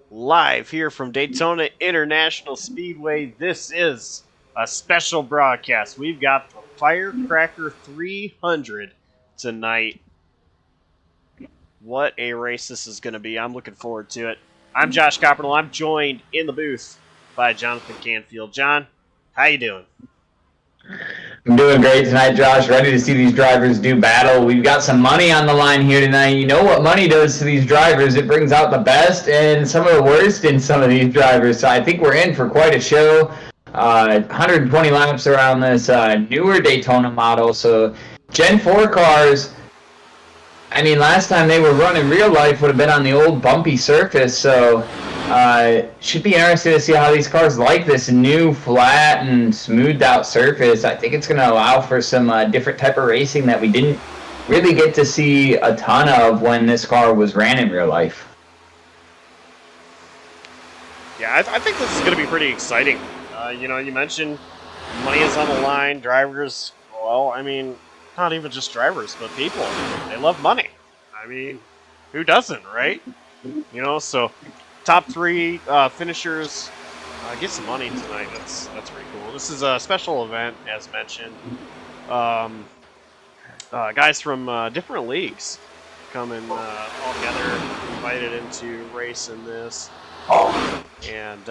Live here from Daytona International Speedway. This is a special broadcast. We've got the Firecracker 300 tonight. What a race this is going to be. I'm looking forward to it. I'm Josh Coppernell. I'm joined in the booth by Jonathan Canfield. John, how you doing? I'm doing great tonight, Josh. Ready to see these drivers do battle. We've got some money on the line here tonight. You know what money does to these drivers. It brings out the best and some of the worst in some of these drivers. So I think we're in for quite a show. 120 laps around this newer Daytona model. So Gen 4 cars, I mean, last time they were running real life would have been on the old bumpy surface. So should be interesting to see how these cars like this new flat and smoothed out surface. I think it's going to allow for some different type of racing that we didn't really get to see a ton of when this car was ran in real life. Yeah, I think this is going to be pretty exciting. You mentioned money is on the line. Drivers, well, I mean, not even just drivers, but people. They love money. I mean, who doesn't, right? So top three finishers get some money tonight. That's pretty cool. This is a special event, as mentioned. Guys from different leagues coming all together, invited into race in this, and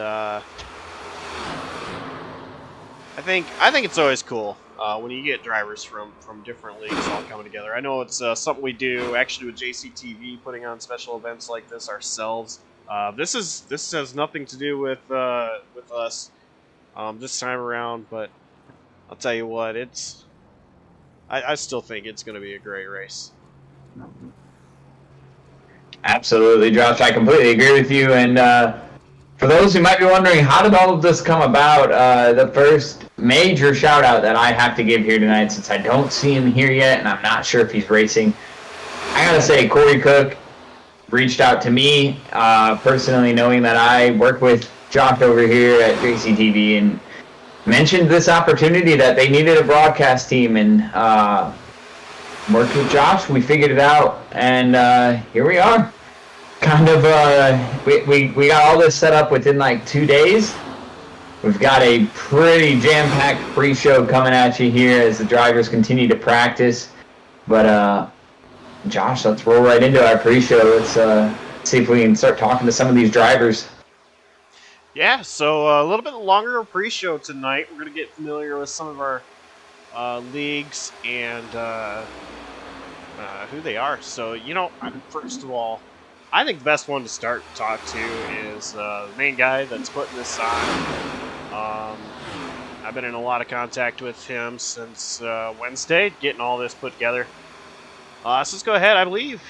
I think it's always cool when you get drivers from different leagues all coming together. I know it's something we do actually with JCTV, putting on special events like this ourselves. This has nothing to do with us this time around, but I'll tell you what, I still think it's going to be a great race. Absolutely, Josh. I completely agree with you. And for those who might be wondering, how did all of this come about? The first major shout out that I have to give here tonight, since I don't see him here yet, and I'm not sure if he's racing, I gotta say, Corey Cook reached out to me personally, knowing that I work with Josh over here at JCTV, and mentioned this opportunity that they needed a broadcast team, and worked with Josh. We figured it out, and here we are. Kind of, we got all this set up within like 2 days. We've got a pretty jam-packed pre-show coming at you here as the drivers continue to practice. But Josh, let's roll right into our pre-show. Let's see if we can start talking to some of these drivers. Yeah, so a little bit longer pre-show tonight. We're going to get familiar with some of our leagues and who they are. So, first of all, I think the best one to start to talk to is the main guy that's putting this on. I've been in a lot of contact with him since Wednesday, getting all this put together. So let's go ahead. I believe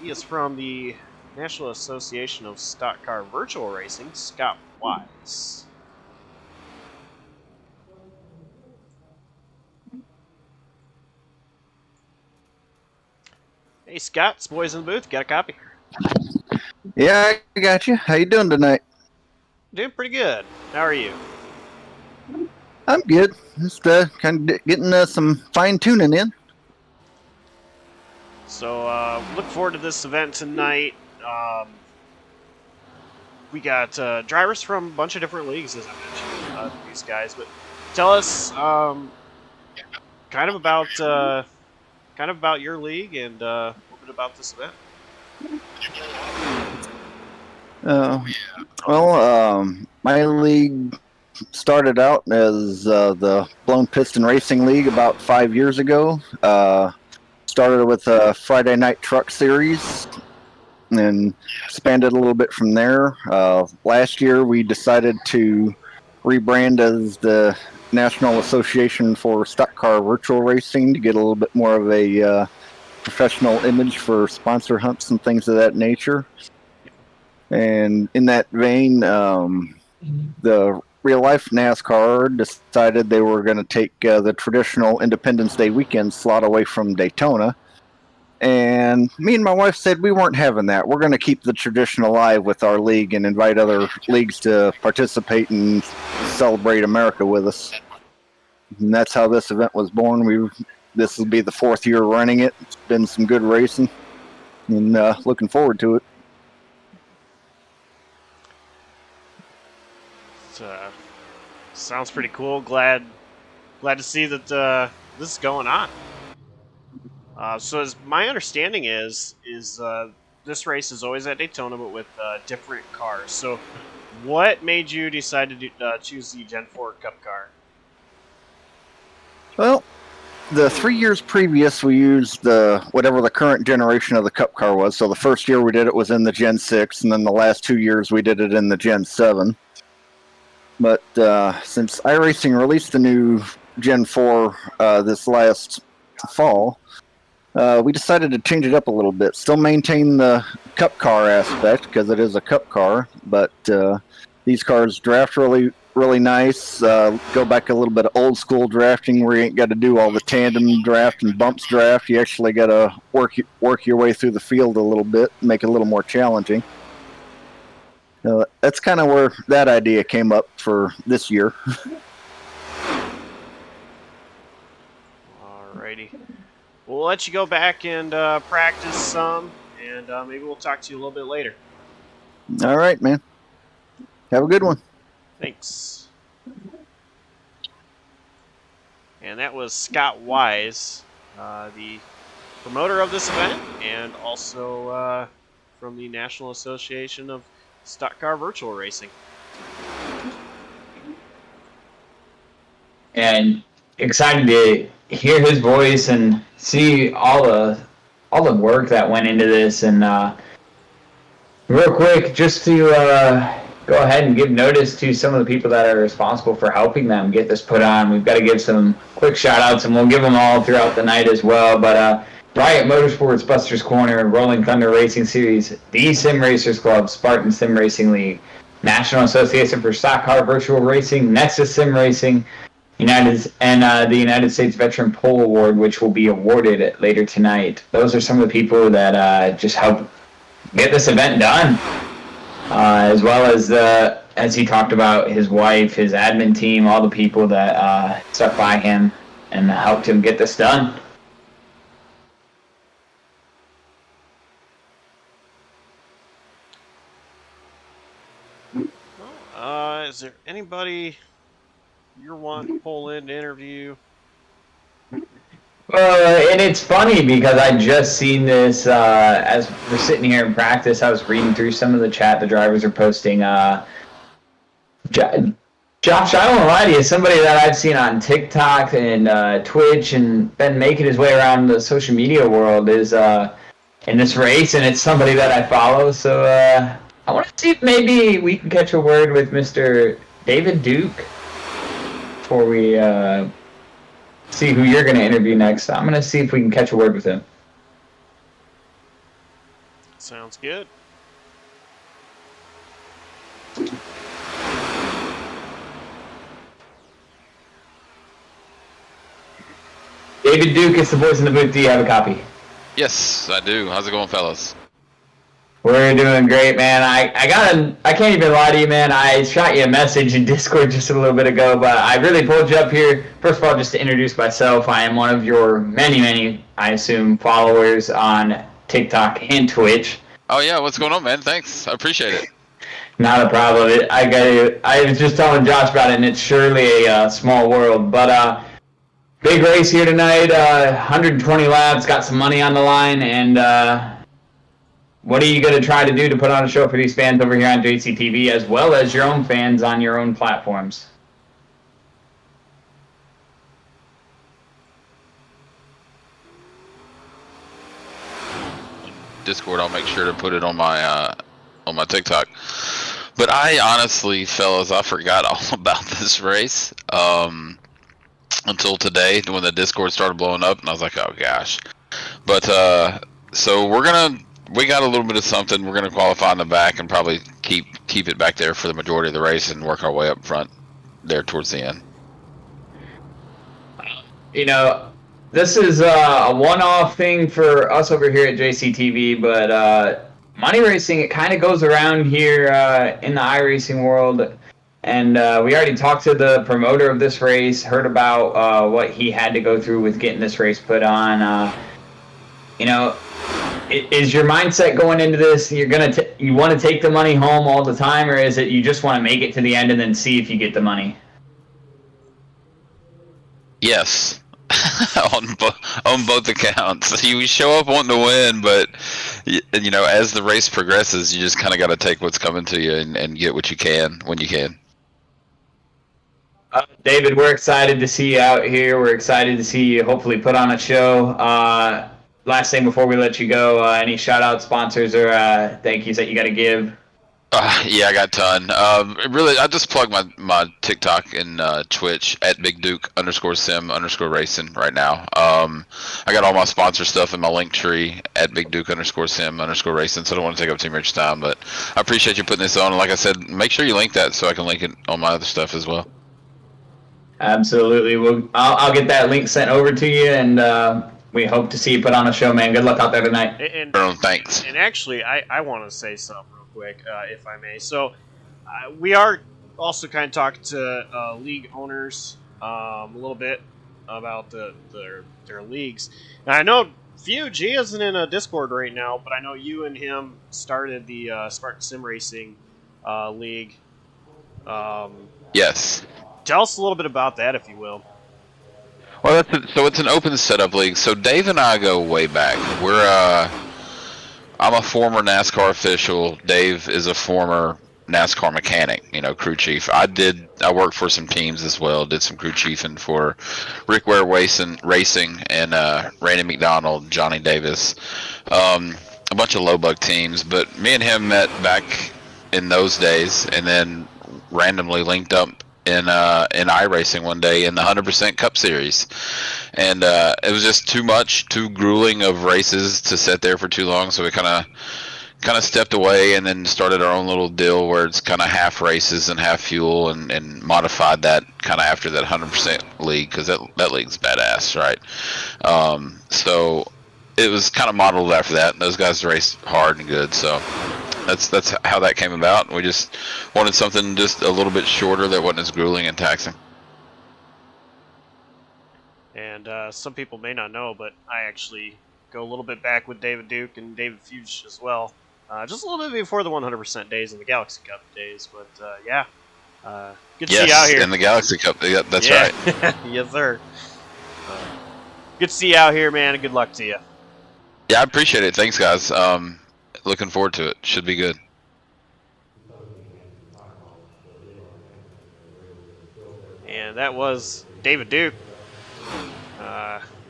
he is from the National Association of Stock Car Virtual Racing, Scott Wise. Hey, Scott, it's boys in the booth. Got a copy? Yeah, I got you. How you doing tonight? Doing pretty good. How are you? I'm good. Just kind of getting some fine tuning in. So look forward to this event tonight. We got drivers from a bunch of different leagues, as I mentioned, these guys. But tell us kind of about your league and a little bit about this event. My league started out as the Blown Piston Racing League about 5 years ago. Started with a Friday Night Truck Series and expanded a little bit from there. Last year we decided to rebrand as the National Association for Stock Car Virtual Racing to get a little bit more of a professional image for sponsor hunts and things of that nature. And in that vein, the real life NASCAR decided they were going to take the traditional Independence Day weekend slot away from Daytona. And me and my wife said we weren't having that. We're going to keep the tradition alive with our league and invite other leagues to participate and celebrate America with us. And that's how this event was born. This will be the 4th year running it. It's been some good racing. and looking forward to it. Sounds pretty cool. Glad to see that this is going on. So as my understanding is this race is always at Daytona, but with different cars. So what made you decide to choose the Gen 4 Cup car? Well, the 3 years previous, we used whatever the current generation of the Cup car was. So the first year we did it was in the Gen 6, and then the last 2 years we did it in the Gen 7. But since iRacing released the new Gen 4 this last fall, we decided to change it up a little bit. Still maintain the Cup car aspect because it is a Cup car, but these cars draft really, really nice. Go back a little bit of old school drafting where you ain't got to do all the tandem draft and bumps draft. You actually got to work your way through the field a little bit, make it a little more challenging. That's kind of where that idea came up for this year. Alrighty. We'll let you go back and practice some, and maybe we'll talk to you a little bit later. All right, man. Have a good one. Thanks. And that was Scott Wise, the promoter of this event, and also from the National Association of Stock Car Virtual Racing. And excited to hear his voice and see all the work that went into this. And real quick, just to go ahead and give notice to some of the people that are responsible for helping them get this put on. We've got to give some quick shout outs, and we'll give them all throughout the night as well. But Riot Motorsports, Buster's Corner, Rolling Thunder Racing Series, the Sim Racers Club, Spartan Sim Racing League, National Association for Stock Car Virtual Racing, Nexus Sim Racing, the United States Veteran Pole Award, which will be awarded later tonight. Those are some of the people that just help get this event done, as well as he talked about, his wife, his admin team, all the people that stuck by him and helped him get this done. Is there anybody you're wanting to pull in to interview? And it's funny because I just seen this as we're sitting here in practice. I was reading through some of the chat the drivers are posting. Josh, I don't lie to you, somebody that I've seen on TikTok and Twitch and been making his way around the social media world is in this race, and it's somebody that I follow. So I want to see if maybe we can catch a word with Mr. David Duke before we see who you're going to interview next. I'm going to see if we can catch a word with him. Sounds good. David Duke is the voice in the booth. Do you have a copy? Yes, I do. How's it going, fellas? We're doing great, man. I can't even lie to you, man. I shot you a message in Discord just a little bit ago, but I really pulled you up here. First of all, just to introduce myself, I am one of your many, I assume, followers on TikTok and Twitch. Oh, yeah. What's going on, man? Thanks. I appreciate it. Not a problem. I was just telling Josh about it, and it's surely a small world. But big race here tonight, 120 laps, got some money on the line, and what are you going to try to do to put on a show for these fans over here on JCTV, as well as your own fans on your own platforms? Discord, I'll make sure to put it on my TikTok. But I honestly, fellas, I forgot all about this race until today when the Discord started blowing up, and I was like, oh gosh. But so we got a little bit of something. We're gonna qualify in the back and probably keep it back there for the majority of the race and work our way up front there towards the end. You know, this is a one-off thing for us over here at JCTV, but money racing, it kind of goes around here in the iRacing world. And we already talked to the promoter of this race, heard about what he had to go through with getting this race put on. You know, is your mindset going into this? You want to take the money home all the time, or is it you just want to make it to the end and then see if you get the money? Yes. on both accounts. You show up wanting to win, but as the race progresses, you just kind of got to take what's coming to you and get what you can when you can. David, we're excited to see you out here. We're excited to see you hopefully put on a show. Last thing before we let you go, any shout-out sponsors or thank yous that you got to give? Yeah, I got a ton. Really, I just plug my TikTok and Twitch at Big Duke _sim_racing right now. I got all my sponsor stuff in my link tree at Big Duke _sim_racing, so I don't want to take up too much time, but I appreciate you putting this on. And like I said, make sure you link that so I can link it on my other stuff as well. Absolutely. Well, I'll get that link sent over to you, and we hope to see you put on a show, man. Good luck out there tonight. And thanks. And actually, I want to say something real quick, if I may. So, we are also kind of talking to league owners a little bit about their leagues. And I know Fuge, he isn't in a Discord right now, but I know you and him started the Spartan Sim Racing League. Yes. Tell us a little bit about that, if you will. Well, so it's an open setup league. So Dave and I go way back. I'm a former NASCAR official. Dave is a former NASCAR mechanic, crew chief. I worked for some teams as well. Did some crew chiefing for Rick Ware Racing and Randy McDonald, Johnny Davis, a bunch of low bug teams. But me and him met back in those days, and then randomly linked up in iRacing one day in the 100% Cup Series, and it was just too grueling of races to sit there for too long, so we kind of stepped away and then started our own little deal where it's kind of half races and half fuel, and modified that kind of after that 100% league, because that league's badass, right? So it was kind of modeled after that, and those guys race hard and good, so that's how that came about. We just wanted something just a little bit shorter that wasn't as grueling and taxing. And some people may not know, but I actually go a little bit back with David Duke and David Fuge as well. Just a little bit before the 100% days and the Galaxy Cup days, but yeah. Good to see you out here. In the Galaxy Cup, that's right. Yes, sir. Good to see you out here, man, and good luck to you. Yeah, I appreciate it. Thanks, guys. Looking forward to it. Should be good. And that was David Duke,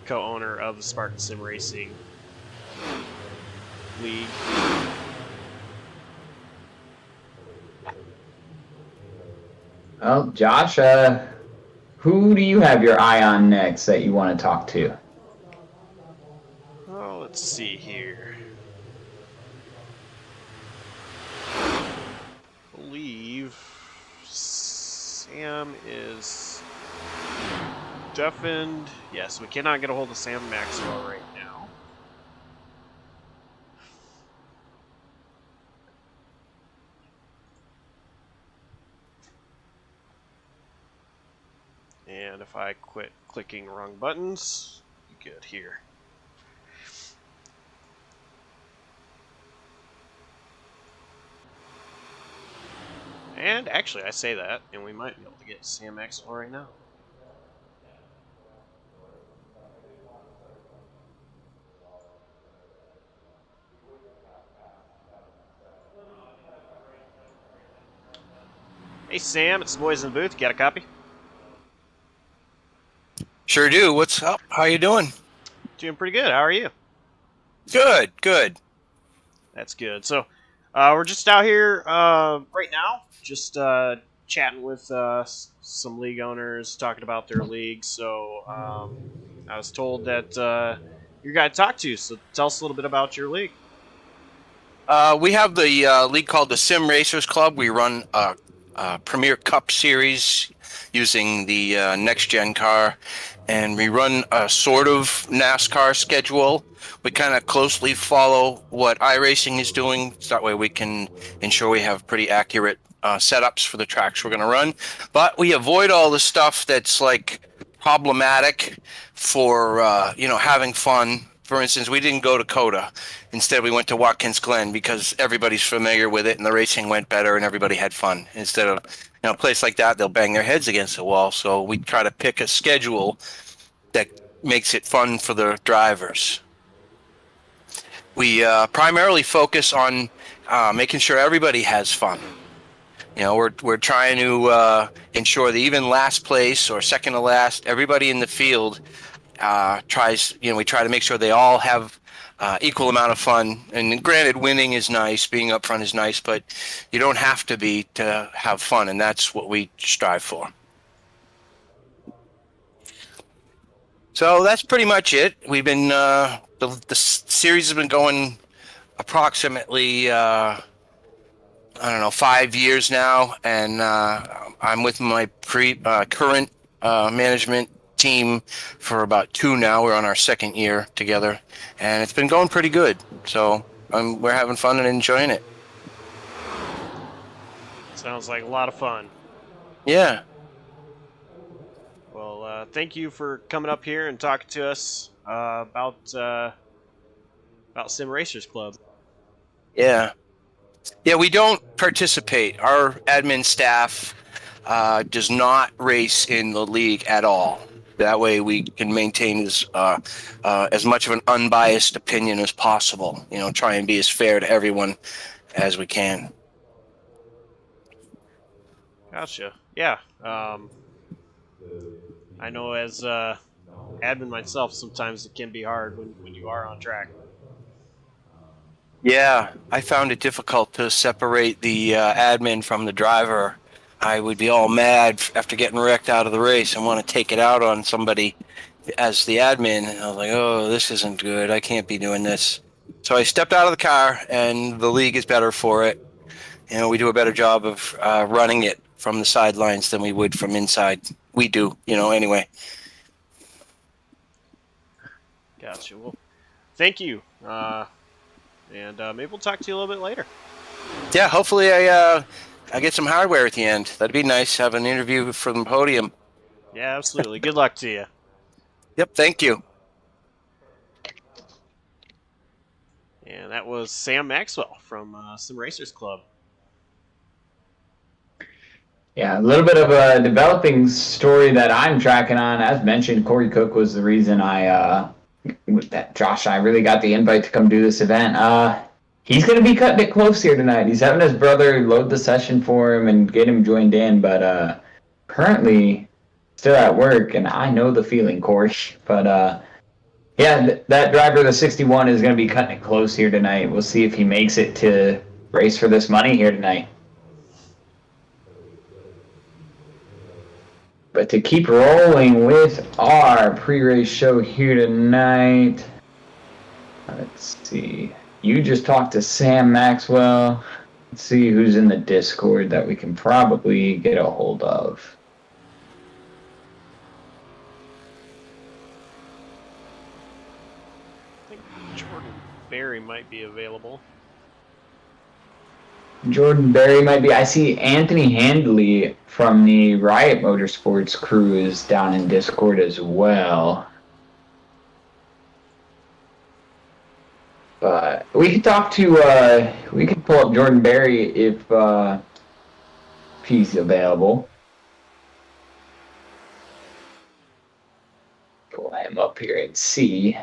co-owner of the Spartan Sim Racing League. Well, Josh, who do you have your eye on next that you want to talk to? Oh, let's see here. I believe Sam is deafened. Yes, we cannot get a hold of Sam Maxwell right now. And if I quit clicking wrong buttons, be good here. And actually, I say that, and we might be able to get Sam Maxwell right now. Hey Sam, it's the boys in the booth. You got a copy? Sure do. What's up? How you doing? Doing pretty good. How are you? Good, good. That's good. So, we're just out here right now, just chatting with some league owners, talking about their league. So, I was told that you're guy to talk to. So, tell us a little bit about your league. We have the league called the Sim Racers Club. We run a Premier Cup Series using the next-gen car, and we run a sort of NASCAR schedule. We kind of closely follow what iRacing is doing, so that way we can ensure we have pretty accurate setups for the tracks we're going to run. But we avoid all the stuff that's like problematic for having fun for instance, we didn't go to Coda. Instead, we went to Watkins Glen because everybody's familiar with it and the racing went better and everybody had fun. Instead of, a place like that, they'll bang their heads against the wall. So we try to pick a schedule that makes it fun for the drivers. We primarily focus on making sure everybody has fun. We're trying to ensure that even last place or second to last, everybody in the field tries. We try to make sure they all have equal amount of fun. And granted, winning is nice, being up front is nice, but you don't have to be to have fun, and that's what we strive for. So that's pretty much it. We've been the series has been going approximately 5 years now, and I'm with my current management team for about 2 now. We're on our 2nd year together, and it's been going pretty good. So we're having fun and enjoying it. Sounds like a lot of fun. Yeah. Well, thank you for coming up here and talking to us about Sim Racers Club. Yeah. Yeah, we don't participate. Our admin staff does not race in the league at all. That way we can maintain as much of an unbiased opinion as possible. Try and be as fair to everyone as we can. Gotcha. Yeah. I know as admin myself, sometimes it can be hard when you are on track. Yeah, I found it difficult to separate the admin from the driver. I would be all mad after getting wrecked out of the race and want to take it out on somebody as the admin. And I was like, oh, this isn't good. I can't be doing this. So I stepped out of the car, and the league is better for it. We do a better job of running it from the sidelines than we would from inside. We do, anyway. Gotcha. Well, thank you. And maybe we'll talk to you a little bit later. Yeah, hopefully I get some hardware at the end. That'd be nice. Have an interview from the podium. Yeah, absolutely. Good luck to you. Yep, thank you. And that was Sam Maxwell from Sim Racers Club. Yeah, a little bit of a developing story that I'm tracking on. As mentioned, Corey Cook was the reason Josh and I really got the invite to come do this event. He's going to be cutting it close here tonight. He's having his brother load the session for him and get him joined in, but currently still at work, and I know the feeling, Corey. But yeah, that driver, the 61, is going to be cutting it close here tonight. We'll see if he makes it to race for this money here tonight. But to keep rolling with our pre-race show here tonight, let's see. You just talked to Sam Maxwell. Let's see who's in the Discord that we can probably get a hold of. I think Jordan Berry might be available. Jordan Berry might be. I see Anthony Handley from the Riot Motorsports crew is down in Discord as well. But we could talk to, we could pull up Jordan Berry if he's available. Pull him up here and see.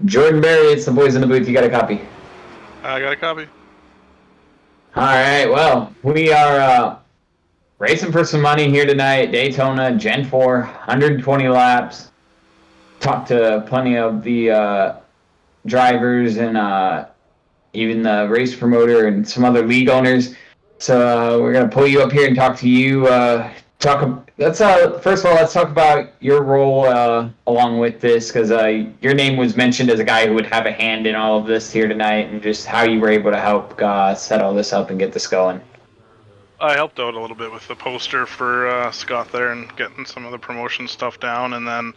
Jordan Berry, it's the boys in the booth. You got a copy? I got a copy. All right. Well, we are racing for some money here tonight. Daytona, Gen 4, 120 laps. Talked to plenty of the drivers and even the race promoter and some other league owners. So we're gonna pull you up here and talk to you. Let's first of all, let's talk about your role along with this, because your name was mentioned as a guy who would have a hand in all of this here tonight, and just how you were able to help set all this up and get this going. I helped out a little bit with the poster for Scott there and getting some of the promotion stuff down, and then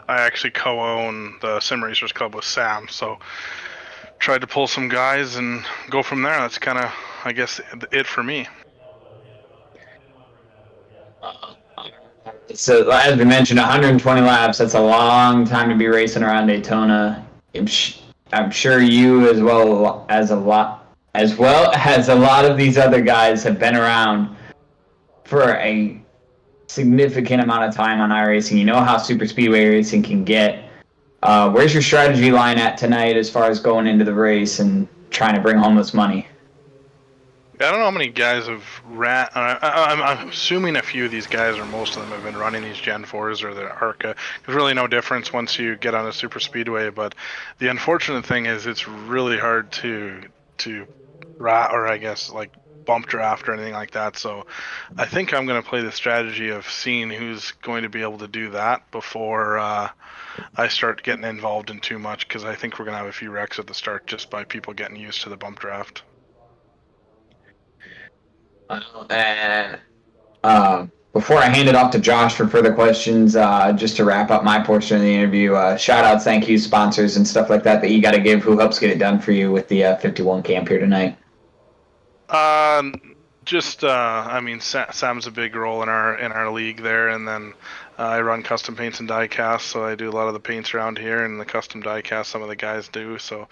I actually co-own the Sim Racers Club with Sam, so tried to pull some guys and go from there. That's kind of, I guess, it for me. So as we mentioned, 120 laps. That's a long time to be racing around Daytona. I'm sure you, as a lot of these other guys, have been around for a significant amount of time on iRacing. You know how super speedway racing can get. Where's your strategy line at tonight as far as going into the race and trying to bring home this money? I don't know how many guys have ran. I'm assuming a few of these guys, or most of them, have been running these Gen 4s or the ARCA. There's really no difference once you get on a super speedway. But the unfortunate thing is, it's really hard to bump draft or anything like that. So I think I'm going to play the strategy of seeing who's going to be able to do that before I start getting involved in too much, because I think we're going to have a few wrecks at the start just by people getting used to the bump draft. And before I hand it off to Josh for further questions, just to wrap up my portion of the interview, shout outs, thank you, sponsors, and stuff like that you got to give. Who helps get it done for you with the 51 camp here tonight? Sam's a big role in our league there, and then I run custom paints and die casts, so I do a lot of the paints around here, and the custom die casts some of the guys do. So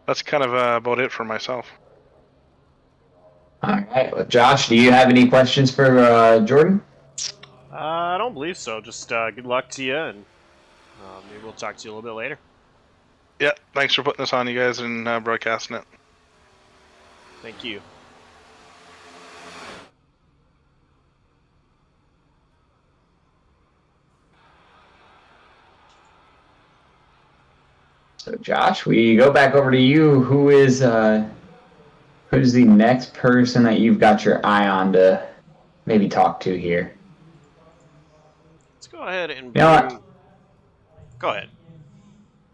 that's kind of about it for myself. All right, well, Josh, do you have any questions for Jordan? I don't believe so. Just good luck to you, and maybe we'll talk to you a little bit later. Yeah, thanks for putting this on, you guys, and broadcasting it. Thank you. So, Josh, we go back over to you. Who's the next person that you've got your eye on to maybe talk to here? Let's go ahead and go ahead.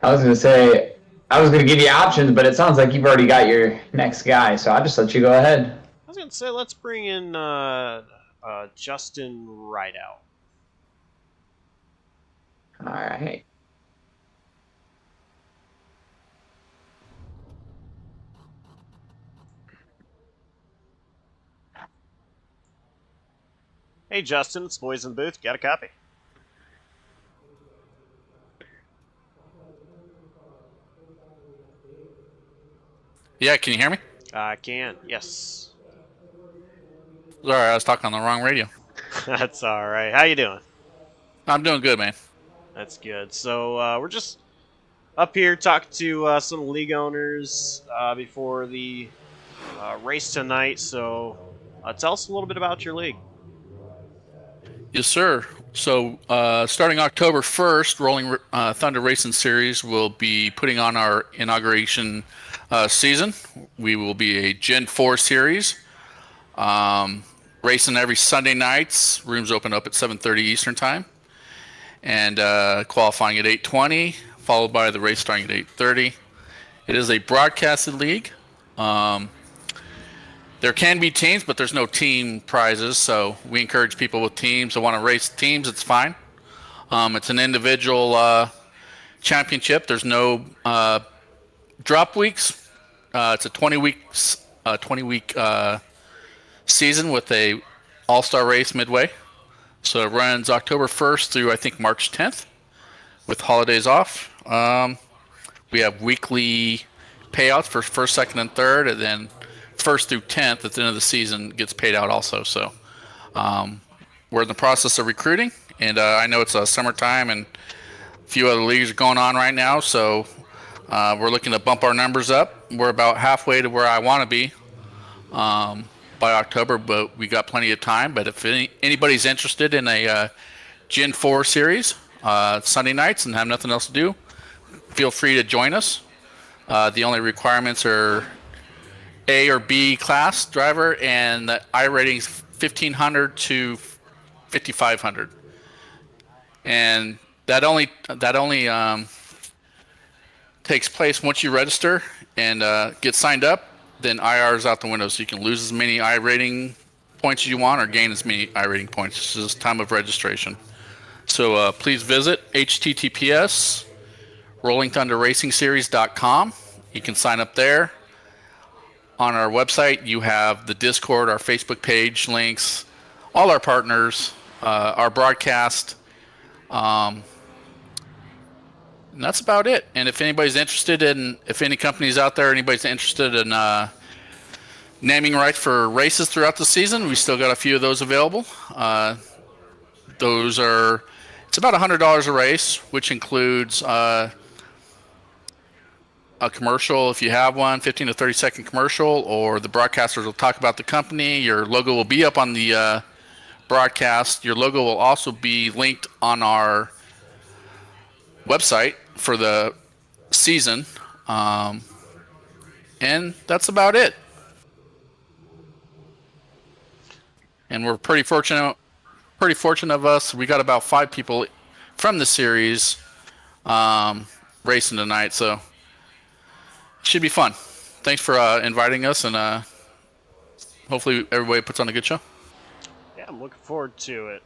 I was going to say, I was going to give you options, but it sounds like you've already got your next guy, so I'll just let you go ahead. I was going to say, let's bring in Justin Rideout. All right. Hey, Justin, it's Boys in the Booth. Got a copy? Yeah, can you hear me? I can, yes. Sorry, I was talking on the wrong radio. That's all right. How you doing? I'm doing good, man. That's good. So we're just up here talking to some league owners before the race tonight. So tell us a little bit about your league. Yes, sir. So starting October 1st, Rolling Thunder Racing Series will be putting on our inauguration season. We will be a Gen 4 series. Racing every Sunday nights. Rooms open up at 7:30 Eastern Time. And qualifying at 8:20, followed by the race starting at 8:30. It is a broadcasted league. There can be teams, but there's no team prizes, so we encourage people with teams that want to race teams. It's fine. It's an individual championship. There's no drop weeks. It's a 20-week season with a all-star race midway. So it runs October 1st through, I think, March 10th with holidays off. We have weekly payouts for first, second, and third, and then 1st through 10th at the end of the season gets paid out also. So we're in the process of recruiting, and I know it's summertime and a few other leagues are going on right now, so we're looking to bump our numbers up. We're about halfway to where I want to be by October, but we got plenty of time. But if anybody's interested in a Gen 4 series Sunday nights and have nothing else to do, feel free to join us. The only requirements are A or B class driver, and the iRating's 1500 to 5500, and that only takes place once you register and get signed up. Then IR is out the window, so you can lose as many iRating points as you want or gain as many iRating points. This is time of registration. So please visit https rollingthunderracingseries.com. You can sign up there. On our website, you have the Discord, our Facebook page links, all our partners, our broadcast. And that's about it. And if anybody's interested in, if any companies out there, anybody's interested in naming rights for races throughout the season, we still got a few of those available. Those are, it's about $100 a race, which includes a commercial if you have one, 15 to 30 second commercial, or the broadcasters will talk about the company. Your logo will be up on the broadcast. Your logo will also be linked on our website for the season. And that's about it. And we're pretty fortunate of us. We got about 5 people from the series racing tonight, so it should be fun. Thanks for inviting us, and hopefully everybody puts on a good show. Yeah, I'm looking forward to it.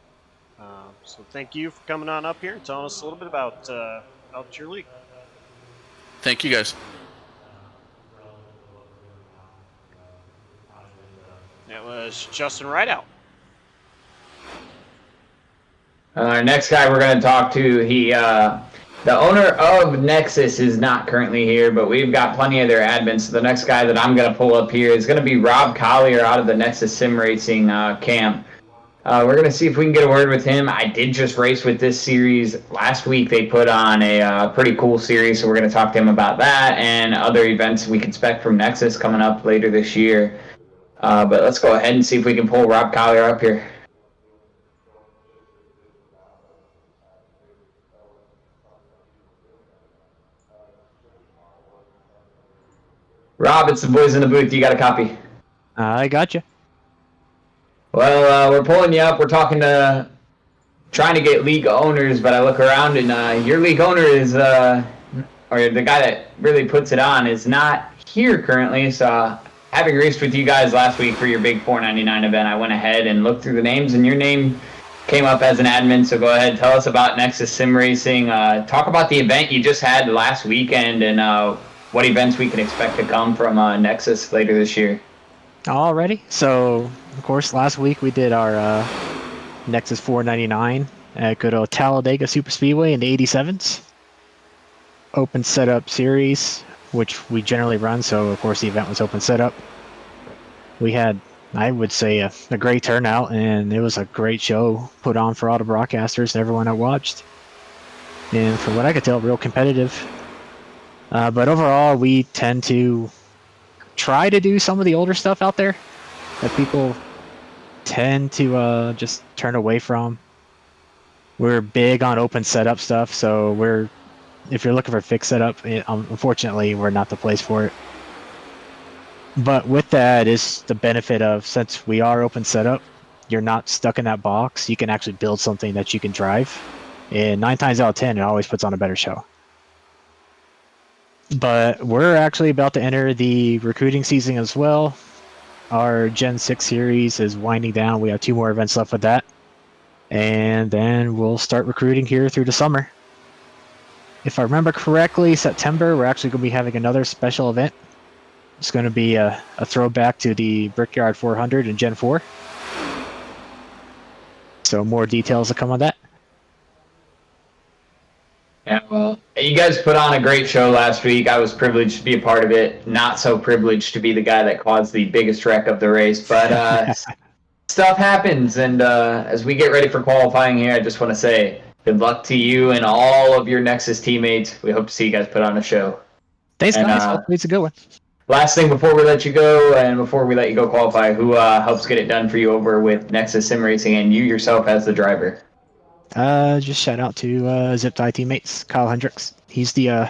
So thank you for coming on up here and telling us a little bit about your league. Thank you, guys. That was Justin Rideout. Our next guy we're going to talk to, the owner of Nexus is not currently here, but we've got plenty of their admins. So the next guy that I'm going to pull up here is going to be Rob Collier out of the Nexus Sim Racing camp. We're going to see if we can get a word with him. I did just race with this series. Last week they put on a pretty cool series, so we're going to talk to him about that and other events we can expect from Nexus coming up later this year. But let's go ahead and see if we can pull Rob Collier up here. Rob, it's the boys in the booth. You got a copy? I got you. Well, we're pulling you up. We're trying to get league owners, but I look around and your league owner is, or the guy that really puts it on is not here currently. So having raced with you guys last week for your big $4.99 event, I went ahead and looked through the names, and your name came up as an admin. So go ahead, tell us about Nexus Sim Racing. Talk about the event you just had last weekend and what events we can expect to come from Nexus later this year. Alrighty. So, of course, last week we did our Nexus 499 at good old Talladega Super Speedway in the 87s. Open setup series, which we generally run, so of course the event was open setup. We had, I would say, a great turnout, and it was a great show put on for all the broadcasters and everyone that watched. And from what I could tell, real competitive. But overall, we tend to try to do some of the older stuff out there that people tend to just turn away from. We're big on open setup stuff, so if you're looking for fixed setup, unfortunately, we're not the place for it. But with that is the benefit of, since we are open setup, you're not stuck in that box. You can actually build something that you can drive, and 9 times out of 10, it always puts on a better show. But we're actually about to enter the recruiting season as well. Our Gen 6 series is winding down. We have 2 more events left with that. And then we'll start recruiting here through the summer. If I remember correctly, September, we're actually going to be having another special event. It's going to be a throwback to the Brickyard 400 in Gen 4. So more details will come on that. Yeah, well, you guys put on a great show last week. I was privileged to be a part of it. Not so privileged to be the guy that caused the biggest wreck of the race. But stuff happens, and as we get ready for qualifying here, I just want to say good luck to you and all of your Nexus teammates. We hope to see you guys put on a show. Thanks, guys. Hopefully it's a good one. Last thing before we let you go, and before we let you go qualify, who helps get it done for you over with Nexus Sim Racing and you yourself as the driver? Just shout out to Zip Tie teammates, Kyle Hendricks. He's the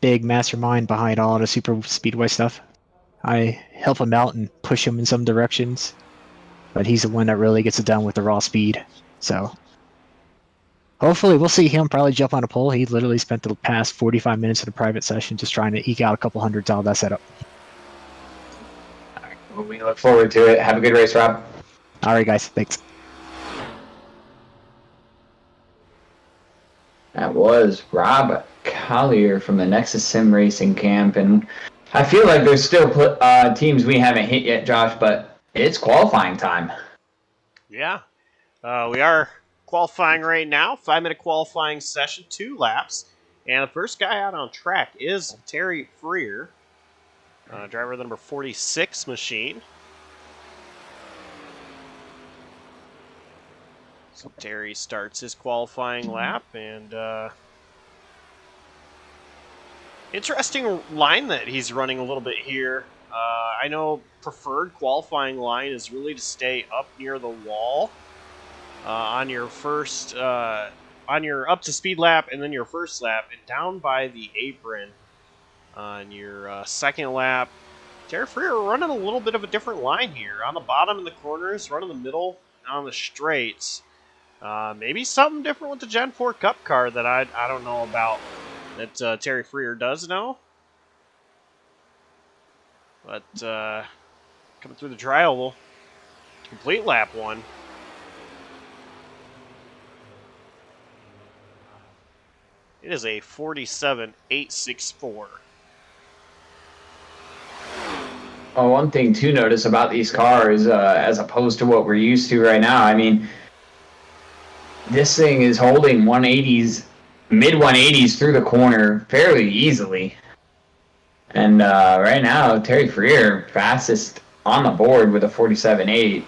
big mastermind behind all the Super Speedway stuff. I help him out and push him in some directions, but he's the one that really gets it done with the raw speed. So hopefully we'll see him probably jump on a pole. He literally spent the past 45 minutes in a private session just trying to eke out a couple hundreds out of that setup. All right, well, we look forward to it. Have a good race, Rob. All right, guys. Thanks. That was Rob Collier from the Nexus Sim Racing camp, and I feel like there's still teams we haven't hit yet, Josh, but it's qualifying time. Yeah. We are qualifying right now. 5-minute qualifying session, 2 laps. And the first guy out on track is Terry Freer, driver number 46 machine. So Terry starts his qualifying lap, and interesting line that he's running a little bit here. I know preferred qualifying line is really to stay up near the wall on your first, on your up to speed lap, and then your first lap, and down by the apron on your second lap. Terry Freer running a little bit of a different line here. On the bottom in the corners, running the middle on the straights. Maybe something different with the Gen 4 Cup car that I don't know about that Terry Freer does know. But coming through the dry oval, complete lap 1. It is a 47.864. Well, one thing to notice about these cars, as opposed to what we're used to right now, I mean, this thing is holding 180s, mid 180s through the corner fairly easily. And right now, Terry Freer, fastest on the board with a 47.8. A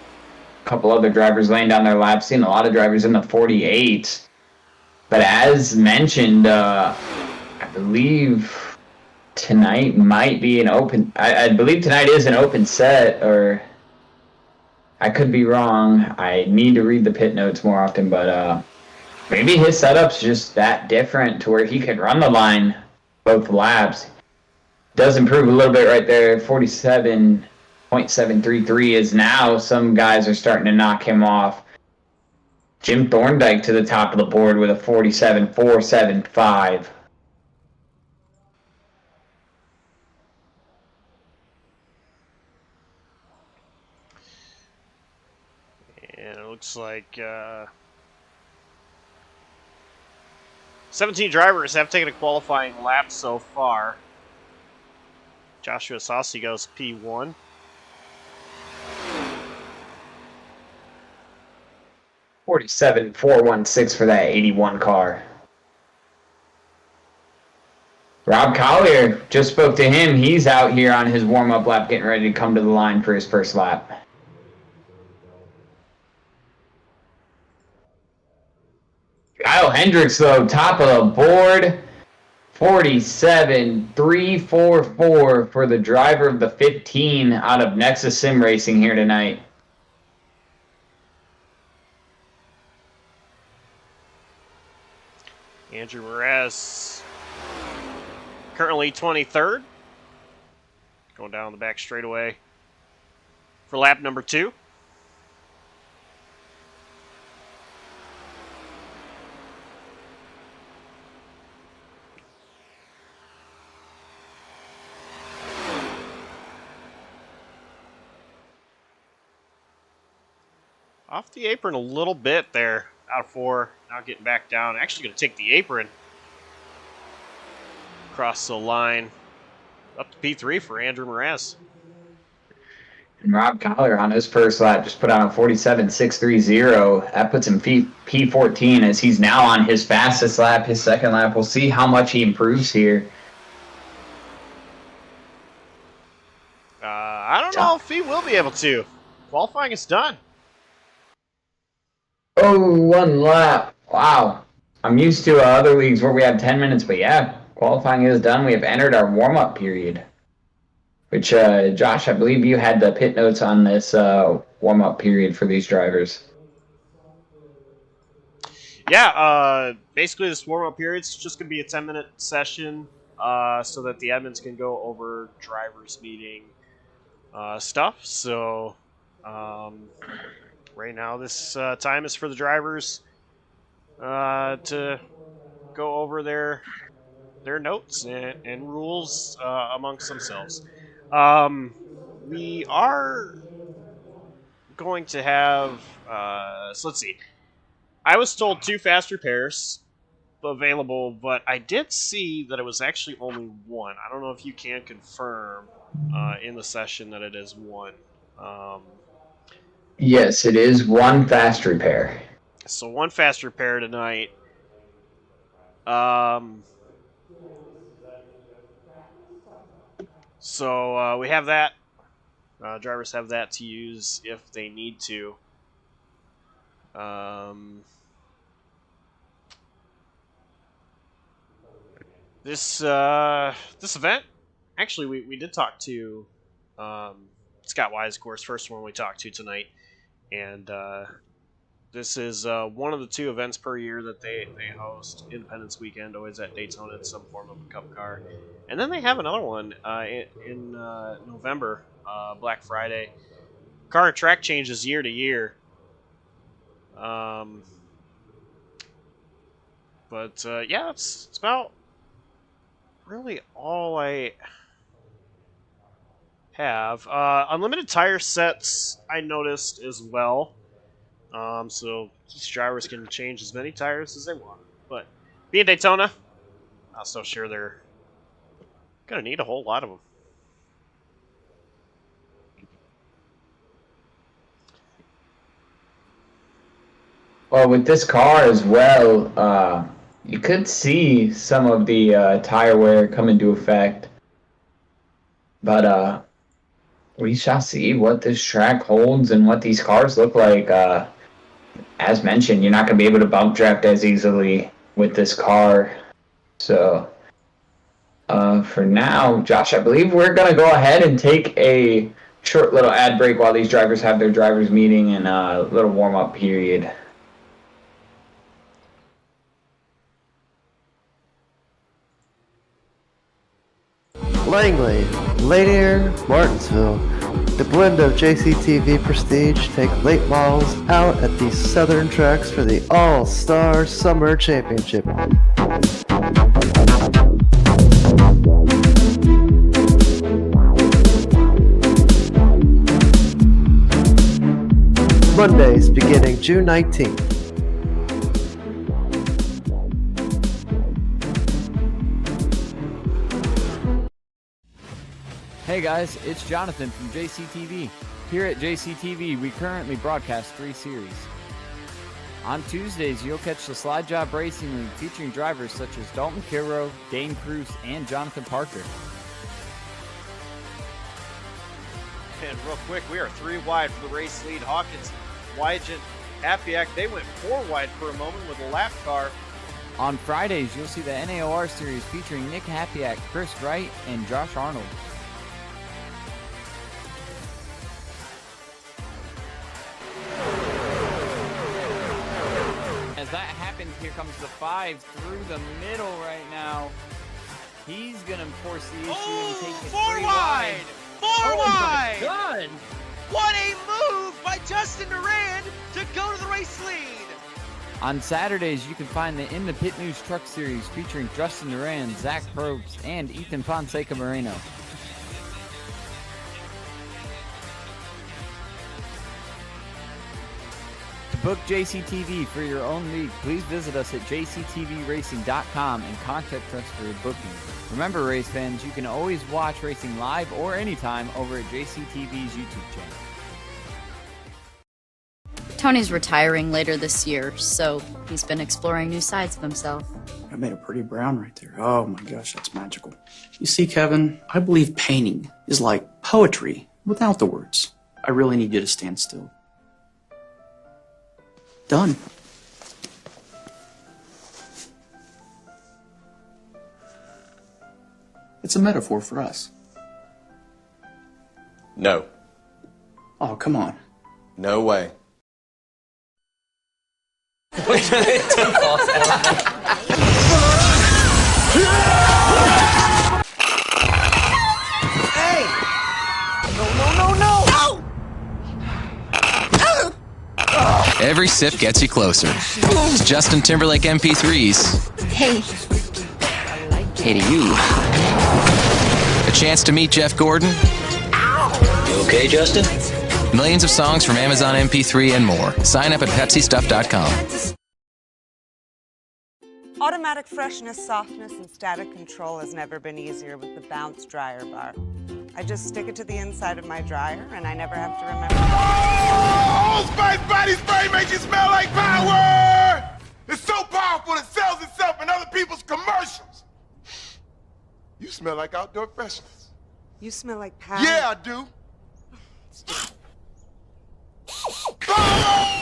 couple other drivers laying down their laps, seeing a lot of drivers in the 48s. But as mentioned, I believe tonight might be an open... I believe tonight is an open set, or... I could be wrong. I need to read the pit notes more often, but maybe his setup's just that different to where he can run the line both laps. Does improve a little bit right there. 47.733 is now. Some guys are starting to knock him off. Jim Thorndike to the top of the board with a 47.475. And it looks like 17 drivers have taken a qualifying lap so far. Joshua Saucy goes P1. $47,416 for that 81 car. Rob Collier, just spoke to him. He's out here on his warm-up lap getting ready to come to the line for his first lap. Kyle Hendricks, though, top of the board. 47.344 for the driver of the 15 out of Nexus Sim Racing here tonight. Andrew Moraz, currently 23rd. Going down the back straightaway for lap number 2. Off the apron a little bit there, out of 4. Now getting back down. Actually going to take the apron across the line. Up to P3 for Andrew Moraz. And Rob Collier on his first lap just put on a 47.630. That puts him P14 as he's now on his fastest lap, his second lap. We'll see how much he improves here. I don't know if he will be able to. Qualifying is done. Oh, one lap. Wow. I'm used to other leagues where we have 10 minutes, but yeah, qualifying is done. We have entered our warm-up period, which, Josh, I believe you had the pit notes on this warm-up period for these drivers. Yeah, basically this warm-up period is just going to be a 10-minute session so that the admins can go over drivers meeting stuff. So right now this time is for the drivers to go over their notes and rules amongst themselves. We are going to have, so let's see. I was told 2 fast repairs available, but I did see that it was actually only 1. I don't know if you can confirm in the session that it is 1. Yes, it is one fast repair. So one fast repair tonight. So we have that. Drivers have that to use if they need to. This event, actually, we did talk to Scott Wise, of course, first one we talked to tonight, and this is one of the 2 events per year that they host. Independence Weekend, always at Daytona in some form of a cup car. And then they have another one in November, Black Friday. Car and track changes year to year. But yeah, it's about really all I have. Unlimited tire sets I noticed as well. So these drivers can change as many tires as they want. But being Daytona, not so sure they're going to need a whole lot of them. Well, with this car as well, you could see some of the tire wear come into effect. But we shall see what this track holds and what these cars look like. As mentioned, you're not going to be able to bump draft as easily with this car. So for now, Josh, I believe we're going to go ahead and take a short little ad break while these drivers have their drivers meeting and a little warm-up period. Langley, Lanier, Martinsville. The blend of JCTV Prestige take late models out at the Southern tracks for the All-Star Summer Championship. Mondays beginning June 19th. Hey guys, it's Jonathan from JCTV. Here at JCTV, we currently broadcast 3 series. On Tuesdays, you'll catch the Slide Job Racing League featuring drivers such as Dalton Kilroe, Dane Cruz, and Jonathan Parker. And real quick, we are 3 wide for the race lead. Hawkins, Wygant, Hapiak, they went 4 wide for a moment with a lap car. On Fridays, you'll see the NAOR series featuring Nick Hapiak, Chris Wright, and Josh Arnold. As that happens, here comes the 5 through the middle right now. He's going to force the issue and take it 4 wide! 4 wide! God! What a move by Justin Durand to go to the race lead! On Saturdays, you can find the In the Pit News Truck Series featuring Justin Durand, Zach Probst, and Ethan Fonseca Moreno. To book JCTV for your own league, please visit us at jctvracing.com and contact us for your booking. Remember, race fans, you can always watch racing live or anytime over at JCTV's YouTube channel. Tony's retiring later this year, so he's been exploring new sides of himself. I made a pretty brown right there. Oh my gosh, that's magical. You see, Kevin, I believe painting is like poetry without the words. I really need you to stand still. Done. It's a metaphor for us. No. Oh, come on. No way. Hey! No! Every sip gets you closer. It's Justin Timberlake MP3s. Hey. Hey to you. A chance to meet Jeff Gordon. You okay, Justin? Millions of songs from Amazon MP3 and more. Sign up at PepsiStuff.com. Automatic freshness, softness, and static control has never been easier with the Bounce Dryer Bar. I just stick it to the inside of my dryer, and I never have to remember. Old Spice body spray makes you smell like power! It's so powerful it sells itself in other people's commercials. You smell like outdoor freshness. You smell like power. Yeah, I do. Power!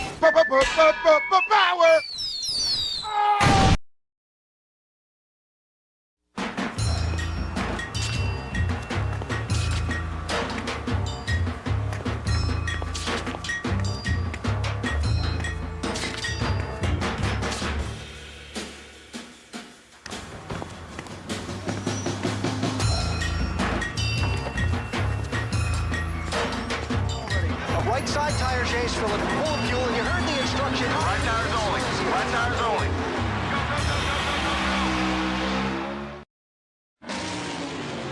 Right side tire, Jay's filling full of fuel, and you heard the instruction. Right tires only. Right tires only.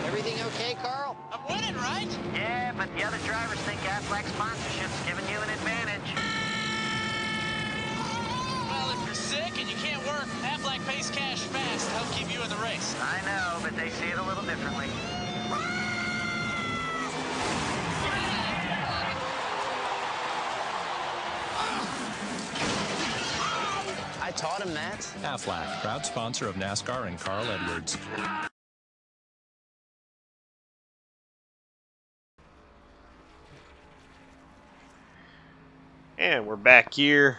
Everything okay, Carl? I'm winning, right? Yeah, but the other drivers think Aflac sponsorship's giving you an advantage. Well, if you're sick and you can't work, Aflac pays cash fast to help keep you in the race. I know, but they see it a little differently. I taught him that. Aflac, proud sponsor of NASCAR and Carl Edwards. And we're back here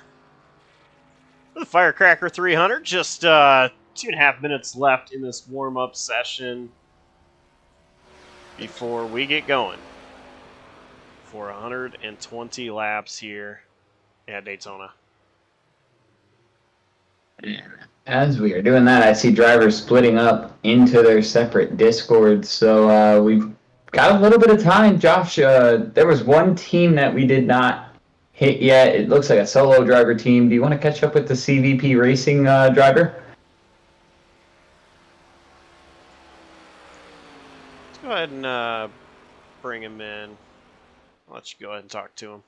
with the Firecracker 300. Just 2.5 minutes left in this warm-up session before we get going for 120 laps here at Daytona. As we are doing that, I see drivers splitting up into their separate discords. So we've got a little bit of time. Josh, there was one team that we did not hit yet. It looks like a solo driver team. Do you want to catch up with the CVP Racing driver? Let's go ahead and bring him in. I'll let you go ahead and talk to him.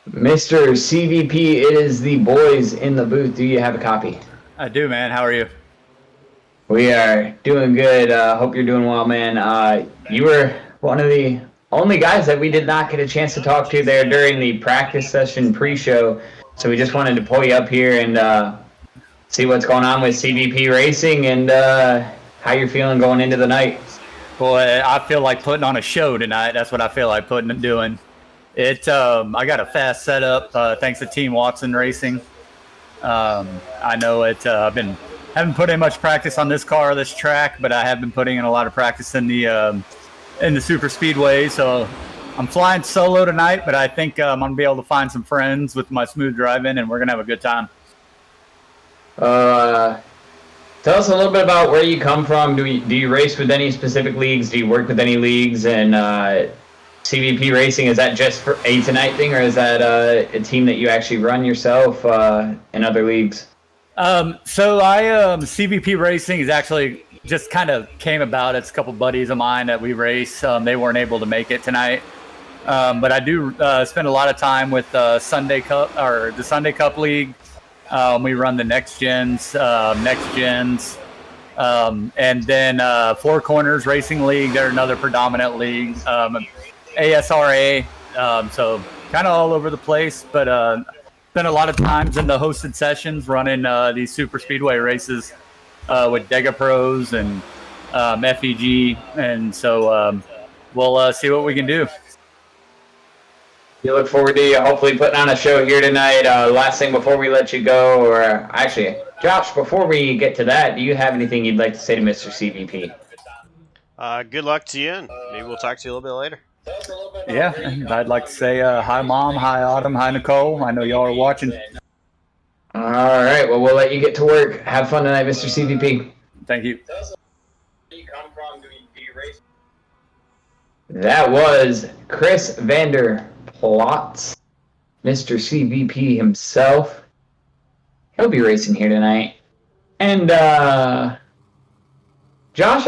Mr. CVP, it is the boys in the booth. Do you have a copy? I do, man. How are you? We are doing good. Hope you're doing well, man. You were one of the only guys that we did not get a chance to talk to there during the practice session pre-show. So we just wanted to pull you up here and see what's going on with CVP Racing and how you're feeling going into the night. Boy, I feel like putting on a show tonight. That's what I feel like doing. I got a fast setup thanks to Team Watson Racing. I know haven't put in much practice on this car, this track, but I have been putting in a lot of practice in the super speedway. So I'm flying solo tonight, but I think I'm gonna be able to find some friends with my smooth driving, and we're gonna have a good time. Tell us a little bit about where you come from. Do you race with any specific leagues? Do you work with any leagues? And CVP Racing, is that just for a tonight thing, or is that a team that you actually run yourself in other leagues? CVP Racing is actually just kind of came about. It's a couple buddies of mine that we race. They weren't able to make it tonight, but I do spend a lot of time with Sunday Cup or the Sunday Cup League. We run the Next Gens, and then Four Corners Racing League. They're another predominant league. ASRA, so kind of all over the place, but spent a lot of times in the hosted sessions running these super speedway races with Dega Pros and FEG, and so we'll see what we can do. You look forward to hopefully putting on a show here tonight. Last thing before we let you go, or actually, Josh, before we get to that, do you have anything you'd like to say to Mr. CVP? Good luck to you, and maybe we'll talk to you a little bit later. Yeah, I'd like to say hi, Mom, hi, Autumn, hi, Nicole. I know y'all are watching. All right, well, we'll let you get to work. Have fun tonight, Mr. CVP. Thank you. That was Chris Vander Plotz, Mr. CVP himself. He'll be racing here tonight. And, Josh,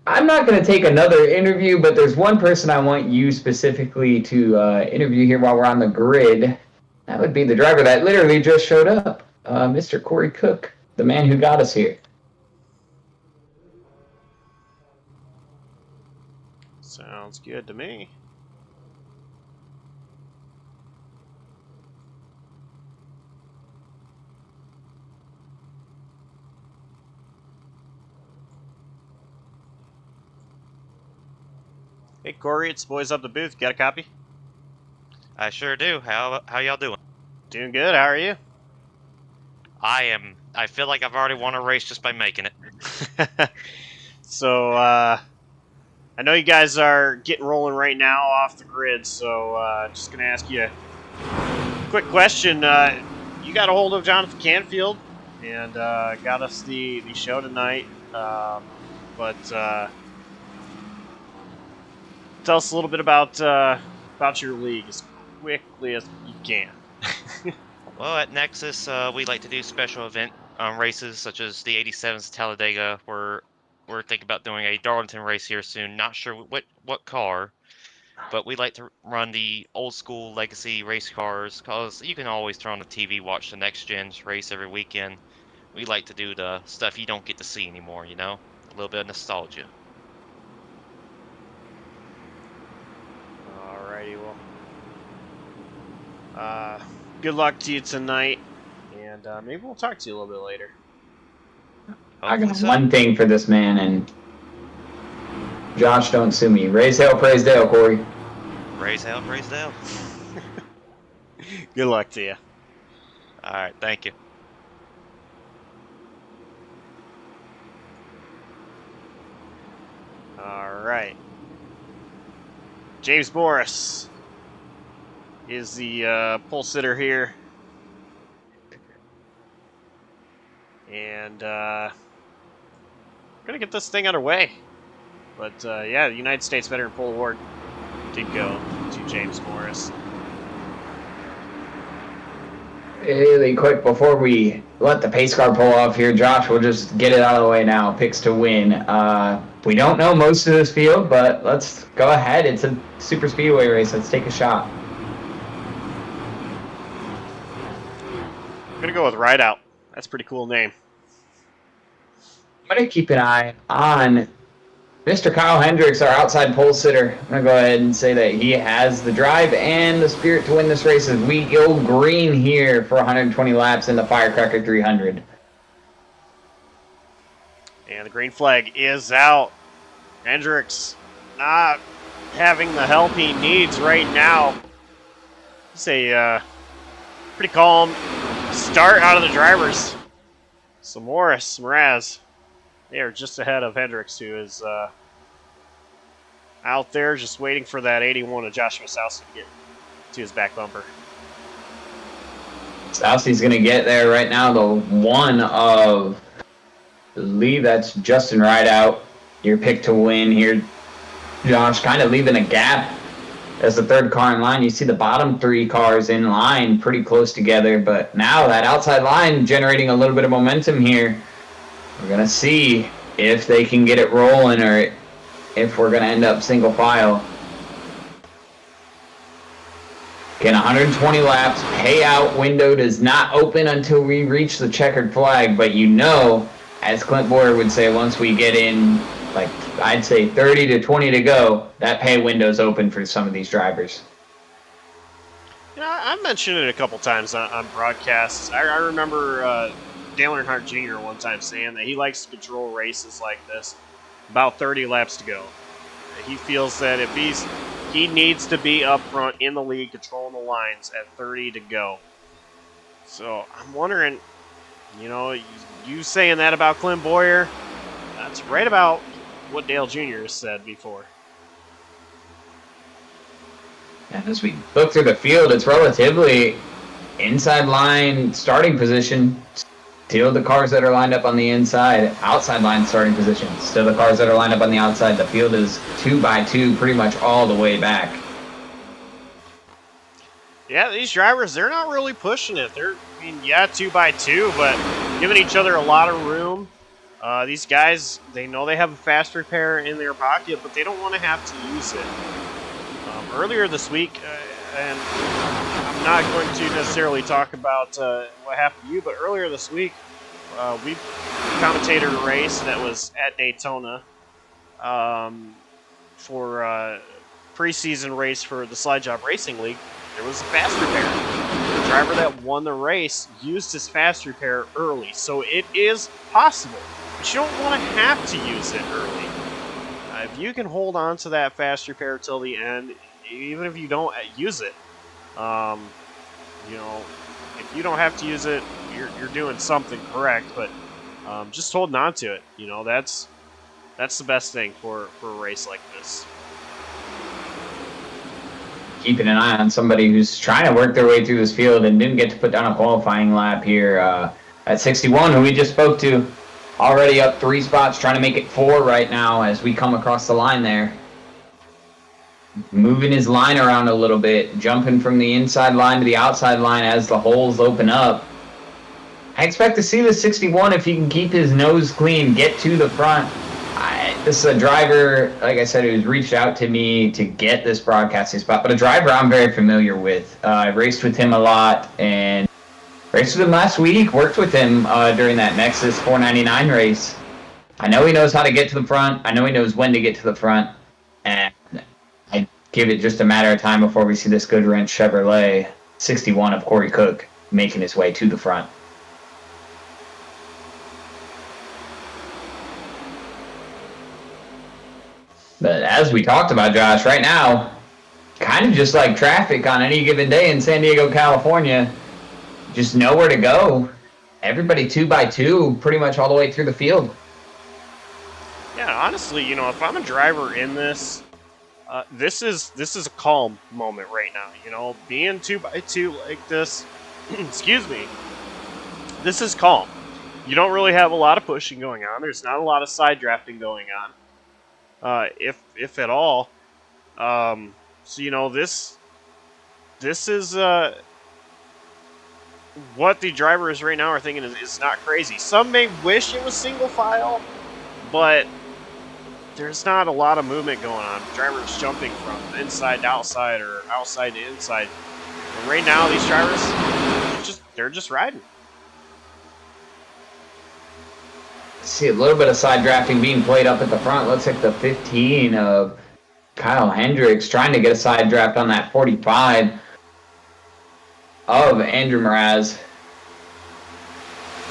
I'm not going to take another interview, but there's one person I want you specifically to interview here while we're on the grid. That would be the driver that literally just showed up, Mr. Corey Cook, the man who got us here. Sounds good to me. Hey Corey, it's Boys Up the Booth. Got a copy? I sure do. How y'all doing? Doing good. How are you? I feel like I've already won a race just by making it. So, I know you guys are getting rolling right now off the grid, so just going to ask you a quick question. You got a hold of Jonathan Canfield and got us the show tonight, but tell us a little bit about your league as quickly as you can. Well, at Nexus, we like to do special event races such as the 87s Talladega. We're thinking about doing a Darlington race here soon. Not sure what car, but we like to run the old school legacy race cars because you can always turn on the TV, watch the next gens race every weekend. We like to do the stuff you don't get to see anymore, you know? A little bit of nostalgia. Alrighty, well, good luck to you tonight, and maybe we'll talk to you a little bit later. I got one thing for this man, and Josh, don't sue me. Raise hell, praise Dale, Corey. Raise hell, praise Dale. Good luck to you. All right, thank you. All right. James Morris is the pole sitter here. And we're going to get this thing underway. But yeah, the United States Veteran Pole Award did go to James Morris. Really quick, before we let the pace car pull off here, Josh, we'll just get it out of the way now. Picks to win. We don't know most of this field, but let's go ahead. It's a super speedway race. Let's take a shot. I'm going to go with Rideout. That's a pretty cool name. I'm going to keep an eye on Mr. Kyle Hendricks, our outside pole sitter. I'm going to go ahead and say that he has the drive and the spirit to win this race as we go green here for 120 laps in the Firecracker 300. And the green flag is out. Hendricks not having the help he needs right now. It's a pretty calm start out of the drivers. So Morris, Mraz, they are just ahead of Hendricks, who is out there just waiting for that 81 of Joshua Sousey to get to his back bumper. Sousey's going to get there right now. The one of, I believe that's Justin Rideout. Your pick to win here, Josh, kind of leaving a gap as the third car in line. You see the bottom three cars in line pretty close together, but now that outside line generating a little bit of momentum here. We're going to see if they can get it rolling or if we're going to end up single file. Again, 120 laps. Payout window does not open until we reach the checkered flag, but you know, as Clint Boyer would say, once we get in, like, I'd say 30 to 20 to go, that pay window's open for some of these drivers. You know, I've mentioned it a couple times on broadcasts. I remember Dale Earnhardt Jr. one time saying that he likes to control races like this about 30 laps to go. He feels that if he needs to be up front in the lead controlling the lines at 30 to go. So I'm wondering, you know, you saying that about Clint Boyer, that's right about what Dale Jr. has said before. And as we look through the field, it's relatively inside line starting position. Still the cars that are lined up on the inside. Outside line starting position. Still the cars that are lined up on the outside. The field is 2 by 2 pretty much all the way back. Yeah, these drivers, they're not really pushing it. They're, I mean, yeah, 2 by 2, but giving each other a lot of room. These guys, they know they have a fast repair in their pocket, but they don't want to have to use it. Earlier this week, and I'm not going to necessarily talk about what happened to you, but earlier this week, we commentated a race that was at Daytona for a preseason race for the Slide Job Racing League. There was a fast repair. The driver that won the race used his fast repair early, so it is possible, but you don't want to have to use it early. If you can hold on to that fast repair till the end, even if you don't use it, if you don't have to use it, you're doing something correct. But just holding on to it, that's the best thing for a race like this. Keeping an eye on somebody who's trying to work their way through this field and didn't get to put down a qualifying lap here at 61, who we just spoke to, already up 3 spots, trying to make it 4 right now as we come across the line there. Moving his line around a little bit, jumping from the inside line to the outside line as the holes open up. I expect to see the 61 if he can keep his nose clean, get to the front. This is a driver, like I said, who's reached out to me to get this broadcasting spot, but a driver I'm very familiar with. I raced with him a lot and raced with him last week, worked with him during that Nexus 499 race. I know he knows how to get to the front. I know he knows when to get to the front. And I give it just a matter of time before we see this Good Wrench Chevrolet 61 of Corey Cook making his way to the front. But as we talked about, Josh, right now, kind of just like traffic on any given day in San Diego, California, just nowhere to go. Everybody 2 by 2, pretty much all the way through the field. Yeah, honestly, if I'm a driver in this, this is a calm moment right now. Being 2 by 2 like this, excuse me, this is calm. You don't really have a lot of pushing going on. There's not a lot of side drafting going on. If at all. So this is what the drivers right now are thinking is not crazy. Some may wish it was single file, but there's not a lot of movement going on. Drivers jumping from inside to outside or outside to inside. And right now, these drivers, they're just riding. See a little bit of side drafting being played up at the front. Looks like the 15 of Kyle Hendricks trying to get a side draft on that 45 of Andrew Mraz.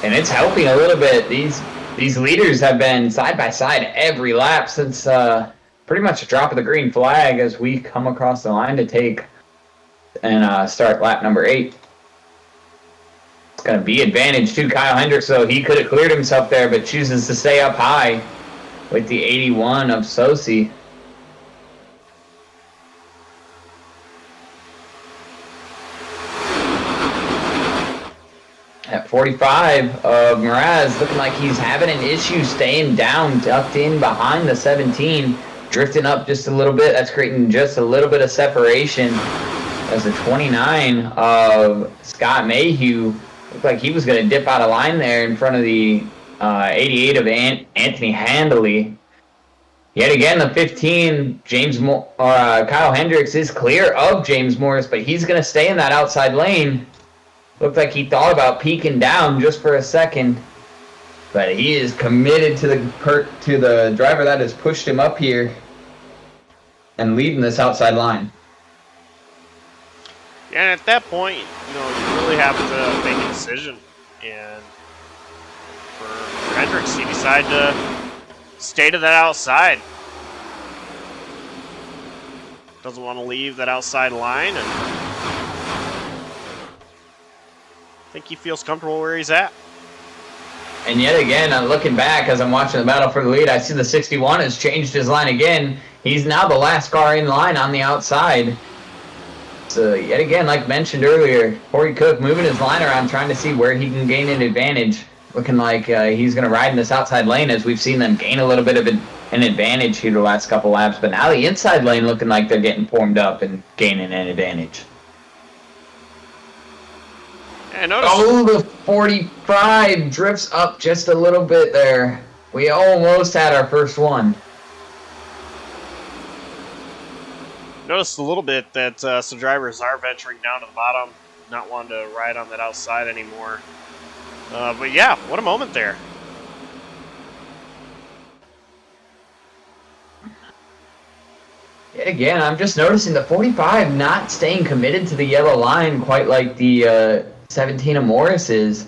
And it's helping a little bit. These leaders have been side by side every lap since pretty much a drop of the green flag as we come across the line to take and start lap number 8. It's going to be advantage to Kyle Hendricks, though. He could have cleared himself there, but chooses to stay up high with the 81 of Sosi. At 45 of Mraz, looking like he's having an issue staying down, tucked in behind the 17, drifting up just a little bit. That's creating just a little bit of separation as the 29 of Scott Mayhew looked like he was going to dip out of line there in front of the 88 of Anthony Handley. Yet again, the 15, Kyle Hendricks is clear of James Morris, but he's going to stay in that outside lane. Looked like he thought about peeking down just for a second, but he is committed to the driver that has pushed him up here and leading this outside line. Yeah, and at that point, you really have to make a decision. And for Hendricks, he decided to stay to that outside. Doesn't want to leave that outside line, and I think he feels comfortable where he's at. And yet again, looking back as I'm watching the battle for the lead, I see the 61 has changed his line again. He's now the last car in line on the outside. So yet again, like mentioned earlier, Corey Cook moving his line around, trying to see where he can gain an advantage. Looking like he's going to ride in this outside lane as we've seen them gain a little bit of an advantage here the last couple laps. But now the inside lane looking like they're getting formed up and gaining an advantage. Yeah, notice. Oh, the 45 drifts up just a little bit there. We almost had our first one. Noticed a little bit that some drivers are venturing down to the bottom, not wanting to ride on that outside anymore. But yeah, what a moment there. Again, I'm just noticing the 45 not staying committed to the yellow line quite like the 17 of Morris is.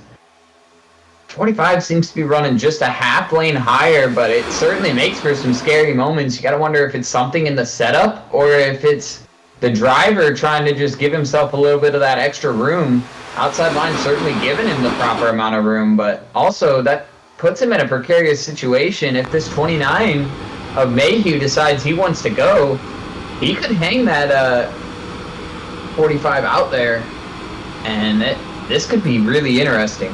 45 seems to be running just a half lane higher, but it certainly makes for some scary moments. You got to wonder if it's something in the setup or if it's the driver trying to just give himself a little bit of that extra room. Outside line certainly giving him the proper amount of room, but also that puts him in a precarious situation. If this 29 of Mayhew decides he wants to go, he could hang that 45 out there, and this could be really interesting.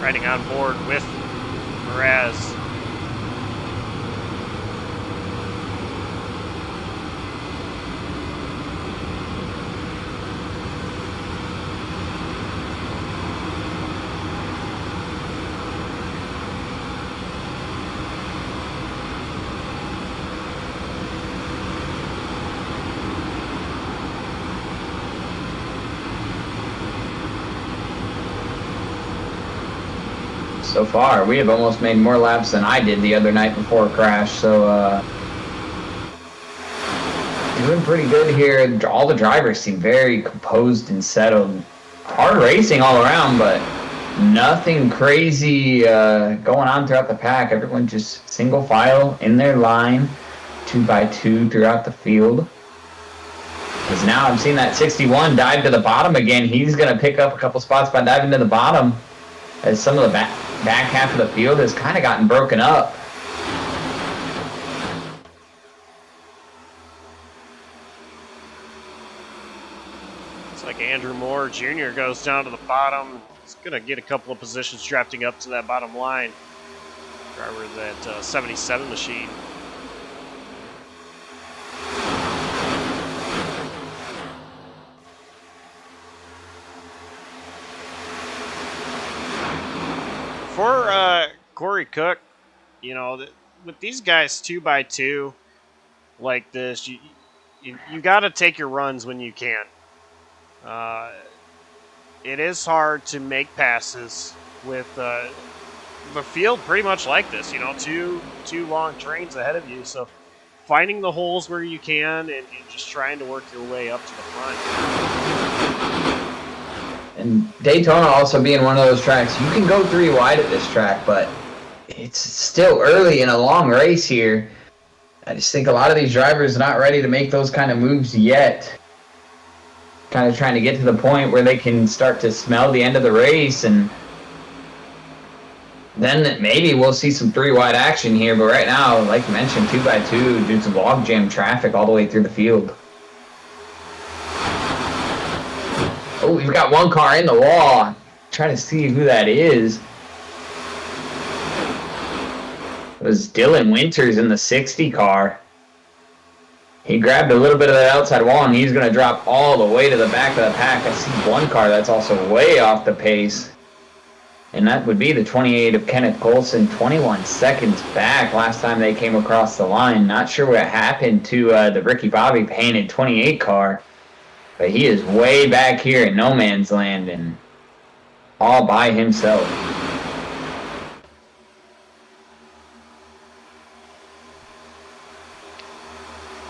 Riding on board with Mraz. So far, we have almost made more laps than I did the other night before crash, so doing pretty good here. All the drivers seem very composed and settled. Hard racing all around, but nothing crazy going on throughout the pack. Everyone just single file in their line, 2x2 throughout the field. Because now I'm seeing that 61 dive to the bottom again. He's going to pick up a couple spots by diving to the bottom, as some of the back half of the field has kind of gotten broken up. Looks like Andrew Moore Jr. goes down to the bottom. He's going to get a couple of positions drafting up to that bottom line. Driver of that 77 machine. For Corey Cook, you know, with these guys 2x2 like this, you got to take your runs when you can. It is hard to make passes with the field pretty much like this. You know, two long trains ahead of you, so finding the holes where you can and just trying to work your way up to the front. And Daytona also being one of those tracks, you can go 3 wide at this track, but it's still early in a long race here. I just think a lot of these drivers are not ready to make those kind of moves yet. Kind of trying to get to the point where they can start to smell the end of the race, and then maybe we'll see some 3 wide action here. But right now, like you mentioned, 2x2 due to logjam traffic all the way through the field. Oh, we've got one car in the wall. I'm trying to see who that is. It was Dylan Winters in the 60 car. He grabbed a little bit of that outside wall, and he's going to drop all the way to the back of the pack. I see one car that's also way off the pace. And that would be the 28 of Kenneth Colson, 21 seconds back last time they came across the line. Not sure what happened to the Ricky Bobby painted 28 car. But he is way back here in no man's land and all by himself.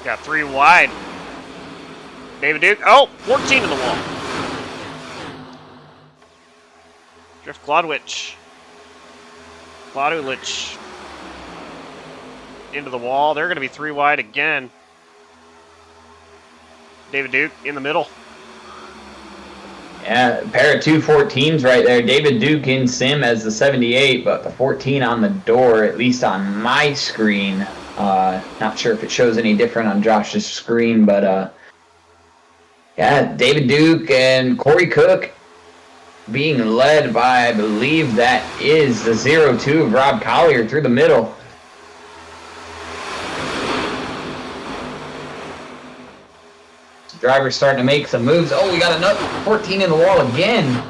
Got 3 wide. David Duke. Oh, 14 in the wall. Drift Glodwich. Glodulich. Into the wall. They're going to be 3 wide again. David Duke in the middle. Yeah, a pair of 214s right there. David Duke in sim as the 78, but the 14 on the door, at least on my screen. Not sure if it shows any different on Josh's screen, but yeah, David Duke and Corey Cook being led by, I believe that is the 02 of Rob Collier through the middle. Driver's starting to make some moves. Oh, we got another 14 in the wall again.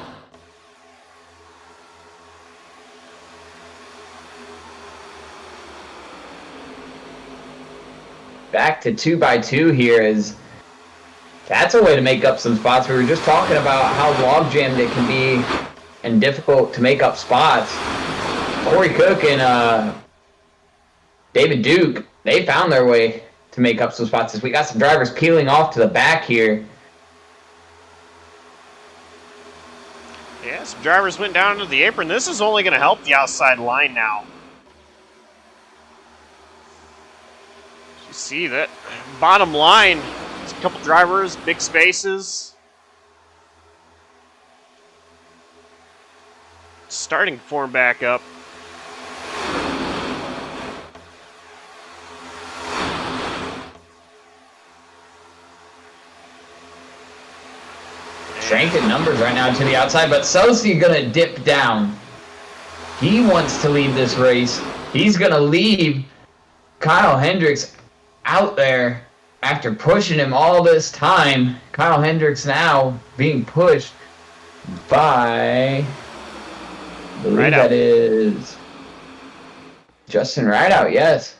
back to 2x2 here is that's a way to make up some spots. We were just talking about how log jammed it can be and difficult to make up spots. Corey Cook and David Duke, they found their way to make up some spots. As we got some drivers peeling off to the back here. Yeah, some drivers went down to the apron. This is only going to help the outside line now. You see that bottom line, there's a couple drivers, big spaces. Starting to form back up. Strength in numbers right now to the outside, but Sosi gonna dip down. He wants to lead this race. He's gonna leave Kyle Hendricks out there after pushing him all this time. Kyle Hendricks now being pushed by, I believe that is Justin Rideout, yes.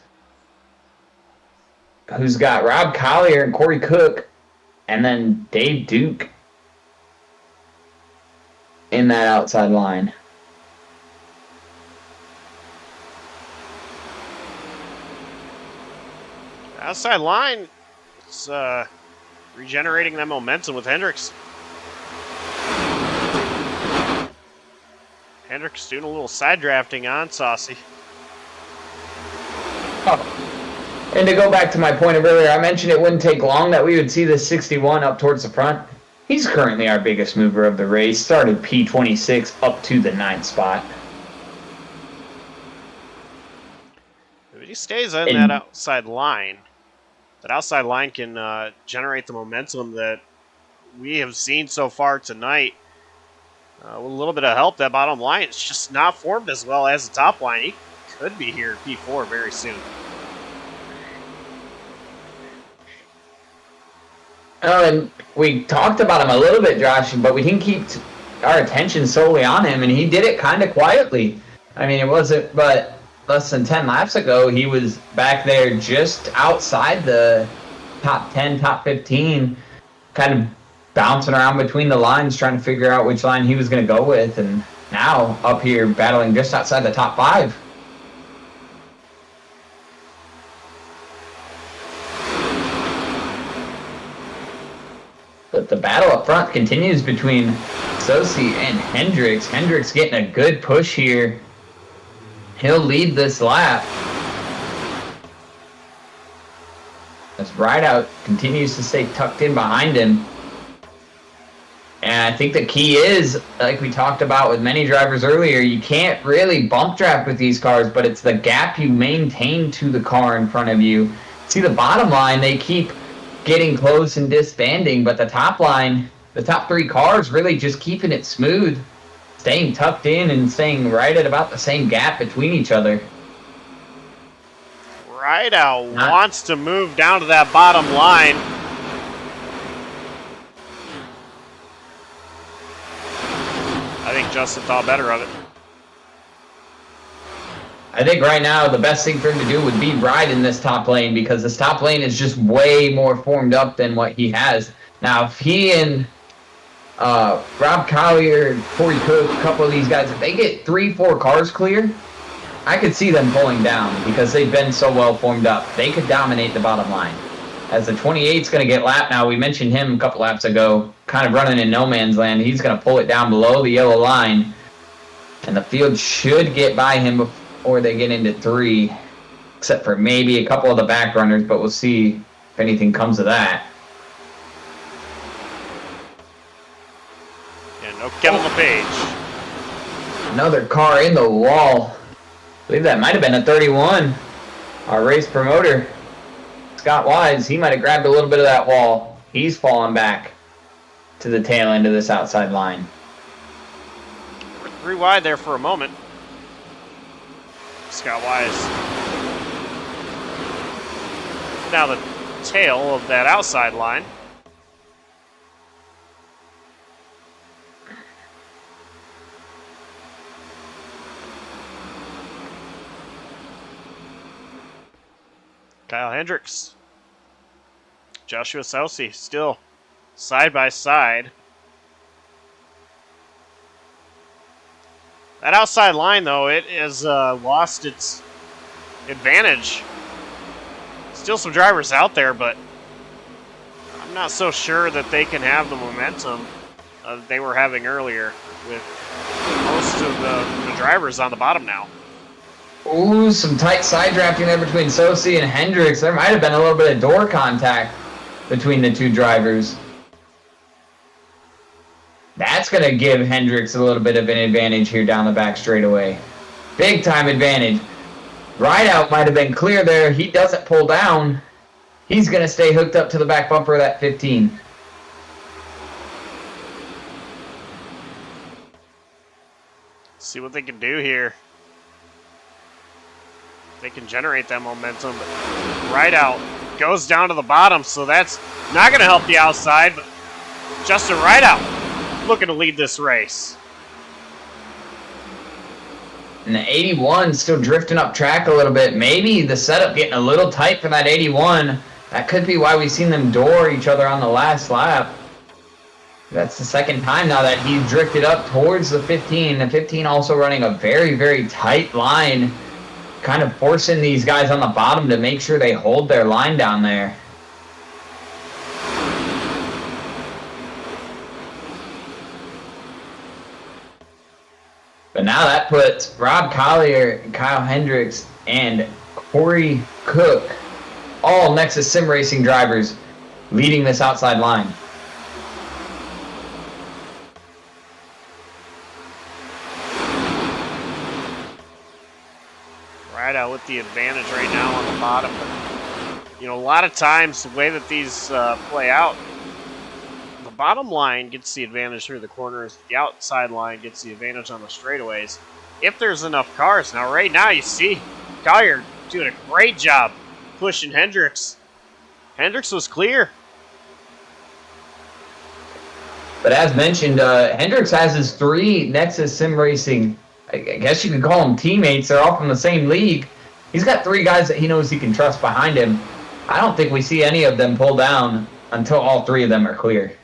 Who's got Rob Collier and Corey Cook, and then Dave Duke in that outside line. Outside line, it's regenerating that momentum with Hendricks. Hendricks doing a little side drafting on Saucy. Oh. And to go back to my point of earlier, I mentioned it wouldn't take long that we would see this 61 up towards the front. He's currently our biggest mover of the race. Started P26 up to the 9th spot. If he stays on that outside line can generate the momentum that we have seen so far tonight. With a little bit of help, that bottom line is just not formed as well as the top line. He could be here at P4 very soon. Oh, and we talked about him a little bit, Josh, but we didn't keep our attention solely on him, and he did it kind of quietly. I mean, it wasn't, but less than 10 laps ago, he was back there just outside the top 10, top 15, kind of bouncing around between the lines, trying to figure out which line he was going to go with, and now up here battling just outside the top 5. But the battle up front continues between Sosi and Hendricks. Hendricks getting a good push here. He'll lead this lap. As Rideout continues to stay tucked in behind him. And I think the key is, like we talked about with many drivers earlier, you can't really bump draft with these cars, but it's the gap you maintain to the car in front of you. See, the bottom line, they keep getting close and disbanding, but the top line, the top 3 cars really just keeping it smooth, staying tucked in and staying right at about the same gap between each other. Rideout wants to move down to that bottom line. I think Justin thought better of it. I think right now the best thing for him to do would be ride in this top lane, because this top lane is just way more formed up than what he has. Now, if he and Rob Collier, Corey Cook, a couple of these guys, if they get 3-4 cars clear, I could see them pulling down because they've been so well formed up. They could dominate the bottom line. As the 28's going to get lapped now, we mentioned him a couple laps ago, kind of running in no man's land. He's going to pull it down below the yellow line, and the field should get by him before they get into 3, except for maybe a couple of the back runners, but we'll see if anything comes of that. And no Kevin LePage. Another car in the wall. I believe that might have been a 31. Our race promoter, Scott Wise, he might have grabbed a little bit of that wall. He's falling back to the tail end of this outside line. We're 3 wide there for a moment. Scott Wise. Now the tail of that outside line. Kyle Hendricks Joshua Soucy still side by side. That outside line, though, it has lost its advantage. Still some drivers out there, but I'm not so sure that they can have the momentum they were having earlier with most of the drivers on the bottom now. Ooh, some tight side drafting there between Soucy and Hendricks. There might have been a little bit of door contact between the two drivers. That's going to give Hendricks a little bit of an advantage here down the back straightaway. Big time advantage. Rideout might have been clear there. He doesn't pull down. He's going to stay hooked up to the back bumper of that 15. See what they can do here. They can generate that momentum, but Rideout goes down to the bottom, so that's not going to help the outside, but Justin Rideout looking to lead this race. And the 81 still drifting up track a little bit. Maybe the setup getting a little tight for that 81. That could be why we've seen them door each other on the last lap. That's the second time now that he's drifted up towards the 15. The 15 also running a very, very tight line, kind of forcing these guys on the bottom to make sure they hold their line down there. But now that puts Rob Collier, Kyle Hendricks, and Corey Cook, all Nexus Sim Racing drivers, leading this outside line. Rideout with the advantage right now on the bottom. But, you know, a lot of times the way that these play out, the bottom line gets the advantage through the corners. The outside line gets the advantage on the straightaways. If there's enough cars. Now, right now, you see Collier doing a great job pushing Hendricks. Hendricks was clear. But as mentioned, Hendricks has his 3 Nexus Sim Racing, I guess you could call them teammates. They're all from the same league. He's got 3 guys that he knows he can trust behind him. I don't think we see any of them pull down until all 3 of them are clear.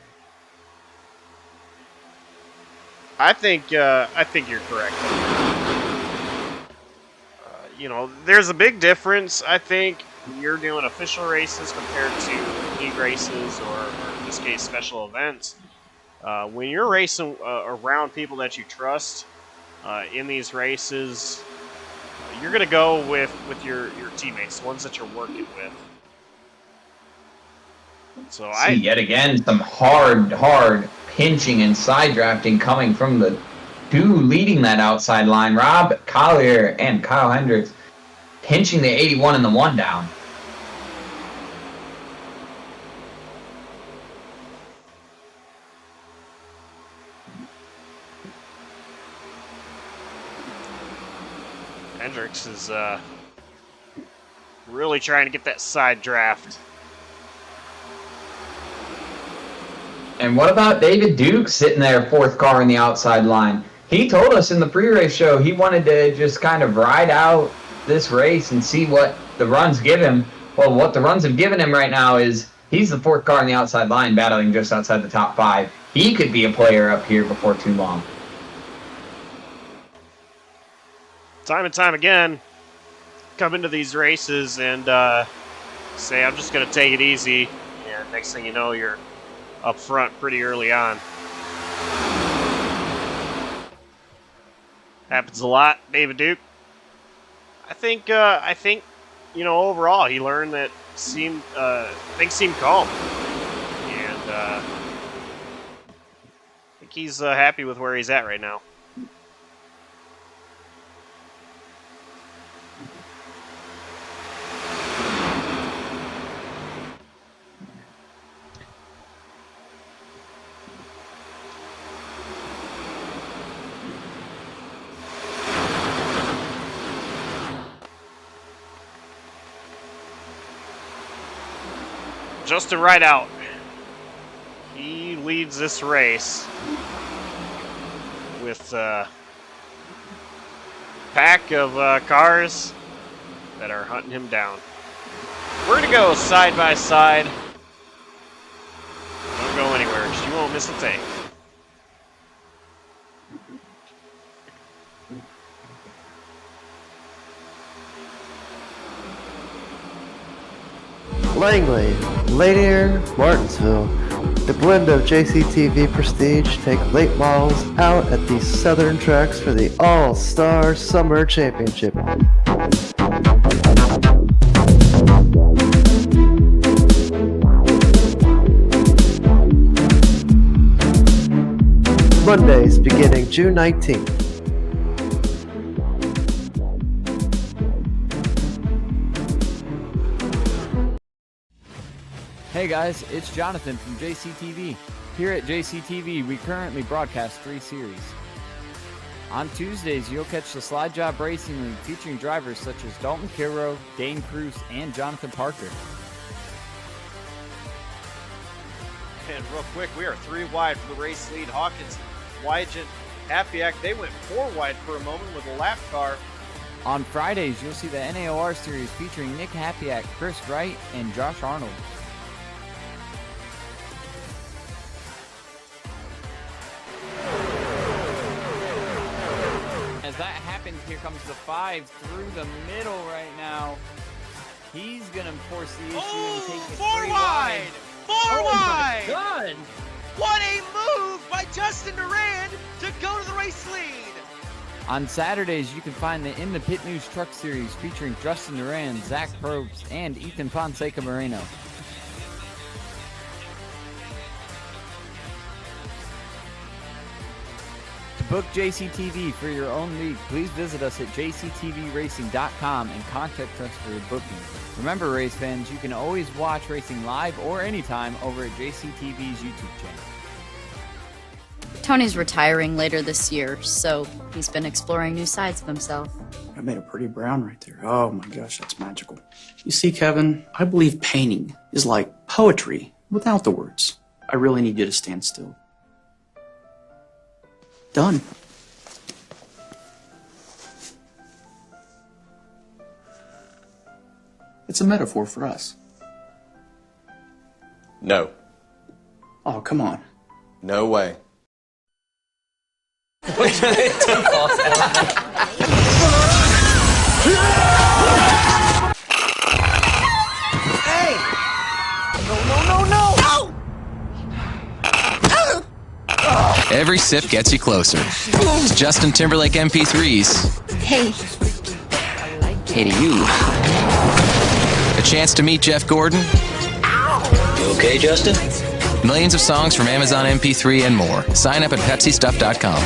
I think you're correct. You know, there's a big difference, I think, when you're doing official races compared to league races or in this case, special events. When you're racing around people that you trust in these races, you're going to go with your teammates, the ones that you're working with. So See, yet again, some hard pinching and side drafting coming from the 2 leading that outside line. Rob Collier and Kyle Hendricks pinching the 81 and the 1 down. Hendricks is really trying to get that side draft. And what about David Duke sitting there 4th car in the outside line? He told us in the pre-race show he wanted to just kind of ride out this race and see what the runs give him. Well, what the runs have given him right now is he's the 4th car in the outside line battling just outside the top 5. He could be a player up here before too long. Time and time again, come into these races and say, I'm just going to take it easy. And next thing you know, you're up front pretty early on. Happens a lot, David Duke. I think you know, overall he learned that things seem calm, and I think he's happy with where he's at right now. Justin Rideout, he leads this race with a pack of cars that are hunting him down. We're going to go side by side this will take. Langley, Lanier, Martinsville. The blend of JCTV Prestige take late models out at the southern tracks for the All-Star Summer Championship. Mondays beginning June 19th. Hey guys, it's Jonathan from JCTV. Here at JCTV, we currently broadcast 3 series. On Tuesdays, you'll catch the Slide Job Racing League featuring drivers such as Dalton Kilroe, Dane Cruz, and Jonathan Parker. And real quick, we are 3 wide for the race lead. Hawkins, Wygent, Happyack, they went 4 wide for a moment with a lap car. On Fridays, you'll see the NAOR series featuring Nick Happyack, Chris Wright, and Josh Arnold. As that happens, here comes the 5 through the middle right now. He's going to force the issue and take it 4 wide! 4 wide! God! What a move by Justin Durand to go to the race lead! On Saturdays, you can find the In the Pit News Truck Series featuring Justin Durand, Zach Probst, and Ethan Fonseca Moreno. To book JCTV for your own league, please visit us at jctvracing.com and contact us for your booking. Remember, race fans, you can always watch racing live or anytime over at JCTV's YouTube channel. Tony's retiring later this year, so he's been exploring new sides of himself. I made a pretty brown right there. Oh my gosh, that's magical. You see, Kevin, I believe painting is like poetry without the words. I really need you to stand still. Done. It's a metaphor for us. No. Oh, come on. No way. Hey! No! Every sip gets you closer. It's Justin Timberlake MP3s. Hey. Hey to you. A chance to meet Jeff Gordon. You okay, Justin? Millions of songs from Amazon MP3 and more. Sign up at PepsiStuff.com.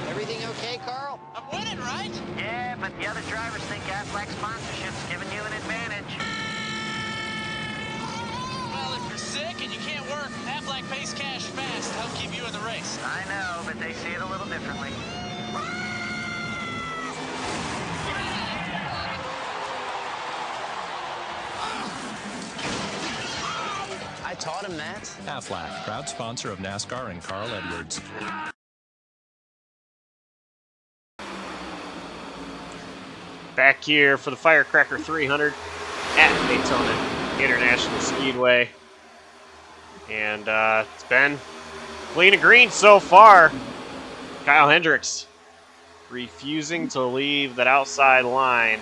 Everything okay, Carl? I'm winning, right? Yeah, but the other drivers think Aflac sponsorship's giving you an advantage. Well, if you're sick and you can't work, Aflac pays cash fast to help keep you in the race. I know, but they see it a little differently. I taught him that. Aflac, proud sponsor of NASCAR and Carl Edwards. Back here for the Firecracker 300 at Daytona International Speedway. And it's been clean and green so far. Kyle Hendricks refusing to leave that outside line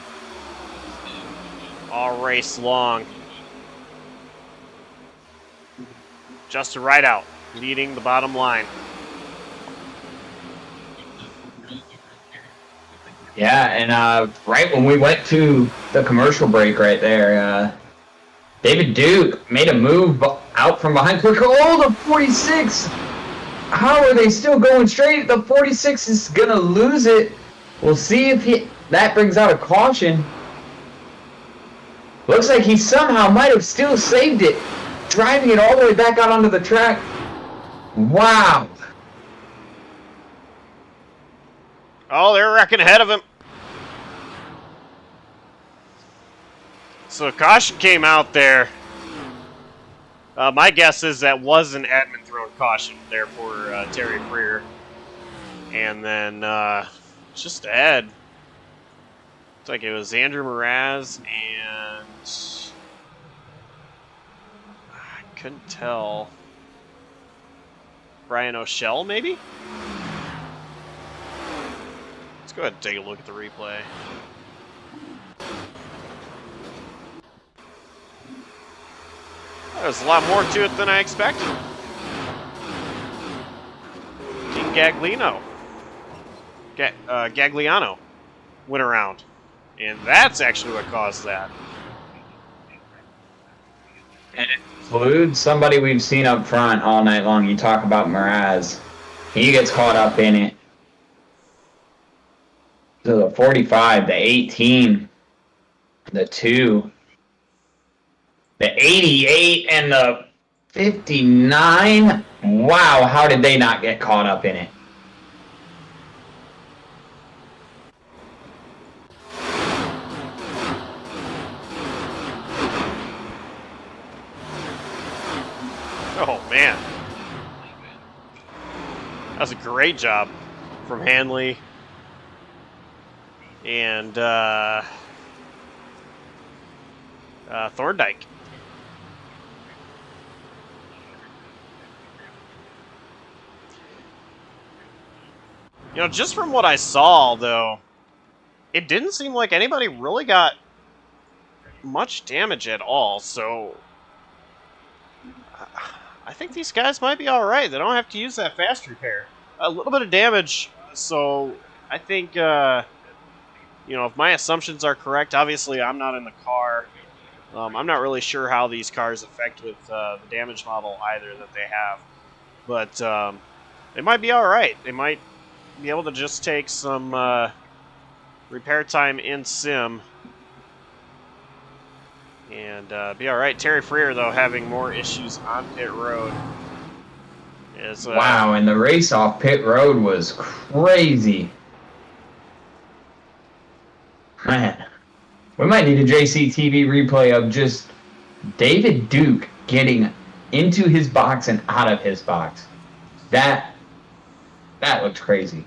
all race long. Justin Rideout leading the bottom line. Yeah, and right when we went to the commercial break right there, David Duke made a move out from behind. Oh, the 46! How are they still going straight? The 46 is going to lose it. We'll see if that brings out a caution. Looks like he somehow might have still saved it, driving it all the way back out onto the track. Wow. Oh, they're wrecking ahead of him. So a caution came out there. My guess is that was an admin thrown caution there for Terry Freer. And then just ahead, looks like it was Andrew Mraz and I couldn't tell. Brian O'Shell, maybe? Let's go ahead and take a look at the replay. There's a lot more to it than I expected. Team Gagliano went around. And that's actually what caused that. And it includes somebody we've seen up front all night long. You talk about Mraz. He gets caught up in it. So the 45, the 18, the 2, the 88, and the 59. Wow, how did they not get caught up in it? Oh, man. That was a great job from Hanley and Thorndike. You know, just from what I saw, though, it didn't seem like anybody really got much damage at all, so I think these guys might be alright. They don't have to use that fast repair. A little bit of damage, so I think, you know, if my assumptions are correct, obviously I'm not in the car. I'm not really sure how these cars affect with the damage model either that they have. But they might be alright. They might be able to just take some repair time in sim and be alright. Terry Freer, though, having more issues on pit road. Is, wow, and the race off pit road was crazy. Man, we might need a JCTV replay of just David Duke getting into his box and out of his box. That looked crazy.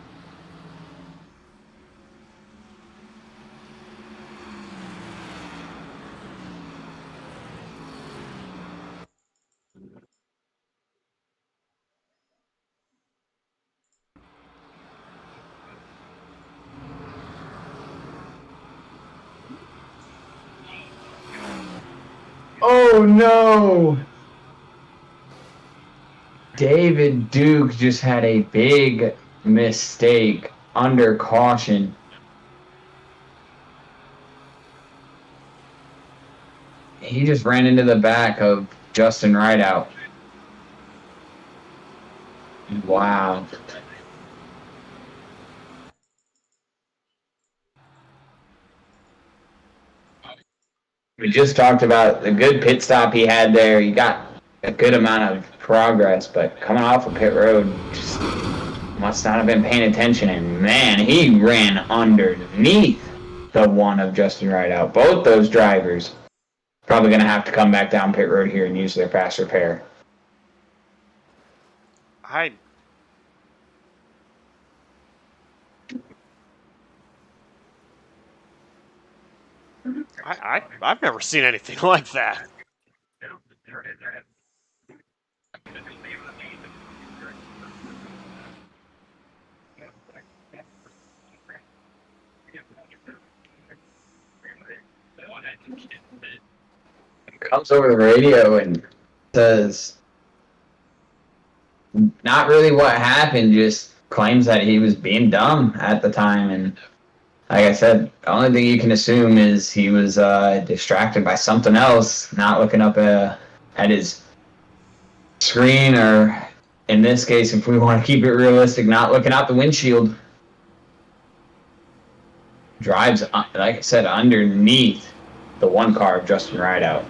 Oh no! David Duke just had a big mistake under caution. He just ran into the back of Justin Rideout. Wow. We just talked about the good pit stop he had there. He got a good amount of progress, but coming off of pit road, just must not have been paying attention. And man, he ran underneath the one of Justin Rideout. Both those drivers probably going to have to come back down pit road here and use their fast repair. I've never seen anything like that. Comes over the radio and says not really what happened, just claims that he was being dumb at the time. And like I said, the only thing you can assume is he was distracted by something else, not looking up at his screen, or in this case, if we want to keep it realistic, not looking out the windshield. Drives, like I said, underneath the one car of Justin Rideout.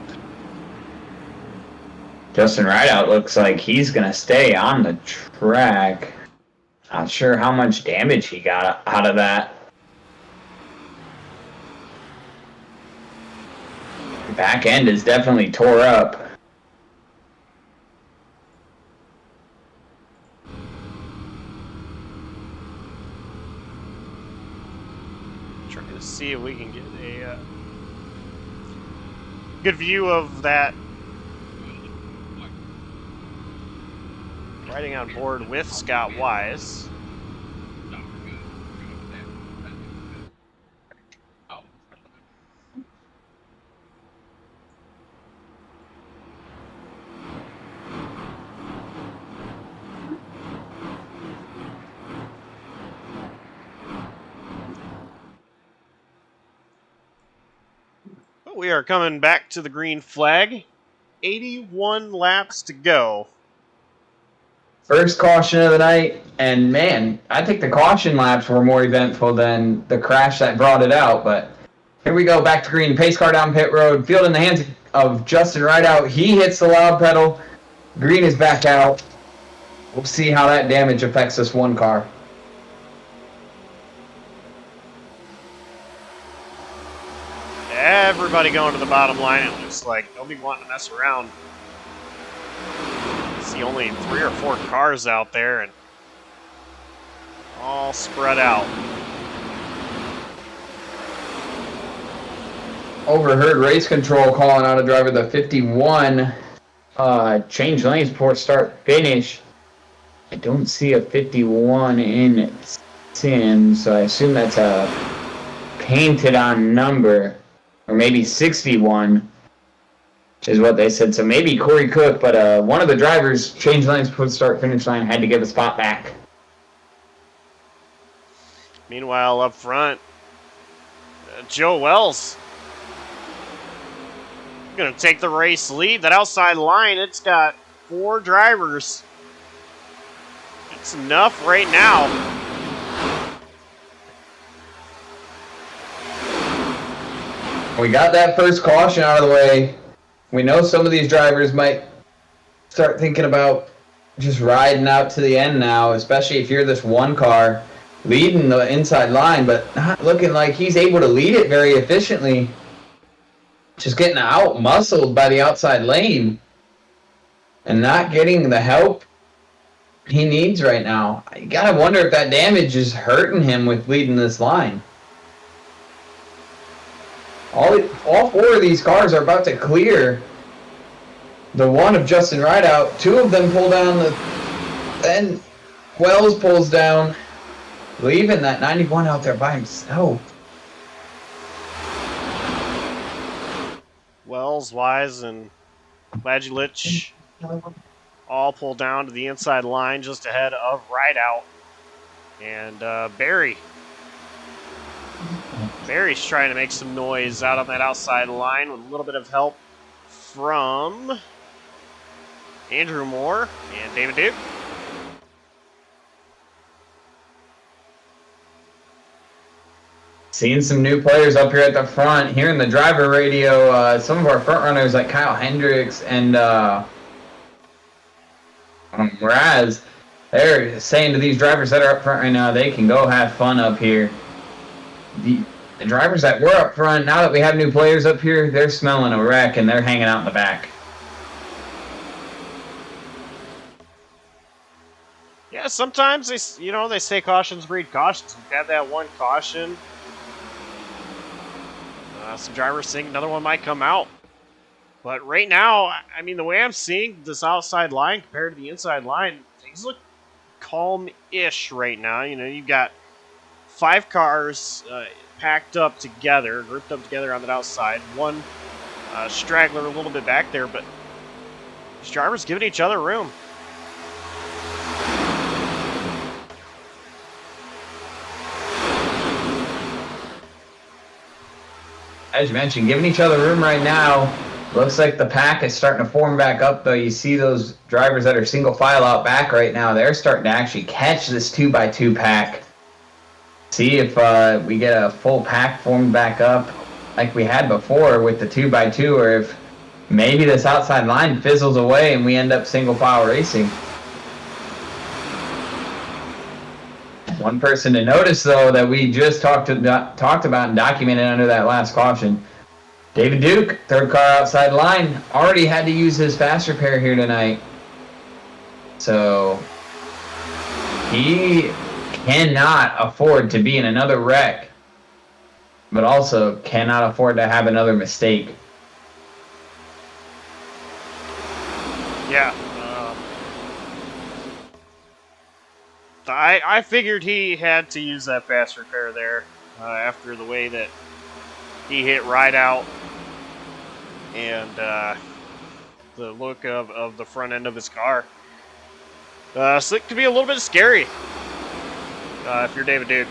Justin Rideout looks like he's going to stay on the track. Not sure how much damage he got out of that. Back end is definitely tore up. Trying to see if we can get a good view of that riding on board with Scott Wise. But we are coming back to the green flag. 81 laps to go. First caution of the night, and man, I think the caution laps were more eventful than the crash that brought it out, but here we go, back to green, pace car down pit road, field in the hands of Justin Rideout. He hits the loud pedal, green is back out. We'll see how that damage affects this one car. Everybody going to the bottom line. It looks like nobody wanting to mess around. See only 3 or 4 cars out there and all spread out. Overheard race control calling out a driver the 51. Change lanes before start finish. I don't see a 51 in sim, so I assume that's a painted on number. Or maybe 61 is what they said. So maybe Corey Cook, but one of the drivers changed lanes before the start finish line, had to give a spot back. Meanwhile, up front, Joe Wells going to take the race lead. That outside line, it's got 4 drivers. It's enough right now. We got that first caution out of the way. We know some of these drivers might start thinking about just riding out to the end now, especially if you're this one car leading the inside line, but not looking like he's able to lead it very efficiently. Just getting out-muscled by the outside lane and not getting the help he needs right now. You gotta wonder if that damage is hurting him with leading this line. All 4 of these cars are about to clear the one of Justin Rideout. 2 of them pull down, then Wells pulls down, leaving that 91 out there by himself. Wells, Wise, and Bladulich all pull down to the inside line just ahead of Rideout. And Barry's trying to make some noise out on that outside line with a little bit of help from Andrew Moore and David Duke. Seeing some new players up here at the front. Hearing the driver radio, some of our front runners like Kyle Hendricks and Raz, they're saying to these drivers that are up front right now, they can go have fun up here. The drivers that were up front, now that we have new players up here, they're smelling a wreck and they're hanging out in the back. Yeah, sometimes they say cautions breed cautions. We've had that one caution. Some drivers think another one might come out. But right now, I mean, the way I'm seeing this outside line compared to the inside line, things look calm-ish right now. You know, you've got 5 cars packed up together, grouped up together on that outside. One straggler a little bit back there, but these drivers giving each other room. As you mentioned, giving each other room right now. Looks like the pack is starting to form back up, though. You see those drivers that are single file out back right now. They're starting to actually catch this 2x2 pack. See if we get a full pack formed back up like we had before with the 2x2, or if maybe this outside line fizzles away and we end up single file racing. One person to notice, though, that we just talked about and documented under that last caution. David Duke, 3rd car outside line, already had to use his fast repair here tonight. So he cannot afford to be in another wreck, but also cannot afford to have another mistake. Yeah. I figured he had to use that fast repair there after the way that he hit right out and the look of the front end of his car. So it could be a little bit scary if you're David Duke.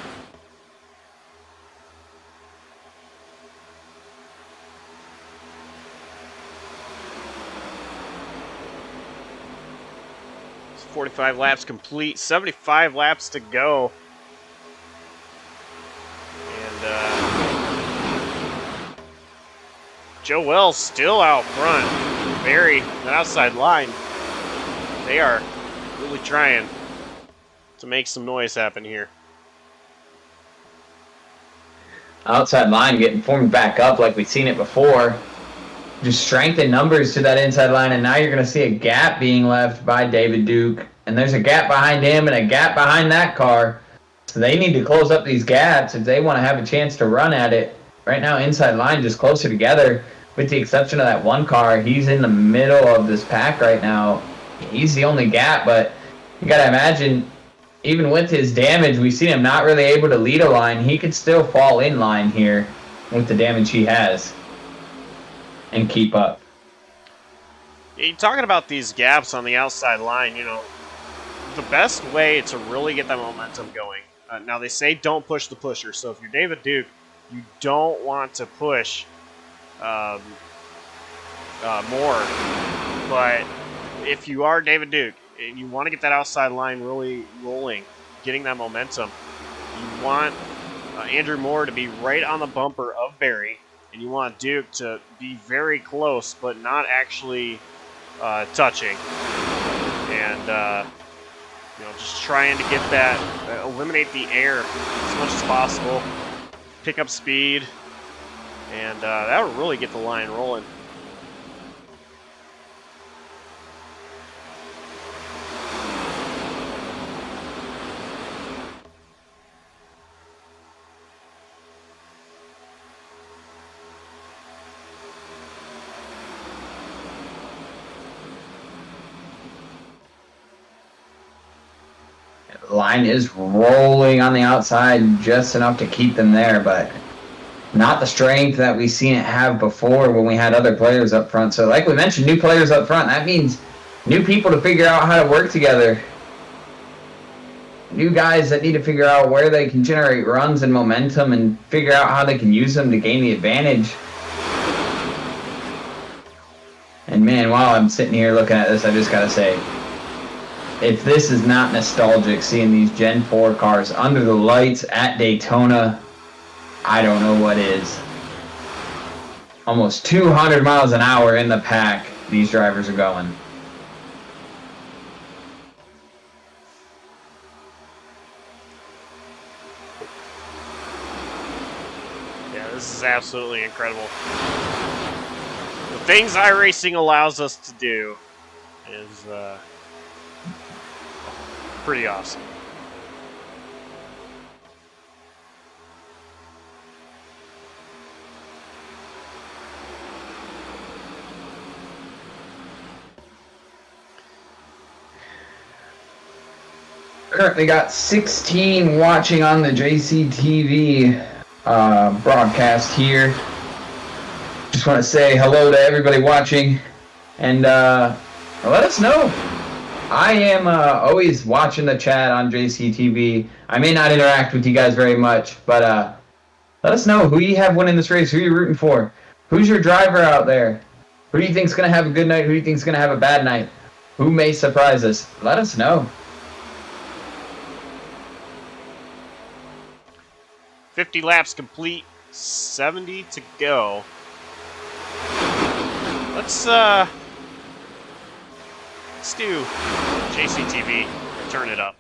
It's 45 laps complete, 75 laps to go. And Joe Wells still out front. Barry, the outside line. They are really trying to make some noise happen here. Outside line getting formed back up like we've seen it before. Just strength in numbers to that inside line, and now you're going to see a gap being left by David Duke. And there's a gap behind him and a gap behind that car. So they need to close up these gaps if they want to have a chance to run at it. Right now, inside line just closer together, with the exception of that one car. He's in the middle of this pack right now. He's the only gap, but you got to imagine, even with his damage, we've seen him not really able to lead a line. He could still fall in line here with the damage he has and keep up. You're talking about these gaps on the outside line, you know, the best way to really get that momentum going. Now, they say don't push the pusher, so if you're David Duke, you don't want to push more. But if you are David Duke and you want to get that outside line really rolling, getting that momentum, you want Andrew Moore to be right on the bumper of Barry, and you want Duke to be very close but not actually touching. And you know, just trying to get that, eliminate the air as much as possible, pick up speed, and that would really get the line rolling. The line is rolling on the outside just enough to keep them there, but not the strength that we've seen it have before when we had other players up front. So like we mentioned, new players up front, that means new people to figure out how to work together. New guys that need to figure out where they can generate runs and momentum and figure out how they can use them to gain the advantage. And man, while I'm sitting here looking at this, I just gotta say, if this is not nostalgic, seeing these Gen 4 cars under the lights at Daytona, I don't know what is. Almost 200 miles an hour in the pack, these drivers are going. Yeah, this is absolutely incredible. The things iRacing allows us to do is pretty awesome. Currently got 16 watching on the JCTV broadcast here. Just want to say hello to everybody watching, and let us know. I am always watching the chat on JCTV. I may not interact with you guys very much, but let us know who you have winning this race, who you're rooting for. Who's your driver out there? Who do you think's going to have a good night? Who do you think's going to have a bad night? Who may surprise us? Let us know. 50 laps complete, 70 to go. Let's do JCTV, turn it up.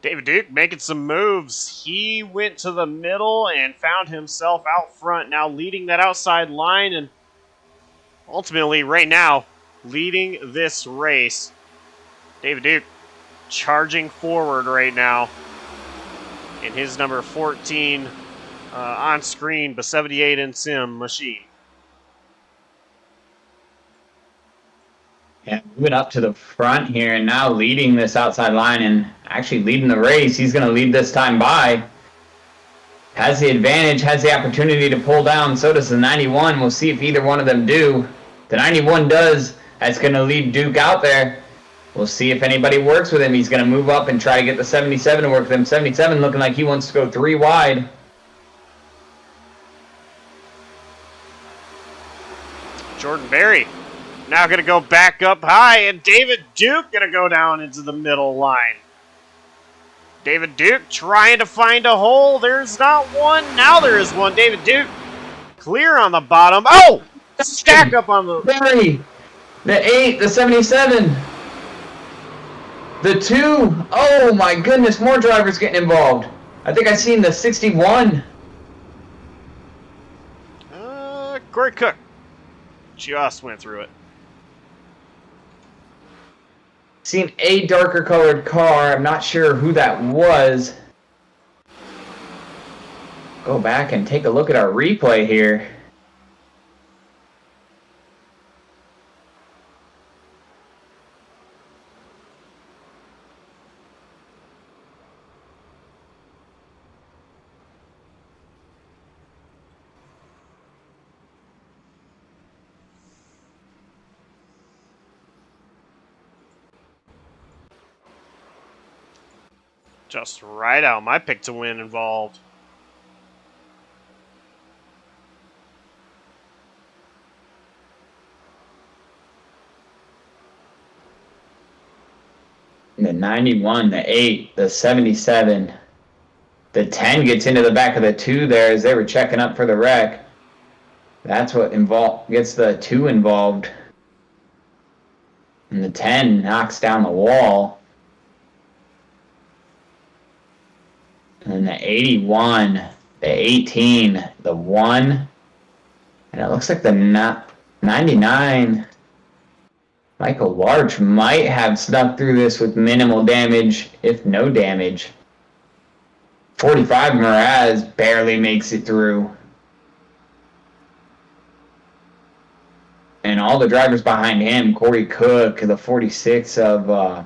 David Duke making some moves. He went to the middle and found himself out front, now leading that outside line and ultimately right now leading this race. David Duke charging forward right now in his number 14 on screen, but 78 in sim machine. Yeah, moving up to the front here and now leading this outside line and actually leading the race. He's going to lead this time by. Has the advantage, has the opportunity to pull down. So does the 91. We'll see if either one of them do. The 91 does. That's going to lead Duke out there. We'll see if anybody works with him. He's going to move up and try to get the 77 to work with him. 77 looking like he wants to go 3 wide. Jordan Berry now going to go back up high, and David Duke going to go down into the middle line. David Duke trying to find a hole. There's not one. Now there is one. David Duke clear on the bottom. Oh! Stack up on the... Berry! The 8, the 77. The 2. Oh my goodness, more drivers getting involved. I think I seen the 61. Corey Cook just went through it. Seen a darker colored car. I'm not sure who that was. Go back and take a look at our replay here. Just right out. My pick to win involved. The 91, the 8, the 77. The 10 gets into the back of the 2 there as they were checking up for the wreck. That's what gets the 2 involved. And the 10 knocks down the wall. And the 81, the 18, the 1. And it looks like the 99... Michael Larch might have snuck through this with minimal damage, if no damage. 45 Mraz barely makes it through. And all the drivers behind him, Corey Cook, the 46 of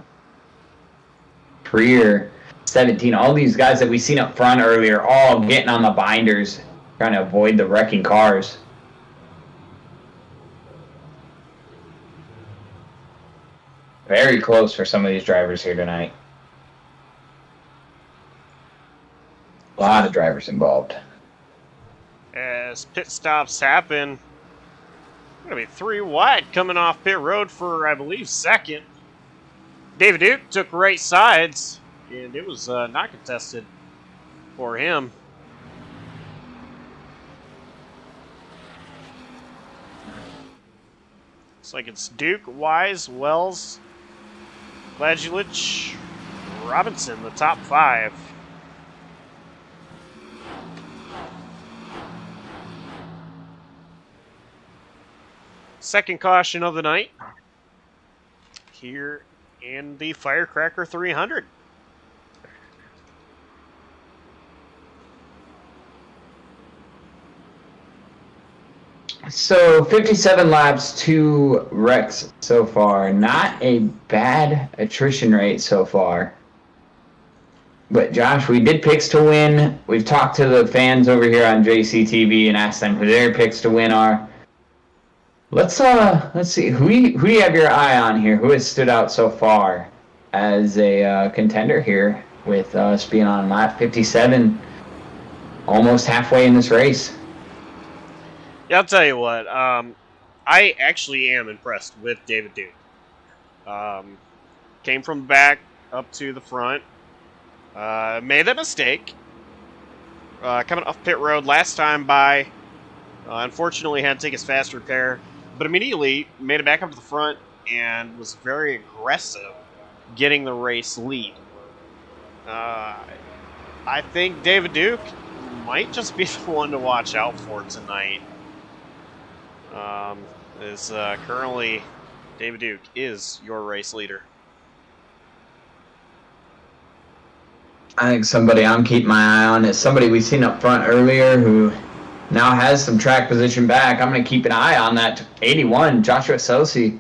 Freer, 17, all these guys that we seen up front earlier, all getting on the binders, trying to avoid the wrecking cars. Very close for some of these drivers here tonight. A lot of drivers involved. As pit stops happen, going to be 3 wide coming off pit road for, I believe, second. David Duke took right sides, and it was not contested for him. Looks like it's Duke, Wise, Wells, Gladulich, Robinson, the top 5. Second caution of the night here in the Firecracker 300. So 57 laps, 2 wrecks so far. Not a bad attrition rate so far. But Josh, we did picks to win. We've talked to the fans over here on JCTV and asked them who their picks to win are. Let's see, who do you have your eye on here? Who has stood out so far as a contender here with us being on lap 57, almost halfway in this race? Yeah, I'll tell you what. I actually am impressed with David Duke. Came from the back up to the front. Made that mistake. Coming off pit road last time by. Unfortunately, had to take his fast repair. But immediately made it back up to the front and was very aggressive getting the race lead. I think David Duke might just be the one to watch out for tonight. Currently, David Duke is your race leader. I think somebody I'm keeping my eye on is somebody we've seen up front earlier who now has some track position back. I'm going to keep an eye on that 81, Joshua Sosi.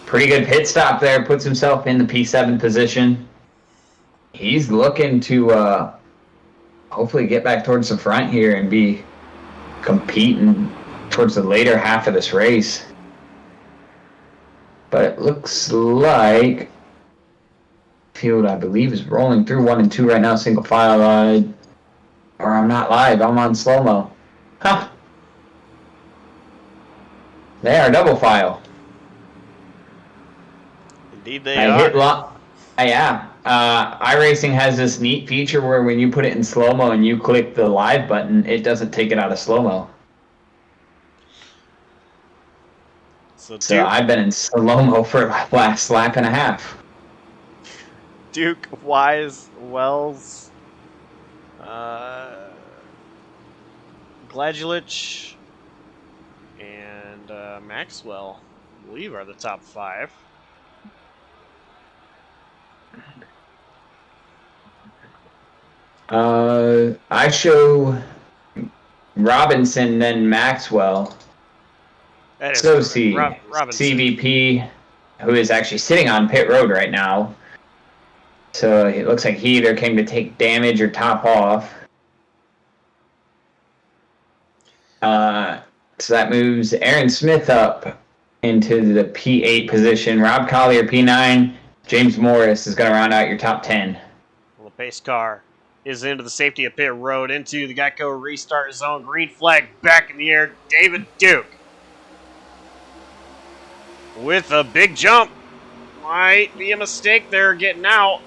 Pretty good pit stop there, puts himself in the P7 position. He's looking to hopefully get back towards the front here and be competing towards the later half of this race. But it looks like field, I believe, is rolling through 1 and 2 right now, single file. Or I'm not live, I'm on slow-mo. Huh. They are double file. Indeed they are. Yeah. iRacing has this neat feature where when you put it in slow-mo and you click the live button, it doesn't take it out of slow-mo. So I've been in slow-mo for the last lap and a half. Duke, Wise, Wells, Gladulich, and Maxwell, I believe, are the top 5. I show Robinson, then Maxwell. So see CVP, who is actually sitting on pit road right now. So it looks like he either came to take damage or top off. So that moves Aaron Smith up into the P8 position. Rob Collier, P9. James Morris is going to round out your top 10. Well, the pace car is into the safety of pit road, into the Geico restart zone. Green flag back in the air. David Duke with a big jump. Might be a mistake there getting out.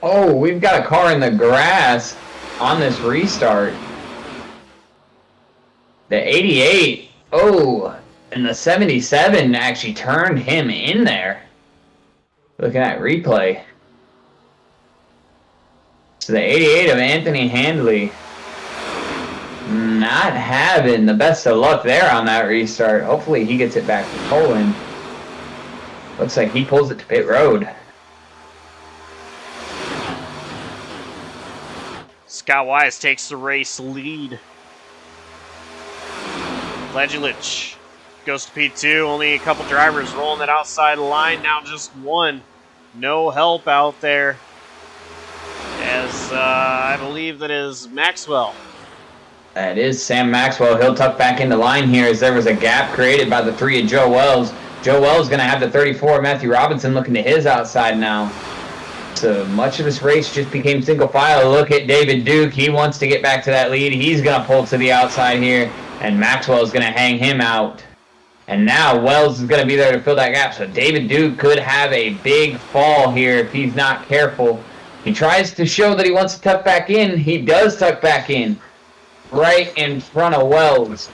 Oh, we've got a car in the grass on this restart. The 88, and the 77 actually turned him in there. Look at that replay. So the 88 of Anthony Handley not having the best of luck there on that restart. Hopefully he gets it back to Poland. Looks like he pulls it to pit road. Scott Wise takes the race lead. Gladulich goes to P2. Only a couple drivers rolling that outside line. Now just one. No help out there. As I believe that is Maxwell. That is Sam Maxwell. He'll tuck back into line here as there was a gap created by the 3 of Joe Wells. Joe Wells going to have the 34. Matthew Robinson looking to his outside now. So much of this race just became single file. Look at David Duke. He wants to get back to that lead. He's going to pull to the outside here, and Maxwell is going to hang him out. And now Wells is going to be there to fill that gap. So David Duke could have a big fall here if he's not careful. He tries to show that he wants to tuck back in. He does tuck back in right in front of Wells.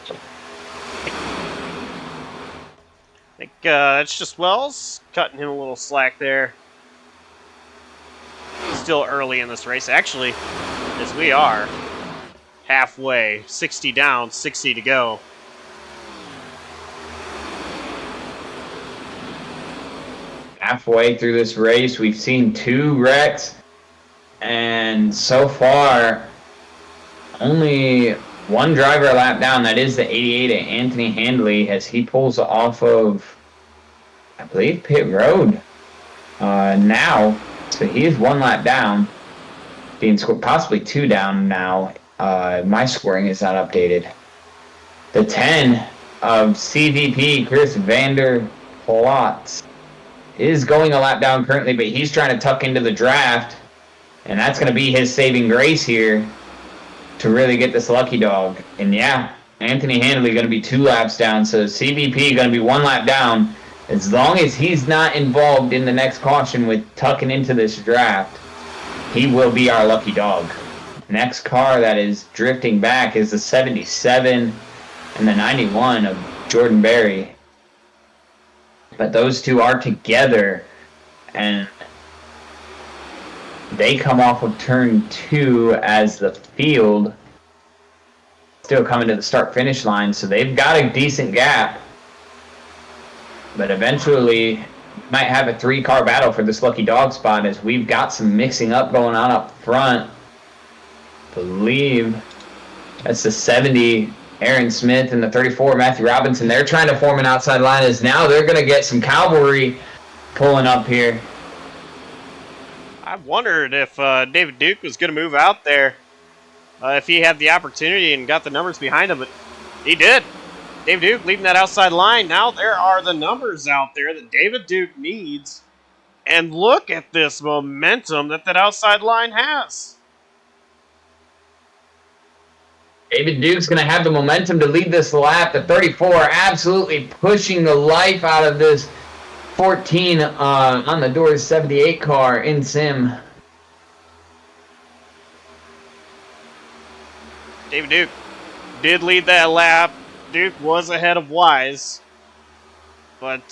I think it's just Wells cutting him a little slack there. Still early in this race, actually, as we are halfway, 60 down, 60 to go. Halfway through this race, we've seen 2 wrecks, and so far, only one driver a lap down. That is the 88 of Anthony Handley, as he pulls off of, I believe, pit road now. So he is 1 lap down, being scored, possibly 2 down now. My scoring is not updated. The 10 of CVP, Chris Vander Plotz, is going a lap down currently, but he's trying to tuck into the draft, and that's going to be his saving grace here to really get this lucky dog. And yeah, Anthony Handley going to be 2 laps down, so CVP going to be 1 lap down. As long as he's not involved in the next caution with tucking into this draft, he will be our lucky dog. next car that is drifting back is the 77 and the 91 of Jordan Berry. But those two are together, and they come off of turn 2 as the field still coming to the start-finish line, so they've got a decent gap. But eventually, might have a 3-car battle for this lucky dog spot, as we've got some mixing up going on up front. I believe that's the 70, Aaron Smith, and the 34, Matthew Robinson. They're trying to form an outside line, as now they're going to get some cavalry pulling up here. I wondered if David Duke was going to move out there if he had the opportunity and got the numbers behind him, but he did. David Duke leading that outside line. Now there are the numbers out there that David Duke needs. And look at this momentum that outside line has. David Duke's going to have the momentum to lead this lap. The 34 absolutely pushing the life out of this 14 on the doors 78 car in sim. David Duke did lead that lap. Duke was ahead of Wise. But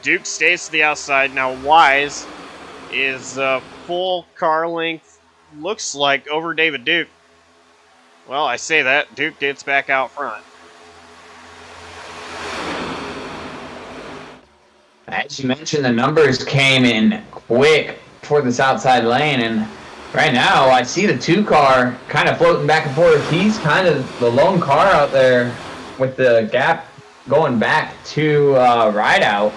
Duke stays to the outside. Now Wise is full car length, looks like, over David Duke. Well, I say that. Duke gets back out front. As you mentioned, the numbers came in quick for this outside lane, and right now I see the 2-car kind of floating back and forth. He's kind of the lone car out there with the gap going back to Rideout.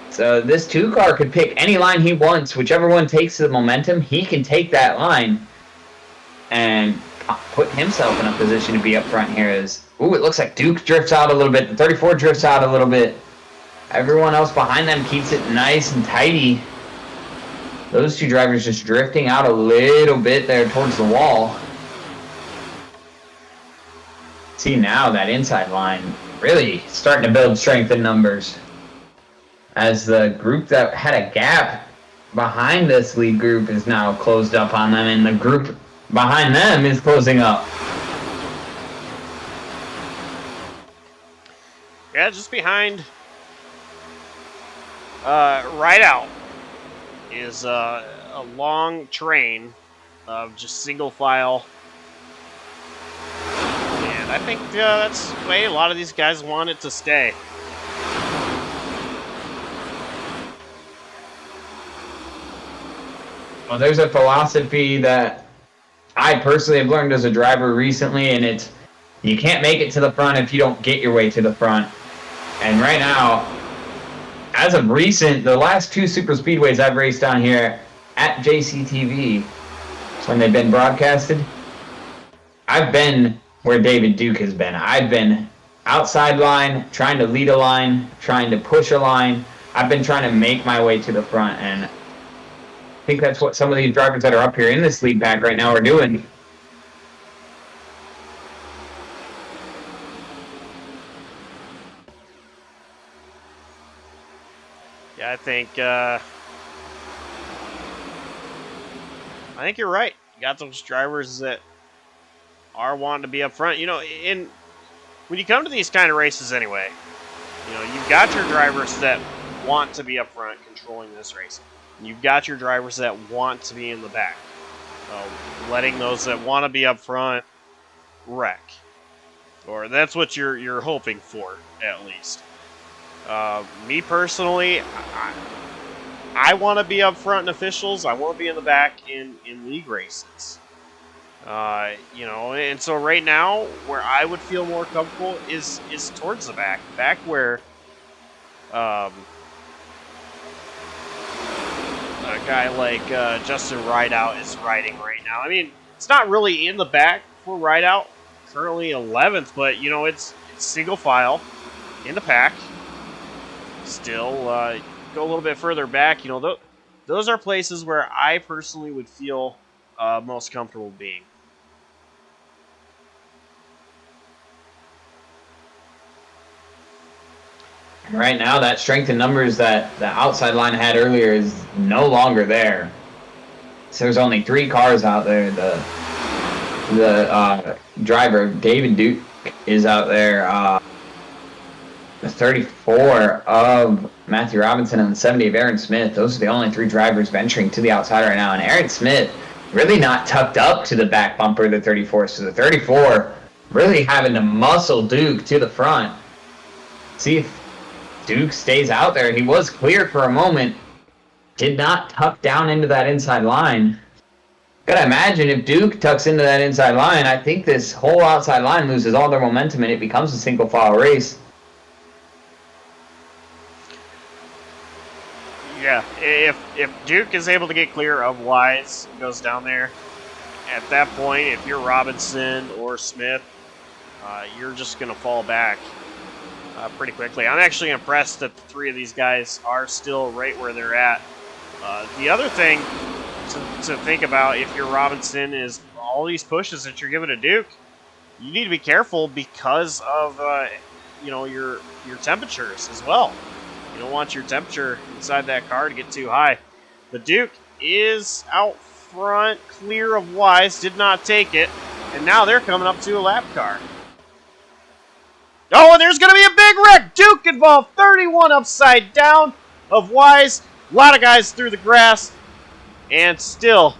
So this 2-car could pick any line he wants. Whichever one takes the momentum, he can take that line and put himself in a position to be up front here. It looks like Duke drifts out a little bit. The 34 drifts out a little bit. Everyone else behind them keeps it nice and tidy. Those two drivers just drifting out a little bit there towards the wall. See now that inside line really starting to build strength in numbers, as the group that had a gap behind this lead group is now closed up on them, and the group behind them is closing up. Yeah, just behind Rideout is a long train of just single file. And I think that's the way a lot of these guys want it to stay. Well, there's a philosophy that I personally have learned as a driver recently, and it's you can't make it to the front if you don't get your way to the front. And right now, as of recent, the last 2 super speedways I've raced down here at JCTV, when they've been broadcasted, I've been where David Duke has been. I've been outside line, trying to lead a line, trying to push a line. I've been trying to make my way to the front, and I think that's what some of these drivers that are up here in this lead pack right now are doing. Yeah, I think you're right. You got those drivers that are wanting to be up front. You know, when you come to these kind of races anyway, you know, you've got your drivers that want to be up front controlling this race. And you've got your drivers that want to be in the back. Letting those that want to be up front wreck. Or that's what you're hoping for, at least. Me personally, I want to be up front in officials. I want to be in the back in league races. You know, and so right now, where I would feel more comfortable is towards the back where a guy like Justin Rideout is riding right now. I mean, it's not really in the back for Rideout, currently 11th, but you know, it's single file in the pack. Still, go a little bit further back. You know, those are places where I personally would feel most comfortable being. Right now, that strength in numbers that the outside line had earlier is no longer there. So there's only 3 cars out there. The driver, David Duke, is out there. The 34 of Matthew Robinson and the 70 of Aaron Smith. Those are the only 3 drivers venturing to the outside right now. And Aaron Smith really not tucked up to the back bumper of the 34. So the 34 really having to muscle Duke to the front. See if Duke stays out there. He was clear for a moment. Did not tuck down into that inside line. Gotta imagine if Duke tucks into that inside line, I think this whole outside line loses all their momentum and it becomes a single file race. Yeah, if Duke is able to get clear of Wise and goes down there, at that point, if you're Robinson or Smith, you're just going to fall back pretty quickly. I'm actually impressed that the 3 of these guys are still right where they're at. The other thing to think about if you're Robinson is all these pushes that you're giving to Duke, you need to be careful because of your temperatures as well. You don't want your temperature inside that car to get too high. The Duke is out front, clear of Wise, did not take it, and now they're coming up to a lap car. Oh, and there's going to be a big wreck! Duke involved, 31 upside down of Wise. A lot of guys through the grass, and still...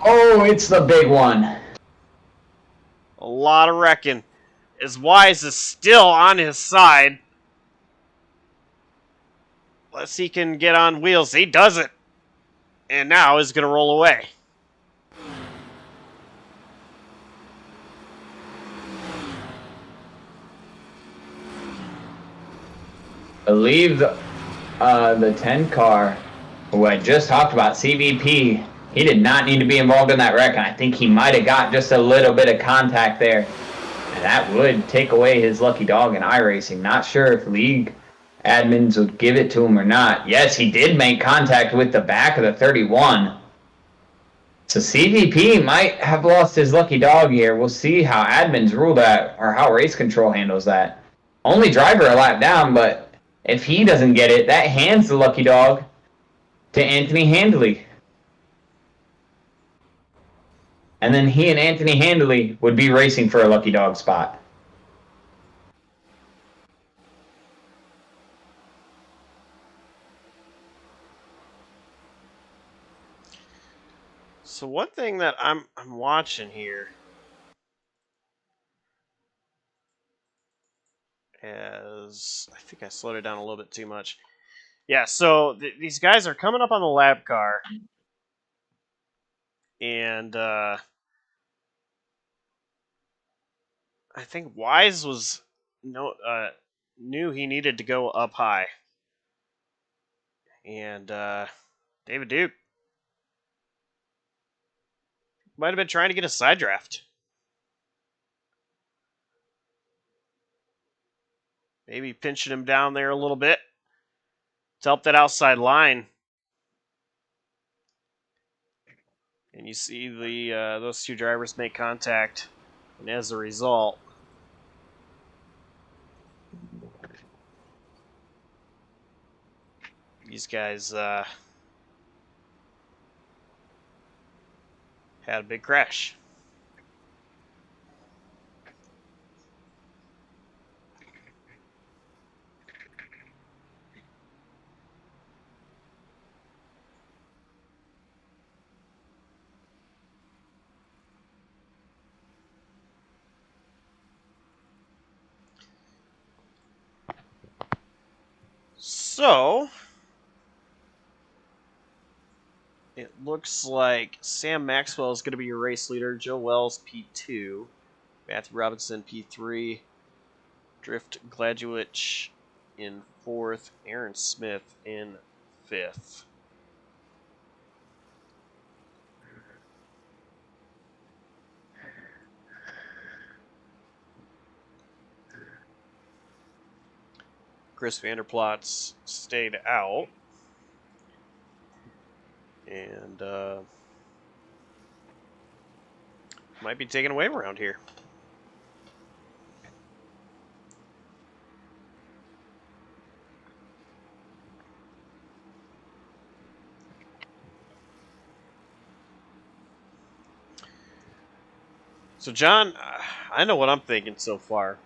Oh, it's the big one. A lot of wrecking, as Wise is still on his side. Let's see if he can get on wheels. He does it. And now is going to roll away. I believe the 10 car, who I just talked about, CVP, he did not need to be involved in that wreck, and I think he might have got just a little bit of contact there. And that would take away his lucky dog in iRacing. Not sure if league admins would give it to him or not. Yes, he did make contact with the back of the 31. So CVP might have lost his lucky dog here. We'll see how admins rule that, or how race control handles that. Only driver a lap down, but if he doesn't get it, that hands the lucky dog to Anthony Handley. And then he and Anthony Handley would be racing for a lucky dog spot. So one thing that I'm watching here is, I think I slowed it down a little bit too much. Yeah, so these guys are coming up on the lab car, and I think Wise was knew he needed to go up high, and David Duke might have been trying to get a side draft. Maybe pinching him down there a little bit to help that outside line. And you see those 2 drivers make contact, and as a result, these guys had a big crash. So, it looks like Sam Maxwell is going to be your race leader, Joe Wells P2, Matthew Robinson P3, Drift Gladewich in 4th, Aaron Smith in 5th. Chris Vanderplot's stayed out. And might be taken away around here. So, John, I know what I'm thinking so far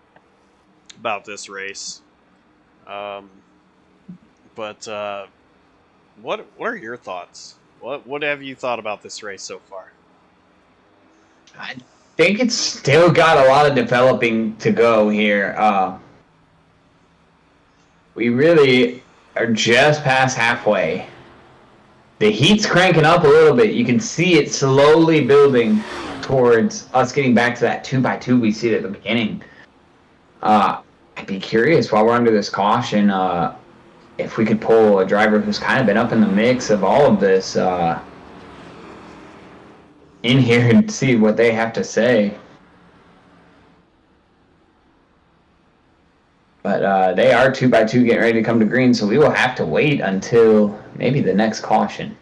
about this race. But what are your thoughts? What have you thought about this race so far? I think it's still got a lot of developing to go here. We really are just past halfway. The heat's cranking up a little bit. You can see it slowly building towards us getting back to that 2x2 we see at the beginning. I'd be curious while we're under this caution if we could pull a driver who's kind of been up in the mix of all of this in here and see what they have to say. But they are 2x2 getting ready to come to green, so we will have to wait until maybe the next caution.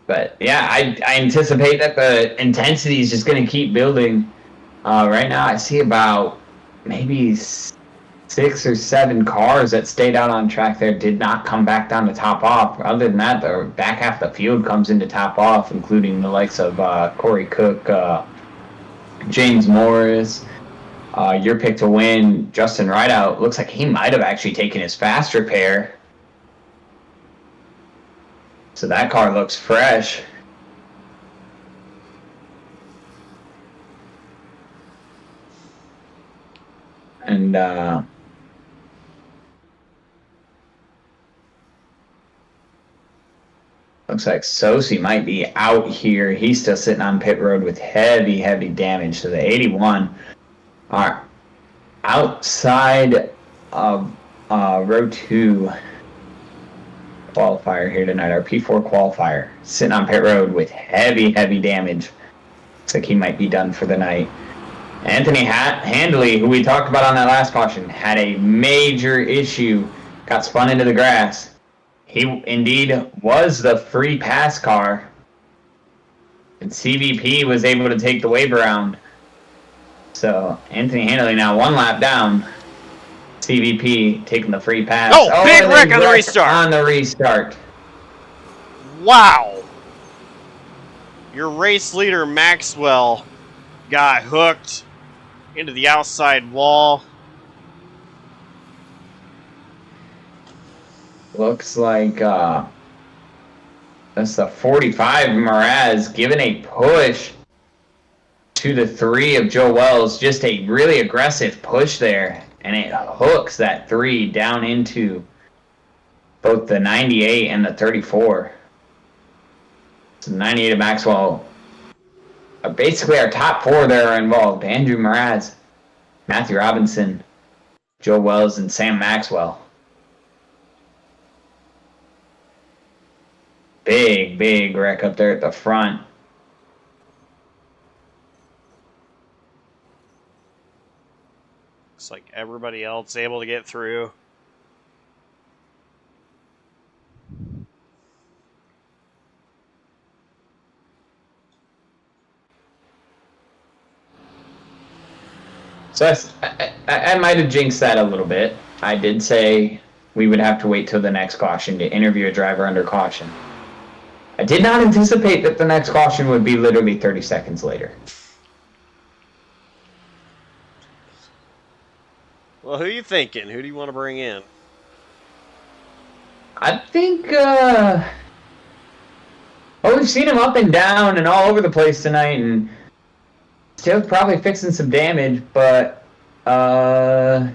But yeah, I anticipate that the intensity is just going to keep building. Right now I see about maybe 6 or 7 cars that stayed out on track there did not come back down to top off. Other than that, the back half of the field comes into top off, including the likes of Corey Cook, James Morris, your pick to win, Justin Rideout. Looks like he might have actually taken his fast repair. So that car looks fresh. And looks like Sosi might be out here. He's still sitting on pit road with heavy damage. So the 81 are outside of row 2 qualifier here tonight. Our P4 qualifier sitting on pit road with heavy damage. Looks like he might be done for the night. Anthony Handley, who we talked about on that last caution, had a major issue. Got spun into the grass. He indeed was the free pass car. And CVP was able to take the wave around. So Anthony Handley now 1 lap down. CVP taking the free pass. Oh, big wreck on the restart. On the restart. Wow. Your race leader, Maxwell, got hooked into the outside wall. Looks like that's the 45 Mraz giving a push to the 3 of Joe Wells. Just a really aggressive push there. And it hooks that 3 down into both the 98 and the 34. So 98 of Maxwell. Basically our top 4 there are involved. Andrew Mraz, Matthew Robinson, Joe Wells, and Sam Maxwell. Big wreck up there at the front. Looks like everybody else able to get through. So I might have jinxed that a little bit. I did say we would have to wait till the next caution to interview a driver under caution. I did not anticipate that the next caution would be literally 30 seconds later. Well, who are you thinking? Who do you want to bring in? I think, well, we've seen him up and down and all over the place tonight, and still probably fixing some damage, but why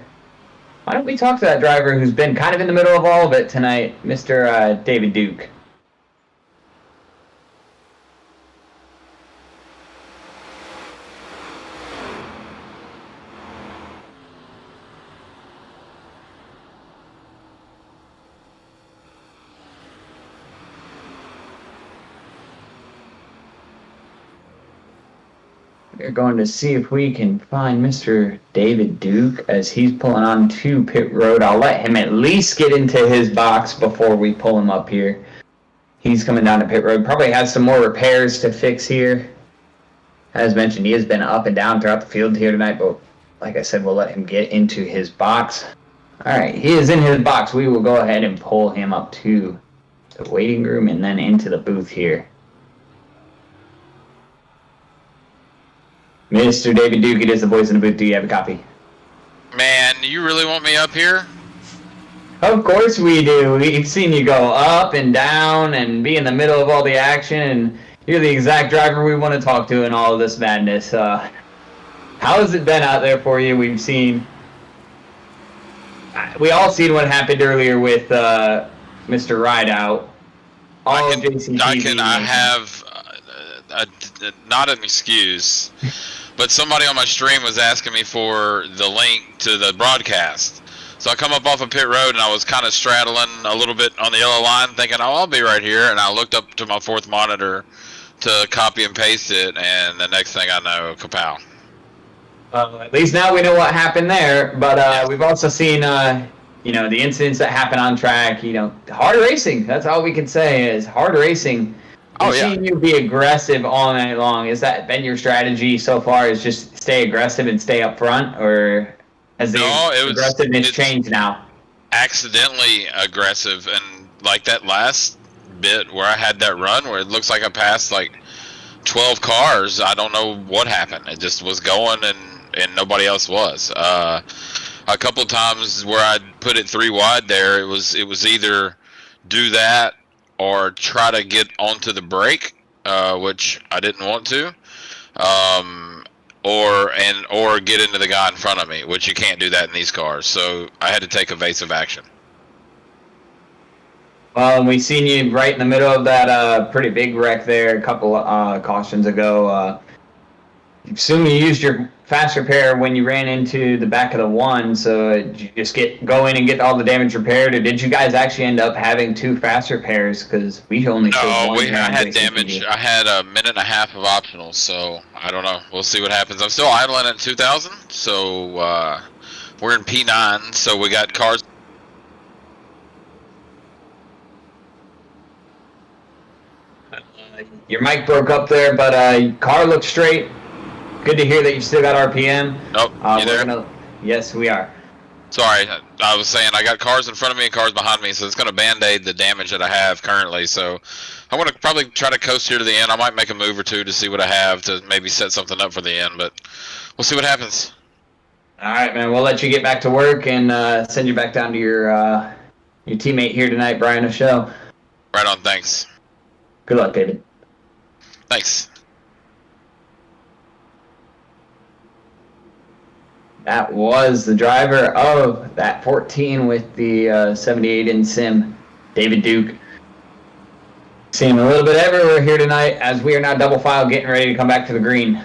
don't we talk to that driver who's been kind of in the middle of all of it tonight, Mr. David Duke. We're going to see if we can find Mr. David Duke as he's pulling on to pit road. I'll let him at least get into his box before we pull him up here. He's coming down to pit road. Probably has some more repairs to fix here. As mentioned, he has been up and down throughout the field here tonight, but like I said, we'll let him get into his box. All right, he is in his box. We will go ahead and pull him up to the waiting room and then into the booth here. Mr. David Duke, it is the voice in the booth. Do you have a copy? Man, you really want me up here? Of course we do. We've seen you go up and down and be in the middle of all the action, and you're the exact driver we want to talk to in all of this madness. How has it been out there for you? We all seen what happened earlier with Mr. Rideout. I have not an excuse, but somebody on my stream was asking me for the link to the broadcast. So I come up off of pit road, and I was kind of straddling a little bit on the yellow line, thinking, "Oh, I'll be right here." And I looked up to my fourth monitor to copy and paste it, and the next thing I know, kapow. At least now we know what happened there. But we've also seen, the incidents that happen on track. Hard racing. That's all we can say is hard racing. We've seen you be aggressive all night long. Has that been your strategy so far? Is just stay aggressive and stay up front, or has the aggressiveness changed now? Accidentally aggressive, and like that last bit where I had that run where it looks like I passed like 12 cars. I don't know what happened. It just was going, and nobody else was. A couple times where I put it 3 wide there, it was either do that or try to get onto the brake, which I didn't want to, or get into the guy in front of me, which you can't do that in these cars. So I had to take evasive action. Well, and we seen you right in the middle of that pretty big wreck there a couple cautions ago. Assume you used your fast repair when you ran into the back of the one, so did you just go in and get all the damage repaired, or did you guys actually end up having 2 fast repairs? Because we only showed one. I had damage. I had a minute and a half of optionals, so I don't know. We'll see what happens. I'm still idling at 2,000, so we're in P9, so we got cars. Your mic broke up there, but car looks straight. Good to hear that you still got RPM. Nope, you there? Yes, we are. Sorry, I was saying I got cars in front of me and cars behind me, so it's going to band-aid the damage that I have currently. So I want to probably try to coast here to the end. I might make a move or two to see what I have to maybe set something up for the end, but we'll see what happens. All right, man. We'll let you get back to work and send you back down to your teammate here tonight, Brian O'Shell. Right on, thanks. Good luck, David. Thanks. That was the driver of that 14 with the 78 in sim, David Duke. Seeing him a little bit everywhere here tonight as we are now double file getting ready to come back to the green.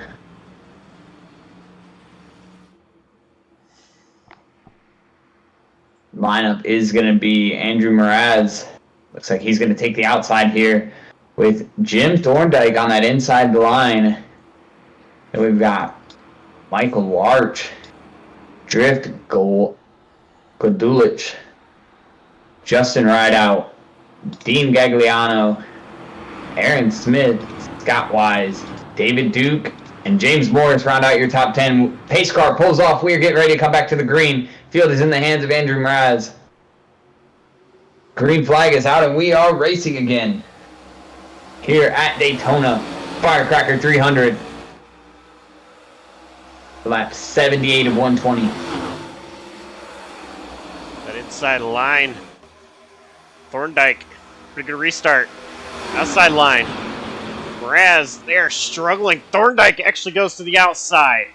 Lineup is going to be Andrew Mraz. Looks like he's going to take the outside here with Jim Thorndike on that inside line. And we've got Michael Warch, Drift Godulich, Justin Rideout, Dean Gagliano, Aaron Smith, Scott Wise, David Duke, and James Morris round out your top 10. Pace car pulls off. We are getting ready to come back to the green. Field is in the hands of Andrew Mraz. Green flag is out, and we are racing again here at Daytona. Firecracker 300. Lap 78 of 120. That inside line. Thorndike, pretty good restart. Outside line. Mraz, they're struggling. Thorndike actually goes to the outside.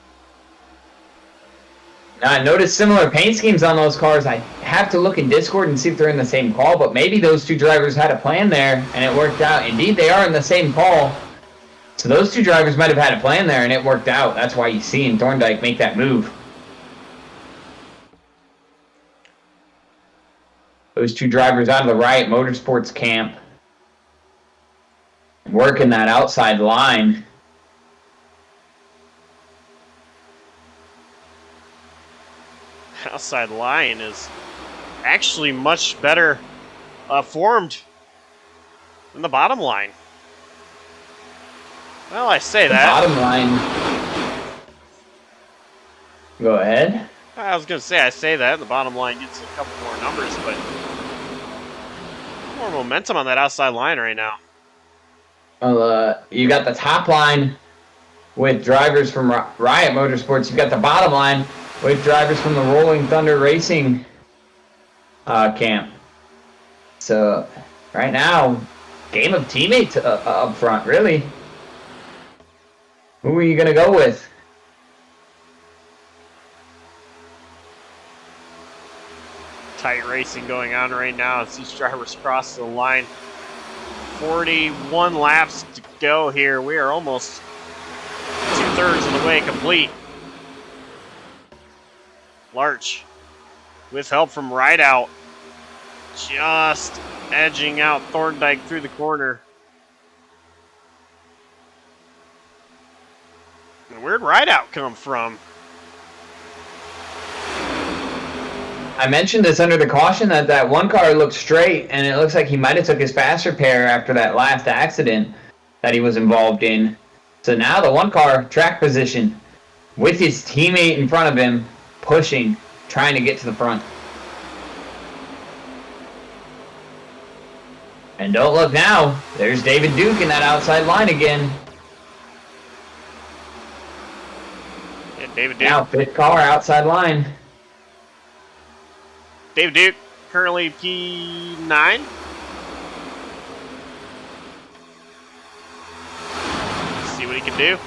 Now, I noticed similar paint schemes on those cars. I have to look in Discord and see if they're in the same call, but maybe those 2 drivers had a plan there, and it worked out. Indeed, they are in the same call. So those 2 drivers might have had a plan there, and it worked out. That's why you're seeing Thorndike make that move. Those 2 drivers out of the right, Motorsports Camp, working that outside line. Outside line is actually much better formed than the bottom line. Well, I say that. Bottom line. Go ahead. I was going to say, I say that. The bottom line gets a couple more numbers, but more momentum on that outside line right now. Well, you got the top line with drivers from Riot Motorsports. You've got the bottom line with drivers from the Rolling Thunder Racing camp. So right now, game of teammates up front, really. Who are you going to go with? Tight racing going on right now as these drivers cross the line. 41 laps to go here. We are almost 2/3 of the way complete. Larch, with help from Rideout, just edging out Thorndike through the corner. And where'd Rideout come from? I mentioned this under the caution that one car looked straight, and it looks like he might have took his fast repair after that last accident that he was involved in. So now the one car track position with his teammate in front of him, pushing, trying to get to the front. And don't look now, there's David Duke in that outside line again. Yeah, David Duke. Now, fifth car outside line. David Duke, currently P9. See what he can do.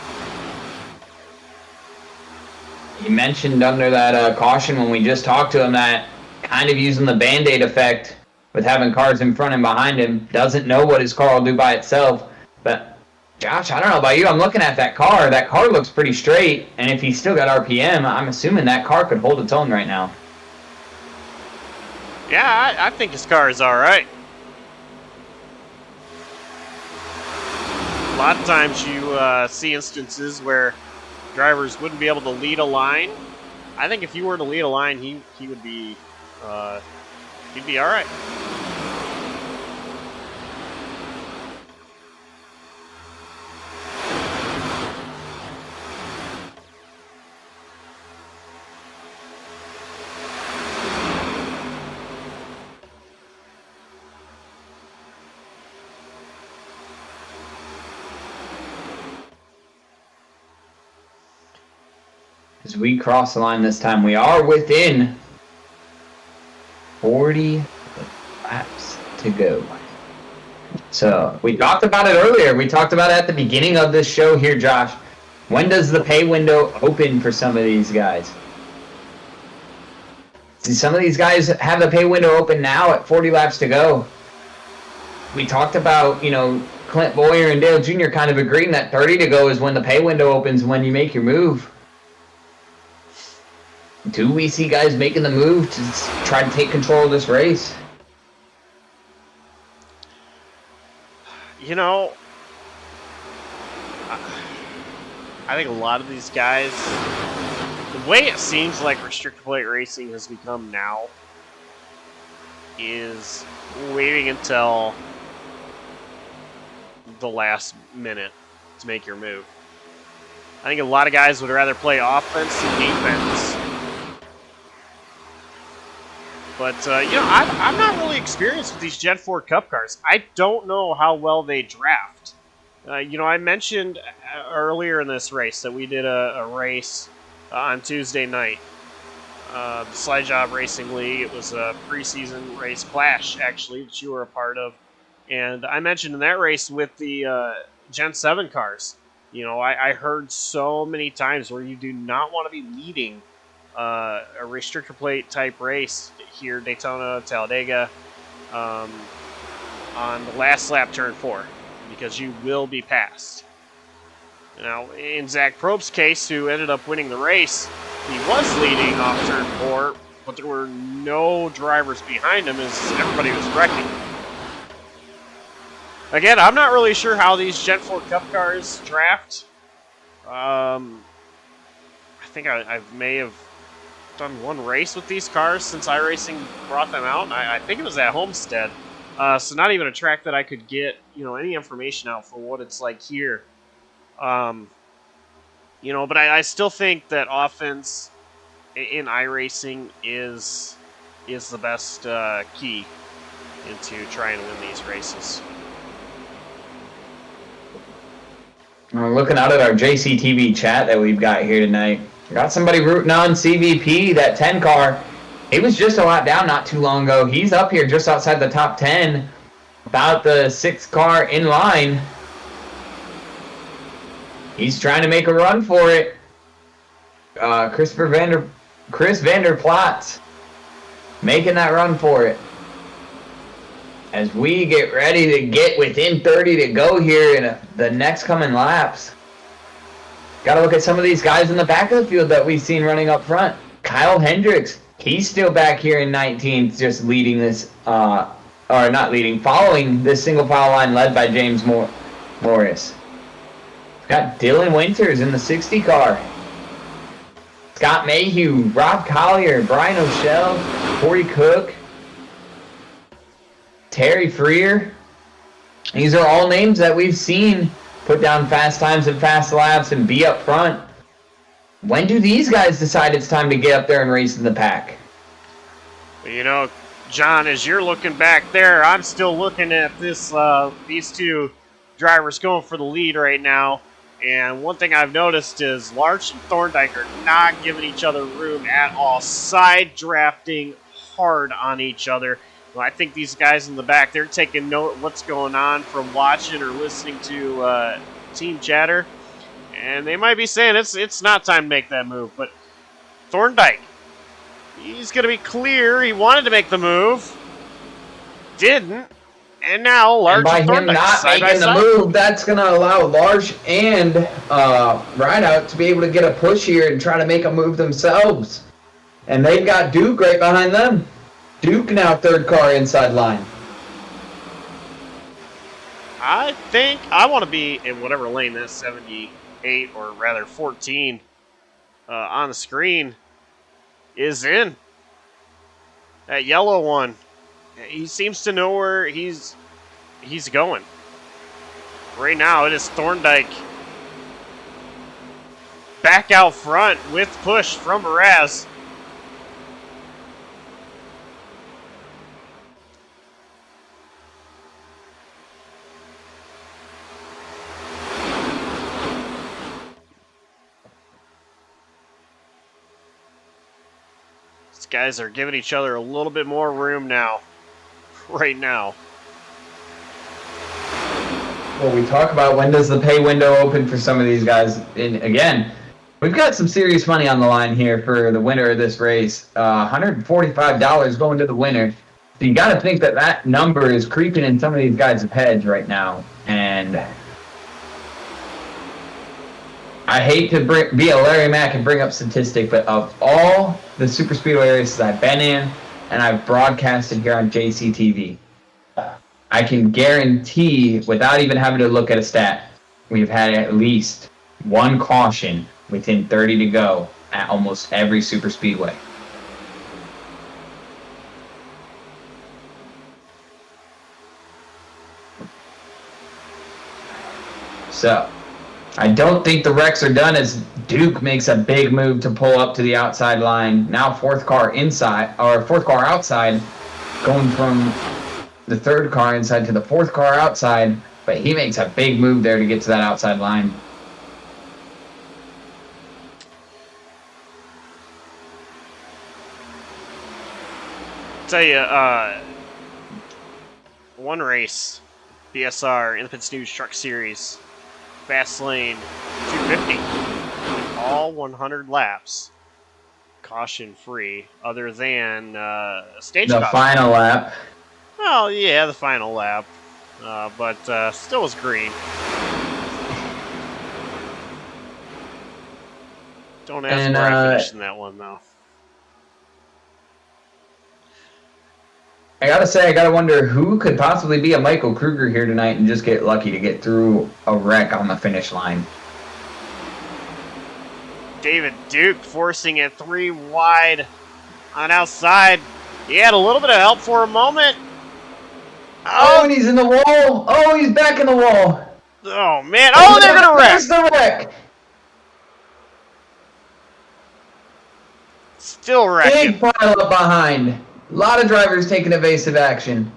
He mentioned under that caution when we just talked to him that kind of using the Band-Aid effect with having cars in front and behind him, doesn't know what his car will do by itself. But Josh, I don't know about you, I'm looking at that car. That car looks pretty straight, and if he's still got RPM, I'm assuming that car could hold its own right now. Yeah, I think his car is all right. A lot of times you see instances where drivers wouldn't be able to lead a line. I think if you were to lead a line, he would be he'd be all right. As we cross the line this time, we are within 40 laps to go. So we talked about it earlier. We talked about it at the beginning of this show here, Josh. When does the pay window open for some of these guys? See, some of these guys have the pay window open now at 40 laps to go. We talked about, Clint Boyer and Dale Jr. kind of agreeing that 30 to go is when the pay window opens, when you make your move. Do we see guys making the move to try to take control of this race? I think a lot of these guys, the way it seems like restrictor plate racing has become now, is waiting until the last minute to make your move. I think a lot of guys would rather play offense than defense. But, I'm not really experienced with these Gen 4 Cup cars. I don't know how well they draft. I mentioned earlier in this race that we did a race on Tuesday night. The Slide Job Racing League. It was a preseason race, Clash, actually, that you were a part of. And I mentioned in that race with the Gen 7 cars, I heard so many times where you do not want to be leading a restrictor plate type race here, Daytona, Talladega, on the last lap, turn 4, because you will be passed. Now, in Zach Probst's case, who ended up winning the race, he was leading off turn 4, but there were no drivers behind him as everybody was wrecking. Again, I'm not really sure how these Gen 4 Cup cars draft. I think I may have done one race with these cars since iRacing brought them out. I think it was at Homestead. So not even a track that I could get, any information out for what it's like here. But I still think that offense in iRacing is the best key into trying to win these races. I'm looking out at our JCTV chat that we've got here tonight. Got somebody rooting on CVP, that 10 car. He was just a lap down not too long ago. He's up here just outside the top 10. About the 6th car in line. He's trying to make a run for it. Chris Vander Plaats making that run for it. As we get ready to get within 30 to go here in the next coming laps. Got to look at some of these guys in the back of the field that we've seen running up front. Kyle Hendricks, he's still back here in 19th, just leading this, or not leading, following this single file line led by James Morris. Got Dylan Winters in the 60 car. Scott Mayhew, Rob Collier, Brian O'Shell, Corey Cook, Terry Freer. These are all names that we've seen put down fast times and fast laps and be up front. When do these guys decide it's time to get up there and race in the pack? You know, John, as you're looking back there, I'm still looking at this. These two drivers going for the lead right now. And one thing I've noticed is Larch and Thorndike are not giving each other room at all. Side drafting hard on each other. Well, I think these guys in the back, they're taking note of what's going on from watching or listening to team chatter. And they might be saying it's not time to make that move. But Thorndike, he's going to be clear. He wanted to make the move. Didn't. And now Large and by him not making the move, that's going to allow Large and Rideout to be able to get a push here and try to make a move themselves. And they've got Duke right behind them. Duke now 3rd car inside line. I think I want to be in whatever lane that's 78 or rather 14 on the screen is in. That yellow one. He seems to know where he's going. Right now, it is Thorndike back out front with push from Baraz. These guys are giving each other a little bit more room now. Right now. Well, we talk about when does the pay window open for some of these guys. And again, we've got some serious money on the line here for the winner of this race. $145 going to the winner. So you got to think that that number is creeping in some of these guys' heads right now. And I hate to be a Larry Mack and bring up statistic, but of all the super speedway races I've been in, and I've broadcasted here on JCTV, I can guarantee, without even having to look at a stat, we've had at least one caution within 30 to go at almost every super speedway. So, I don't think the wrecks are done as Duke makes a big move to pull up to the outside line. Now 4th car inside, or 4th car outside, going from the 3rd car inside to the 4th car outside, but he makes a big move there to get to that outside line. Tell you, one race, BSR, Independence News Truck Series, Fast Lane 250, all 100 laps, caution free, other than stage the caution. Final lap. Well, yeah, the final lap, but still was green. Don't ask where I finished in that one, though. I gotta say, I gotta wonder who could possibly be a Michael Kruger here tonight and just get lucky to get through a wreck on the finish line. David Duke forcing it 3 wide on outside. He had a little bit of help for a moment. Oh, and he's in the wall. Oh, he's back in the wall. Oh, man. Oh, they're going to wreck. There's the wreck. Still wrecking. Big pile up behind. A lot of drivers taking evasive action.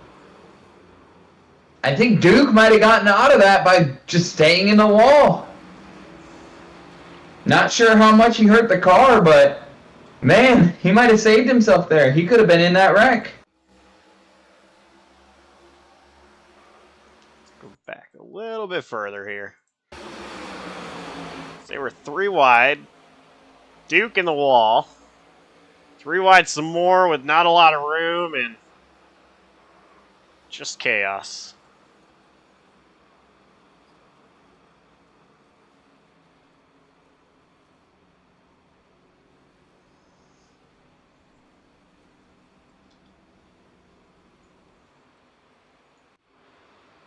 I think Duke might have gotten out of that by just staying in the wall. Not sure how much he hurt the car, but man, he might have saved himself there. He could have been in that wreck. Let's go back a little bit further here. They were 3 wide. Duke in the wall. 3 wide some more with not a lot of room and just chaos.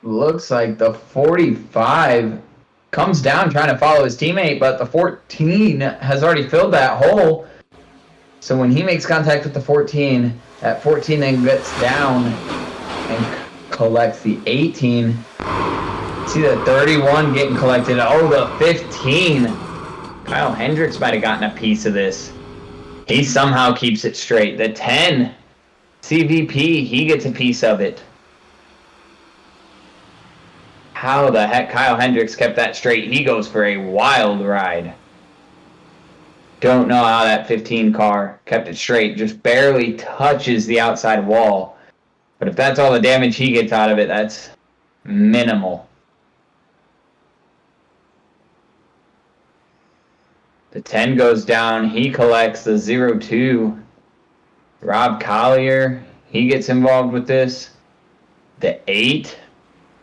Looks like the 45 comes down trying to follow his teammate, but the 14 has already filled that hole. So when he makes contact with the 14, that 14 then gets down and collects the 18. See the 31 getting collected. Oh, the 15. Kyle Hendricks might have gotten a piece of this. He somehow keeps it straight. The 10, CVP, he gets a piece of it. How the heck Kyle Hendricks kept that straight? He goes for a wild ride. Don't know how that 15 car kept it straight. Just barely touches the outside wall. But if that's all the damage he gets out of it, that's minimal. The 10 goes down. He collects the 0-2. Rob Collier, he gets involved with this. The 8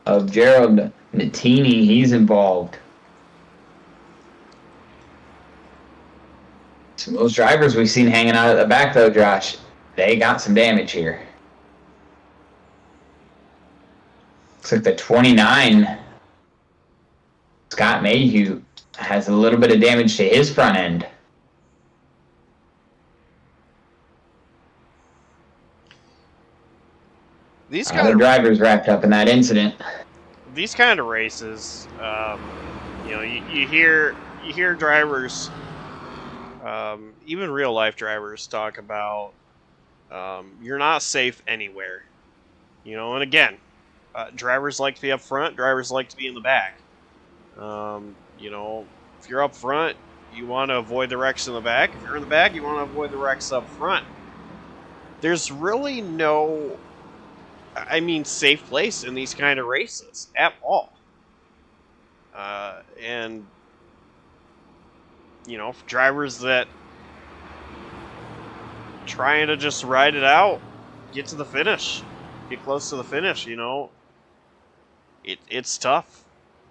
of Gerald Natini, he's involved. Some of those drivers we've seen hanging out at the back, though, Josh, they got some damage here. Looks like the 29, Scott Mayhew, has a little bit of damage to his front end. These kind The of drivers wrapped up in that incident. These kind of races, you know, you hear drivers, even real life drivers, talk about you're not safe anywhere. You know, and again, drivers like to be up front, drivers like to be in the back. You know, if you're up front, you want to avoid the wrecks in the back. If you're in the back, you want to avoid the wrecks up front. There's really no, I mean, safe place in these kind of races at all. And, you know, drivers that trying to just ride it out, get to the finish, get close to the finish, you know, it's tough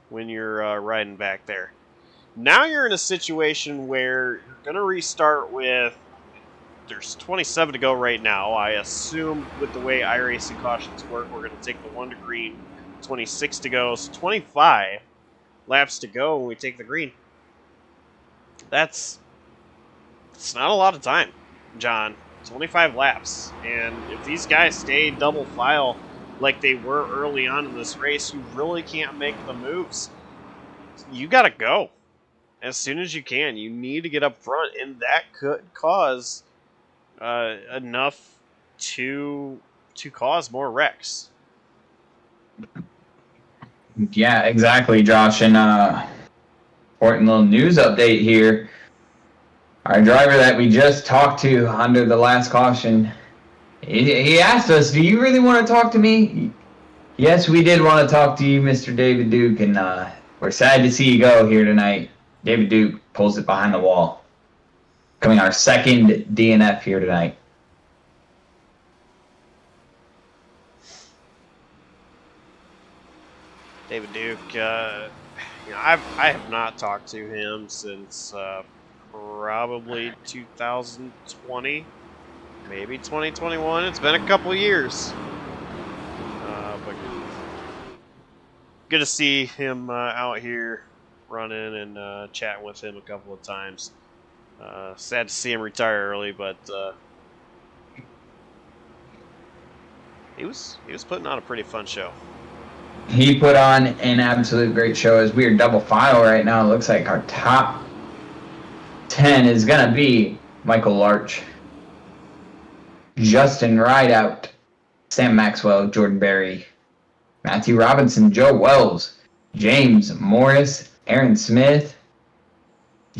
when you're riding back there. Now you're in a situation where you're going to restart with, there's 27 to go right now. I assume with the way iRacing cautions work, we're going to take the 1 to green, 26 to go, so 25 laps to go when we take the green. It's not a lot of time, John. 25 laps. And if these guys stay double file like they were early on in this race, you really can't make the moves. You got to go as soon as you can. You need to get up front, and that could cause enough to cause more wrecks. Yeah, exactly, Josh. And important little news update here. Our driver that we just talked to under the last caution, he asked us, do you really want to talk to me? Yes, we did want to talk to you, Mr. David Duke, and we're sad to see you go here tonight. David Duke pulls it behind the wall. Coming our second DNF here tonight. David Duke, you know, I have not talked to him since probably 2020, maybe 2021. It's been a couple years, but good to see him out here running and chatting with him a couple of times. Sad to see him retire early, but he was putting on a pretty fun show. He put on an absolute great show. As we are double file right now, it looks like our top 10 is going to be Michael Larch, Justin Rideout, Sam Maxwell, Jordan Berry, Matthew Robinson, Joe Wells, James Morris, Aaron Smith,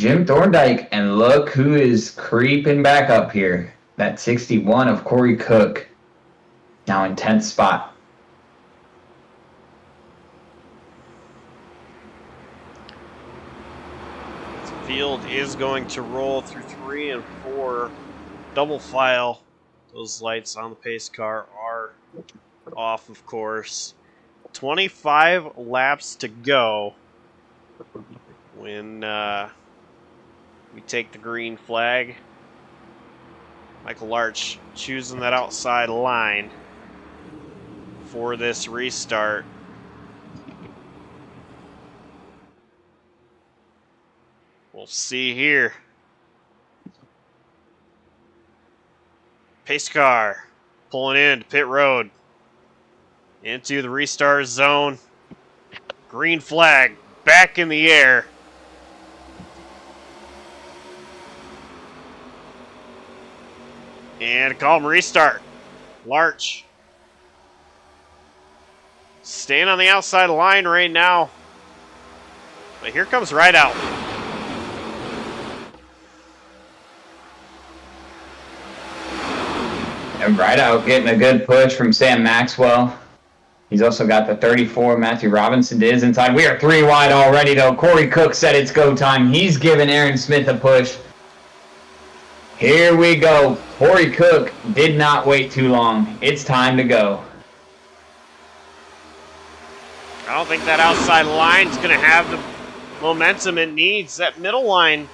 Jim Thorndike, and look who is creeping back up here. That 61 of Corey Cook, now in 10th spot. The field is going to roll through 3 and 4. Double file. Those lights on the pace car are off, of course. 25 laps to go when we take the green flag. Michael Larch choosing that outside line for this restart. We'll see here. Pace car pulling into pit road. Into the restart zone. Green flag back in the air. And call him restart. Larch. Staying on the outside line right now. But here comes Rideout. And Rideout getting a good push from Sam Maxwell. He's also got the 34. Matthew Robinson is inside. We are 3 wide already, though. Corey Cook said it's go time. He's giving Aaron Smith a push. Here we go. Corey Cook did not wait too long. It's time to go. I don't think that outside line's going to have the momentum it needs. That middle line,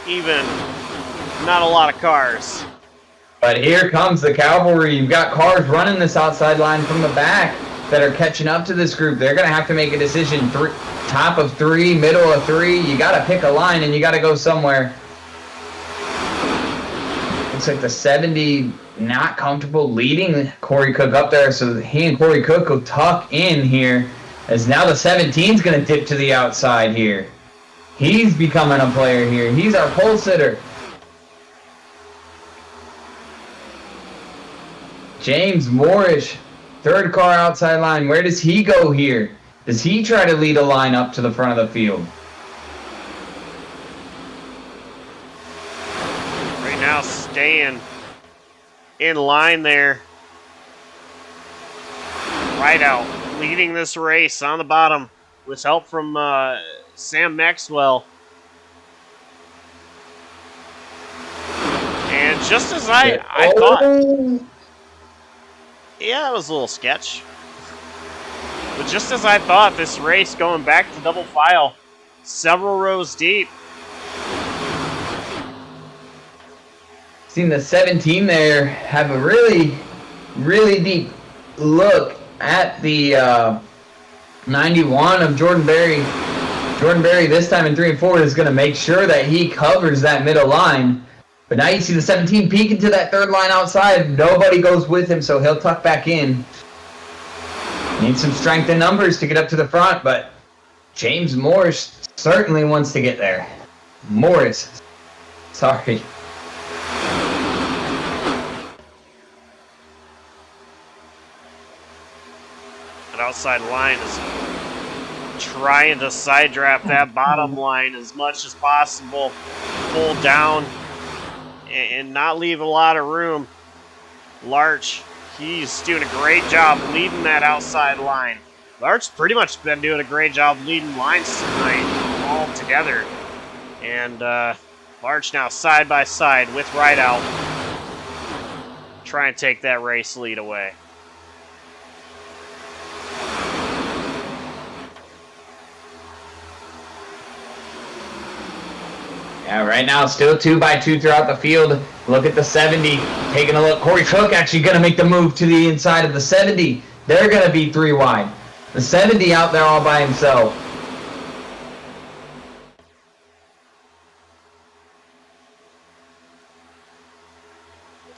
even, not a lot of cars. But here comes the cavalry. You've got cars running this outside line from the back that are catching up to this group. They're going to have to make a decision. Top of 3, middle of 3. You got to pick a line and you got to go somewhere. Looks like the 70 not comfortable leading Corey Cook up there, so he and Corey Cook will tuck in here, as now the 17's going to dip to the outside here. He's becoming a player here. He's our pole sitter. James Morrish, 3rd car outside line. Where does he go here? Does he try to lead a line up to the front of the field? Right now, staying in line there. Rideout leading this race on the bottom with help from Sam Maxwell. And just as I thought... Yeah, it was a little sketch. But just as I thought, this race going back to double file, several rows deep. Seen the 17 there have a really, really deep look at the 91 of Jordan Berry. Jordan Berry this time in 3 and 4 is going to make sure that he covers that middle line. But now you see the 17 peek into that 3rd line outside. Nobody goes with him, so he'll tuck back in. Needs some strength in numbers to get up to the front, but James Morris certainly wants to get there. Morris. Sorry. That outside line is trying to side draft that bottom line as much as possible. Pull down and not leave a lot of room. Larch, he's doing a great job leading that outside line. Larch's pretty much been doing a great job leading lines tonight all together. And Larch now side by side with Rideout. Try and take that race lead away. Yeah, right now still 2 by 2 throughout the field. Look at the 70. Taking a look. Corey Cook actually going to make the move to the inside of the 70. They're going to be 3 wide. The 70 out there all by himself.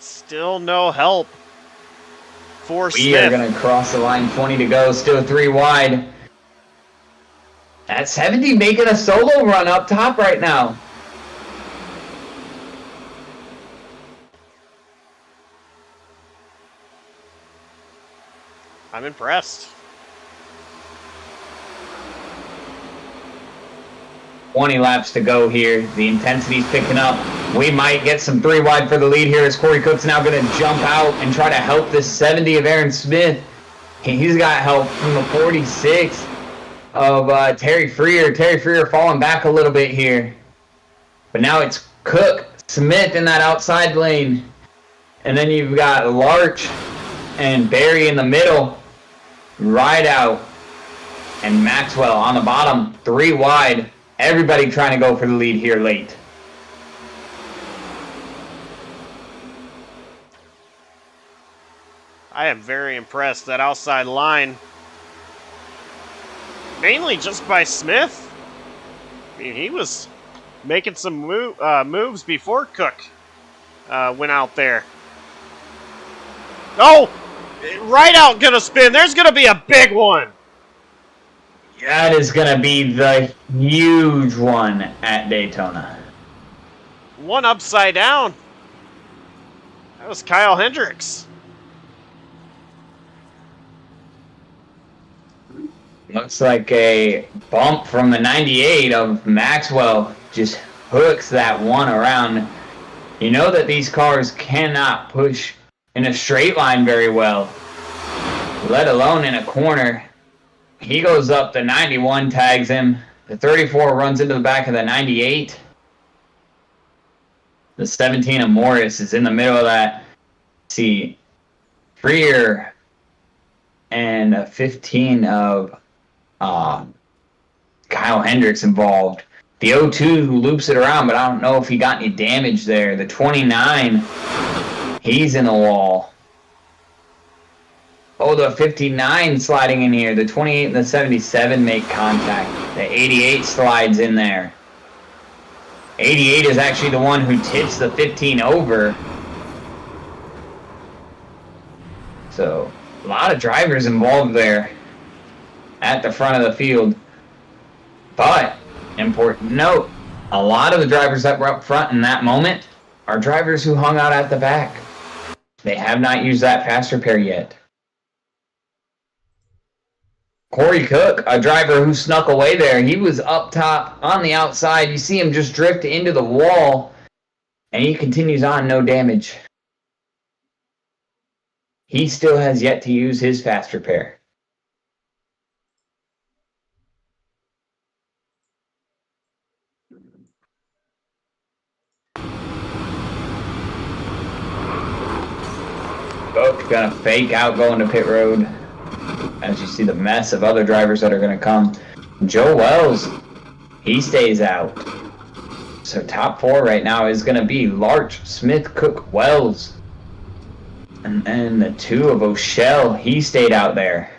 Still no help for Smith. We are going to cross the line. 20 to go. Still 3 wide. That 70 making a solo run up top right now. I'm impressed. 20 laps to go here. The intensity's picking up. We might get some 3 wide for the lead here as Corey Cook's now going to jump out and try to help this 70 of Aaron Smith. He's got help from the 46 of Terry Freer. Terry Freer falling back a little bit here. But now it's Cook, Smith in that outside lane. And then you've got Larch and Barry in the middle. Right out. And Maxwell on the bottom, 3 wide. Everybody trying to go for the lead here late. I am very impressed. That outside line, mainly just by Smith. I mean, he was making some moves before Cook went out there. Oh! Right out gonna spin. There's gonna be a big one. That is going to be the huge one at Daytona. One upside down. That was Kyle Hendricks. Looks like a bump from the 98 of Maxwell. Just hooks that one around. You know that these cars cannot push in a straight line very well, let alone in a corner. He goes up, the 91 tags him. The 34 runs into the back of the 98. The 17 of Morris is in the middle of that. See, Freer and a 15 of Kyle Hendricks involved. The 02 who loops it around, but I don't know if he got any damage there. The 29, he's in the wall. Oh, the 59 sliding in here. The 28 and the 77 make contact. The 88 slides in there. 88 is actually the one who tips the 15 over. So, a lot of drivers involved there at the front of the field. But, important note, a lot of the drivers that were up front in that moment are drivers who hung out at the back. They have not used that fast repair yet. Corey Cook, a driver who snuck away there, he was up top on the outside. You see him just drift into the wall, and he continues on, no damage. He still has yet to use his fast repair. Cook gonna fake out going to pit road. As you see the mess of other drivers that are going to come. Joe Wells, he stays out. So top 4 right now is going to be Larch, Smith, Cook, Wells. And then the 2 of O'Shell, he stayed out there.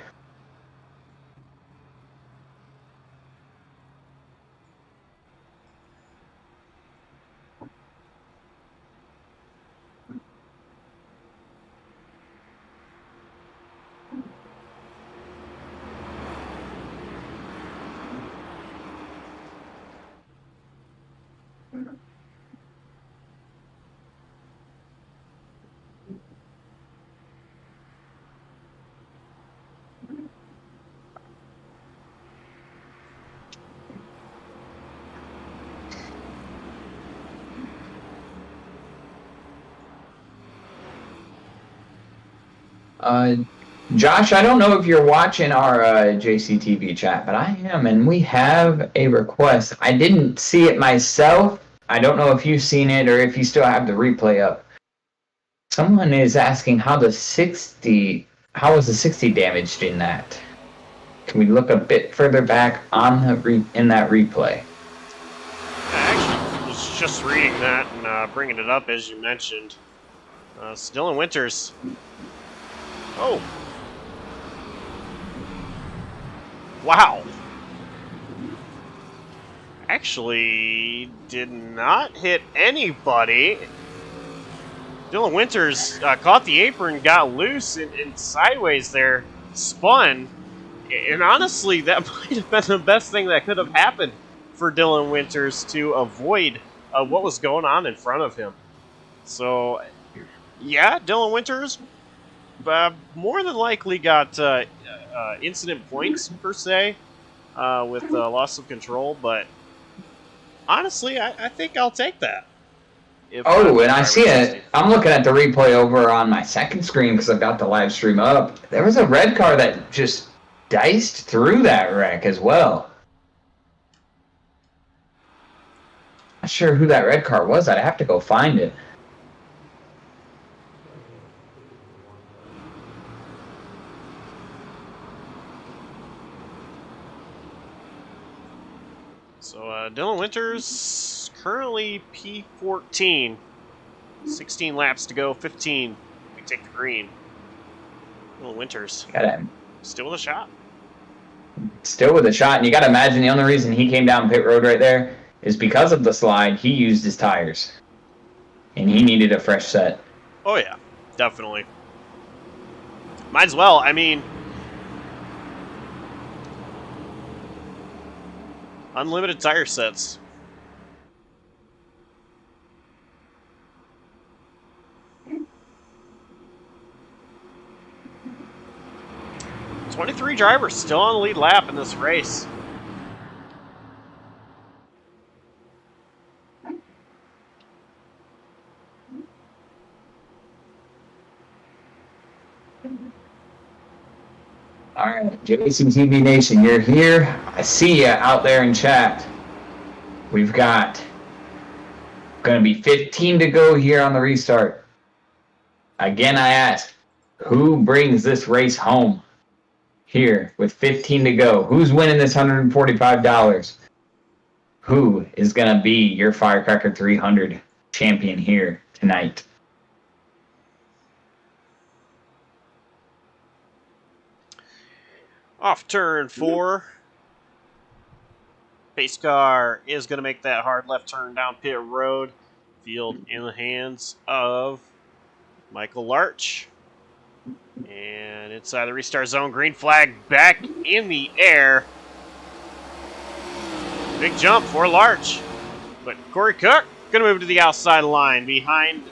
Josh, I don't know if you're watching our JCTV chat, but I am, and we have a request. I didn't see it myself. I don't know if you've seen it or if you still have the replay up. Someone is asking how was the 60 damaged in that? Can we look a bit further back on the in that replay? I actually was just reading that and bringing it up as you mentioned. Still in Winters. Oh. Wow. Actually did not hit anybody. Dylan Winters caught the apron, got loose and sideways there, spun. And honestly, that might have been the best thing that could have happened for Dylan Winters to avoid what was going on in front of him. So, yeah, Dylan Winters more than likely got incident points, per se, with loss of control, but Honestly, I think I'll take that. If Oh, and I see it. it. I'm looking at the replay over on my second screen because I've got the live stream up. There was a red car that just diced through that wreck as well. Not sure who that red car was. I'd have to go find it. So Dylan Winters currently P14. 16 laps to go, 15. We take the green. Dylan Winters. Got him. Still with a shot. Still with a shot, and you got to imagine the only reason he came down pit road right there is because of the slide. He used his tires, and he needed a fresh set. Oh yeah, definitely. Might as well. I mean, unlimited tire sets. "23 drivers still on the lead lap in this race. All right, JCTV Nation, you're here. I see you out there in chat. We've got going to be 15 to go here on the restart. Again, I ask, who brings this race home here with 15 to go? Who's winning this $145? Who is going to be your Firecracker 300 champion here tonight? Off turn 4. Pace car is going to make that hard left turn down pit road. Field in the hands of Michael Larch. And inside the restart zone, green flag back in the air. Big jump for Larch. But Corey Cook going to move to the outside line behind...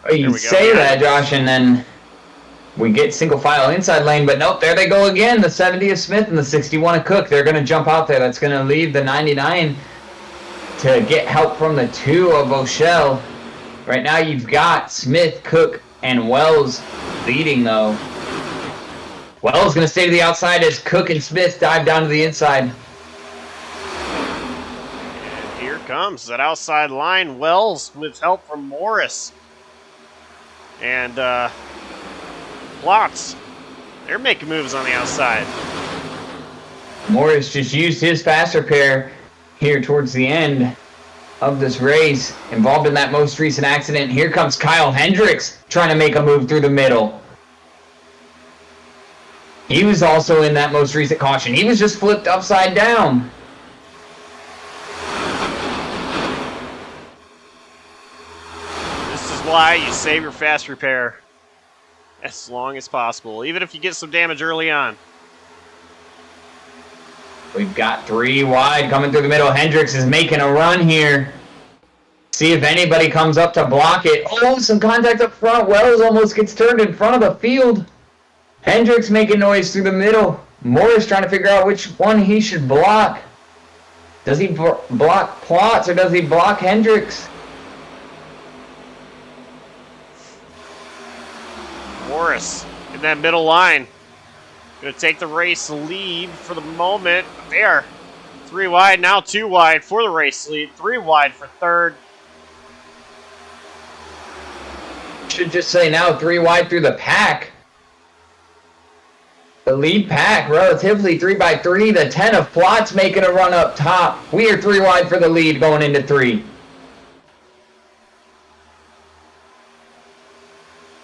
You say that, Josh, and then we get single file inside lane, but nope, there they go again. The 70 of Smith and the 61 of Cook. They're going to jump out there. That's going to leave the 99 to get help from the 2 of O'Shell. Right now you've got Smith, Cook, and Wells leading, though. Wells going to stay to the outside as Cook and Smith dive down to the inside. And here comes that outside line. Wells with help from Morris. And Plotz, they're making moves on the outside. Morris just used his fast repair here towards the end of this race, involved in that most recent accident. Here comes Kyle Hendricks trying to make a move through the middle. He was also in that most recent caution. He was just flipped upside down. This is why you save your fast repair as long as possible, even if you get some damage early on. We've got 3 wide coming through the middle. Hendricks is making a run here. See if anybody comes up to block it. Oh, some contact up front. Wells almost gets turned in front of the field. Hendricks making noise through the middle. Morris trying to figure out which one he should block. Does he block Plotz or does he block Hendricks? Morris in that middle line. Going to take the race lead for the moment. They are 3 wide, now 2 wide for the race lead. 3 wide for third. Should just say now 3 wide through the pack. The lead pack relatively 3 by 3. The 10 of Plotz making a run up top. We are 3 wide for the lead going into 3.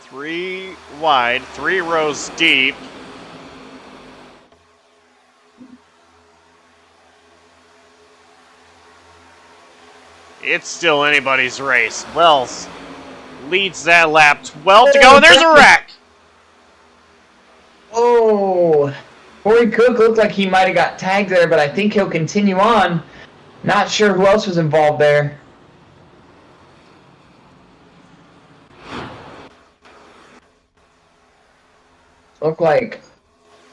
3 wide, 3 rows deep. It's still anybody's race. Wells leads that lap. 12 to go, and there's a wreck. Oh, Corey Cook looked like he might have got tagged there, but I think he'll continue on. Not sure who else was involved there. Looked like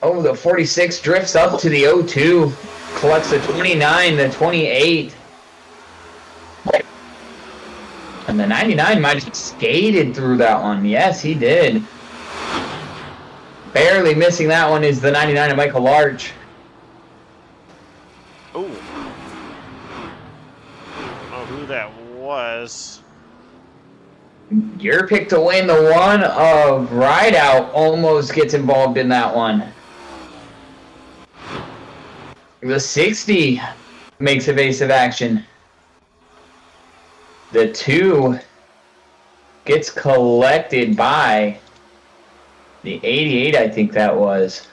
Oh, the 46 drifts up to the 02. Collects the 29, the 28. And the 99 might have skated through that one. Yes, he did. Barely missing that one is the 99 of Michael Larch. Ooh. I don't know who that was. Your pick to win the one of Rideout almost gets involved in that one. The 60 makes evasive action. The 2 gets collected by the 88, I think that was.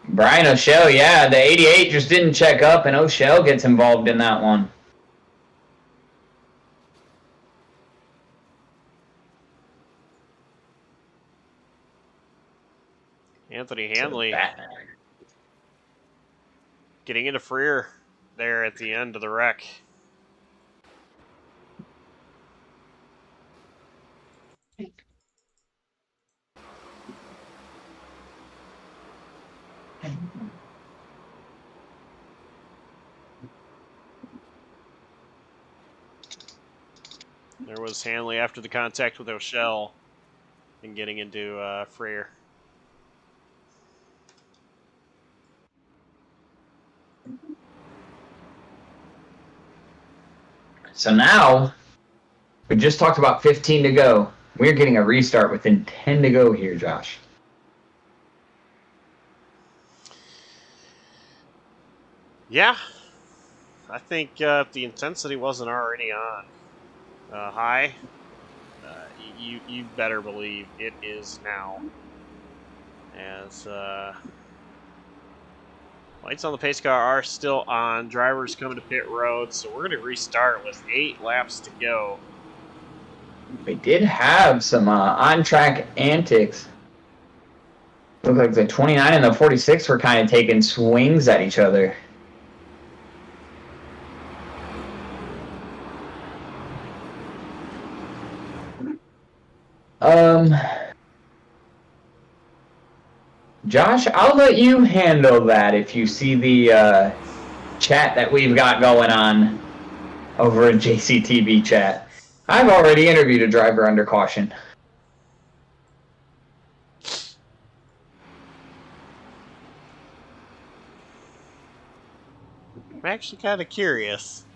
Brian O'Shell, yeah, the 88 just didn't check up, and O'Shell gets involved in that one. Anthony Hanley getting into Freer there at the end of the wreck. There was Hanley after the contact with O'Shell and getting into Freer. So now, we just talked about 15 to go. We're getting a restart within 10 to go here, Josh. Yeah, I think if the intensity wasn't already on high, you better believe it is now. As lights on the pace car are still on, drivers coming to pit road, so we're going to restart with 8 laps to go. We did have some on-track antics. Looked like the 29 and the 46 were kind of taking swings at each other. Josh, I'll let you handle that if you see the chat that we've got going on over in JCTV chat. I've already interviewed a driver under caution. I'm actually kind of curious.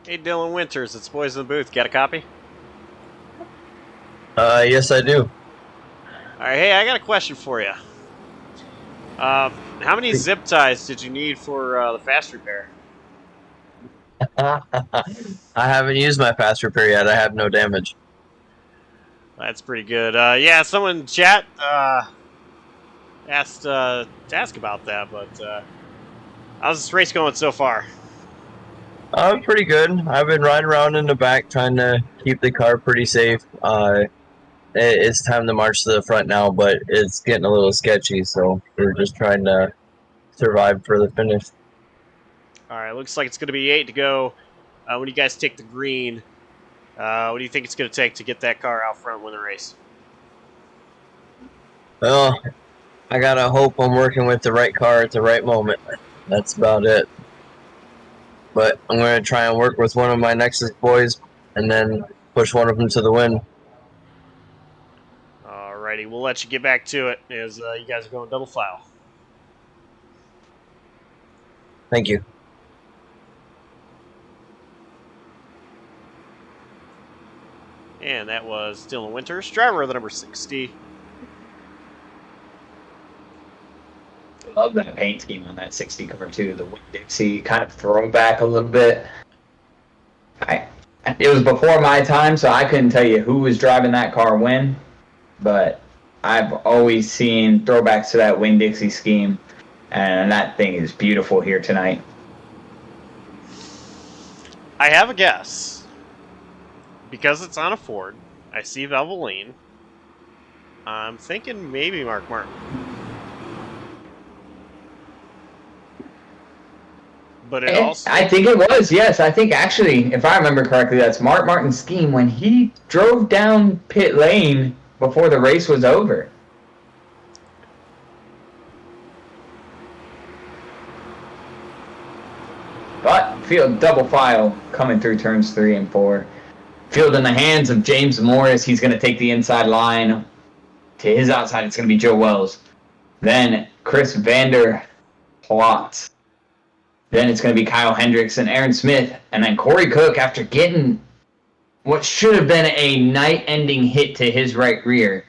Hey, Dylan Winters, it's Boys in the Booth. Got a copy? Yes, I do. All right, hey, I got a question for you. How many zip ties did you need for the fast repair? I haven't used my fast repair yet. I have no damage. That's pretty good. Yeah, someone in chat asked to ask about that, but how's this race going so far? Pretty good. I've been riding around in the back trying to keep the car pretty safe. It's time to march to the front now, but it's getting a little sketchy, so we're just trying to survive for the finish. All right, looks like it's going to be 8 to go. When you guys take the green, what do you think it's going to take to get that car out front and win the race? Well, I gotta hope I'm working with the right car at the right moment. That's about it. But I'm going to try and work with one of my Nexus boys and then push one of them to the win. Alrighty, we'll let you get back to it as you guys are going double file. Thank you. And that was Dylan Winters, driver of the number 60. Love that paint scheme on that 60 car too. The Winn-Dixie kind of throwback a little bit. It was before my time, so I couldn't tell you who was driving that car when, but I've always seen throwbacks to that Winn-Dixie scheme, and that thing is beautiful here tonight. I have a guess. because it's on a Ford, I see Valvoline. I'm thinking maybe Mark Martin. But it also... I think it was, yes. I think actually, if I remember correctly, that's Mark Martin's scheme when he drove down pit lane before the race was over. But field double file coming through turns 3 and 4. Field in the hands of James Morris. He's going to take the inside line. To his outside, it's going to be Joe Wells. Then Chris Vander Plot. Then it's going to be Kyle Hendricks and Aaron Smith. And then Corey Cook, after getting what should have been a night-ending hit to his right rear,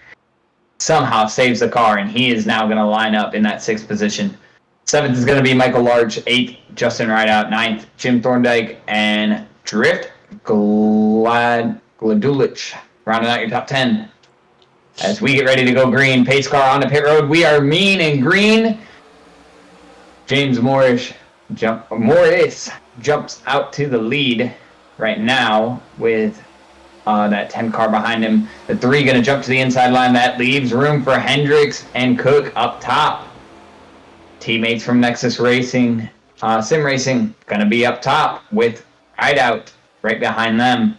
somehow saves the car, and he is now going to line up in that 6th position. 7th is going to be Michael Large. 8th, Justin Rideout. 9th, Jim Thorndike. And Drift Gladulich. Rounding out your top 10. As we get ready to go green, pace car on the pit road. We are mean and green. James Morris jumps out to the lead right now with that 10 car behind him. The 3 going to jump to the inside line. That leaves room for Hendricks and Cook up top. Teammates from Nexus Racing, Sim Racing, going to be up top with Hideout right behind them.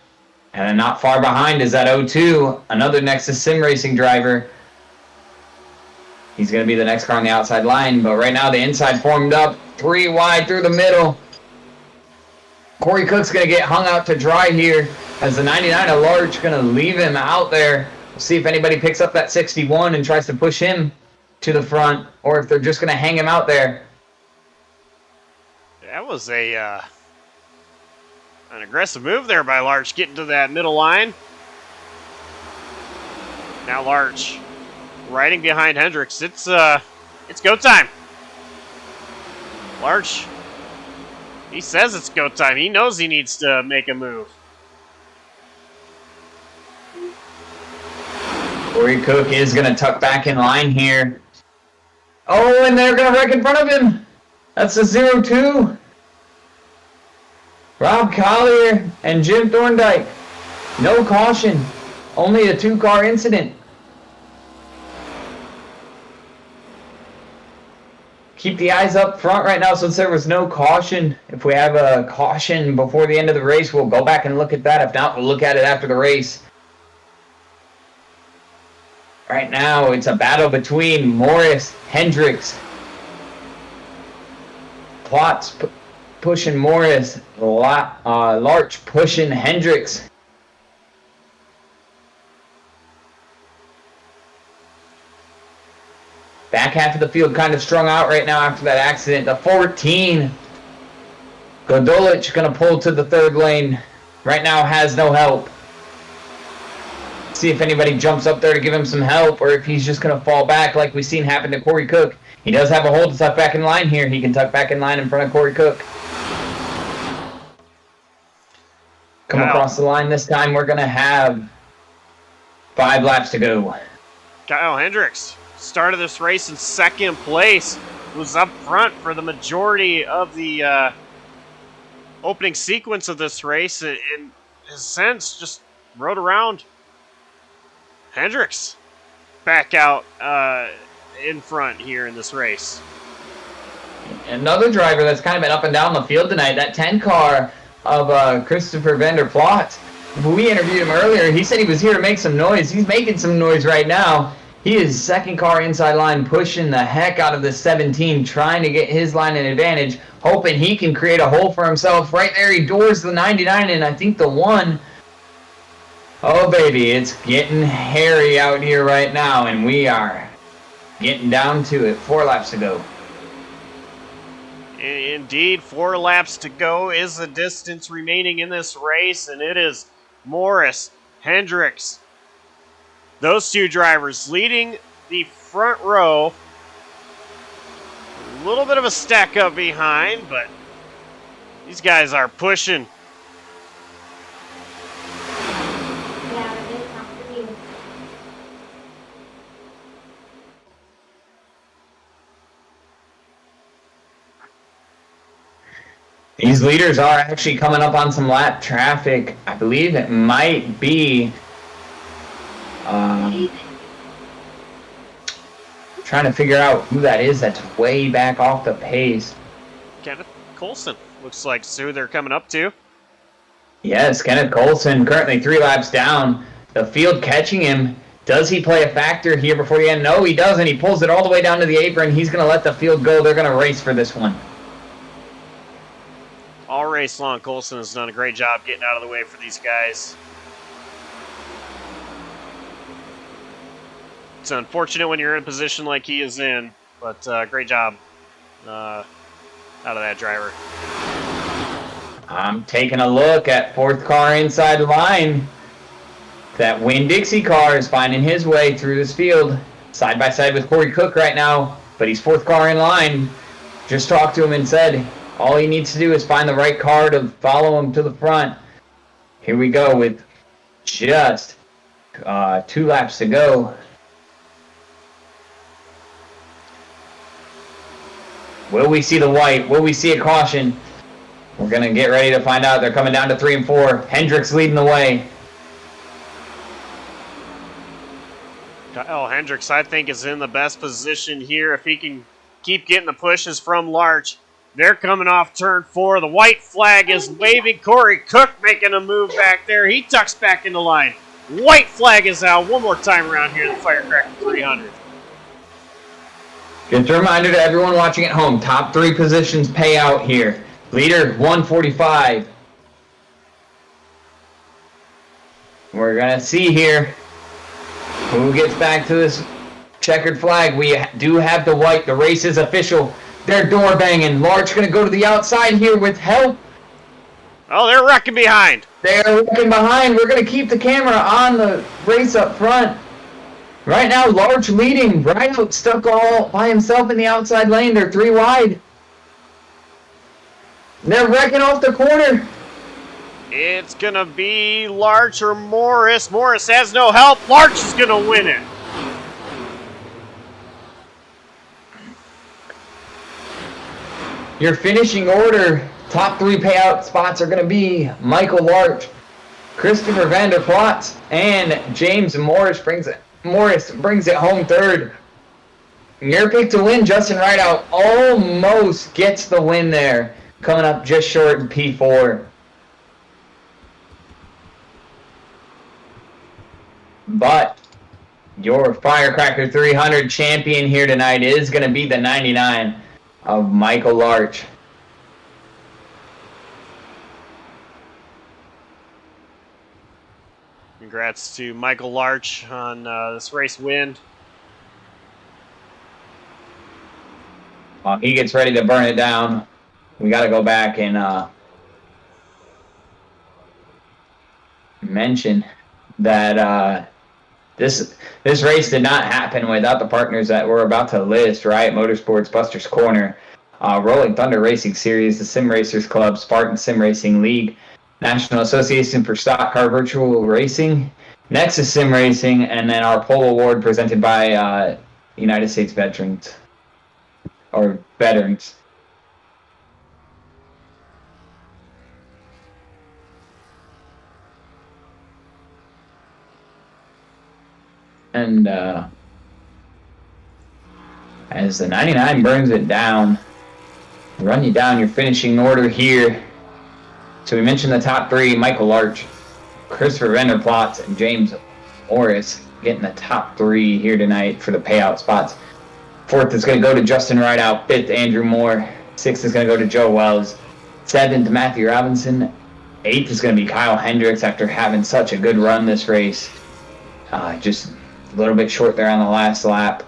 And then not far behind is that 02, another Nexus Sim Racing driver. He's going to be the next car on the outside line, but right now the inside formed up, 3 wide through the middle. Corey Cook's going to get hung out to dry here as the 99 at large going to leave him out there. We'll see if anybody picks up that 61 and tries to push him to the front, or if they're just going to hang him out there. That was an aggressive move there by Larch, getting to that middle line. Now Larch riding behind Hendricks. It's go time. Larch, he says it's go time. He knows he needs to make a move. Corey Cook is going to tuck back in line here. Oh, and they're going to wreck in front of him. That's the 02. Rob Collier and Jim Thorndike. No caution. Only a 2-car incident. Keep the eyes up front right now since there was no caution. If we have a caution before the end of the race, we'll go back and look at that. If not, we'll look at it after the race. Right now, it's a battle between Morris, Hendricks. Plots pushing Morris, Larch pushing Hendricks. Back half of the field kind of strung out right now after that accident. The 14, Godolich going to pull to the 3rd lane. Right now has no help. See if anybody jumps up there to give him some help, or if he's just going to fall back like we've seen happen to Corey Cook. He does have a hole to tuck back in line here. He can tuck back in line in front of Corey Cook. Come across the line this time. We're going to have 5 laps to go. Kyle Hendricks started this race in 2nd place. Was up front for the majority of the opening sequence of this race, and in his sense just rode around. Hendricks back out in front here in this race. Another driver that's kind of been up and down the field tonight, that 10 car of Christopher Vander Plot. We interviewed him earlier. He said he was here to make some noise. He's making some noise right now. He is 2nd car inside line, pushing the heck out of the 17, trying to get his line an advantage, hoping he can create a hole for himself. Right there, he doors the 99 and I think the 1. Oh, baby, it's getting hairy out here right now, and we are getting down to it. 4 laps to go. Indeed, 4 laps to go is the distance remaining in this race, and it is Morris, Hendricks, those 2 drivers leading the front row. A little bit of a stack up behind, but these guys are pushing. These leaders are actually coming up on some lap traffic. I believe it might be trying to figure out who that is that's way back off the pace. Kenneth Colson. Looks like who they're coming up to. Yes, Kenneth Colson currently 3 laps down. The field catching him. Does he play a factor here before the end? No, he doesn't. He pulls it all the way down to the apron. He's going to let the field go. They're going to race for this one. All race long, Colson has done a great job getting out of the way for these guys. It's unfortunate when you're in a position like he is in, but great job out of that driver. I'm taking a look at 4th car inside the line. That Winn-Dixie car is finding his way through this field. Side by side with Corey Cook right now, but he's 4th car in line. Just talked to him and said all he needs to do is find the right car to follow him to the front. Here we go with just 2 laps to go. Will we see the white? Will we see a caution? We're going to get ready to find out. They're coming down to 3 and 4. Hendricks leading the way. Kyle Hendricks, I think, is in the best position here if he can keep getting the pushes from Larch. They're coming off turn 4. The white flag is waving. Corey Cook making a move back there. He tucks back into line. White flag is out one more time around here in the Firecracker 300. Just a reminder to everyone watching at home, top 3 positions pay out here. Leader, 145. We're going to see here who gets back to this checkered flag. We do have the white. The race is official. They're door banging. Larch going to go to the outside here with help. Oh, they're wrecking behind. They're wrecking behind. We're going to keep the camera on the race up front. Right now, Larch leading. Rideout stuck all by himself in the outside lane. They're 3 wide. They're wrecking off the corner. It's going to be Larch or Morris. Morris has no help. Larch is going to win it. Your finishing order, top 3 payout spots are going to be Michael Larch, Christopher Vander Plots, and James Morris brings it home 3rd. Your pick to win, Justin Rideout almost gets the win there, coming up just short in P4. But your Firecracker 300 champion here tonight is going to be the 99 of Michael Larch. Congrats to Michael Larch on this race win. While he gets ready to burn it down, we got to go back and mention that this race did not happen without the partners that we're about to list, right? Motorsports, Buster's Corner, Rolling Thunder Racing Series, the Sim Racers Club, Spartan Sim Racing League, National Association for Stock Car Virtual Racing, Nexus Sim Racing, and then our pole award presented by United States Veterans. And as the 99 burns it down, run you down your finishing order here. So we mentioned the top 3, Michael Larch, Christopher Vander Plots, and James Morris getting the top 3 here tonight for the payout spots. 4th is going to go to Justin Rideout. 5th, Andrew Moore. 6th is going to go to Joe Wells. 7th, Matthew Robinson. 8th is going to be Kyle Hendricks after having such a good run this race. Just a little bit short there on the last lap.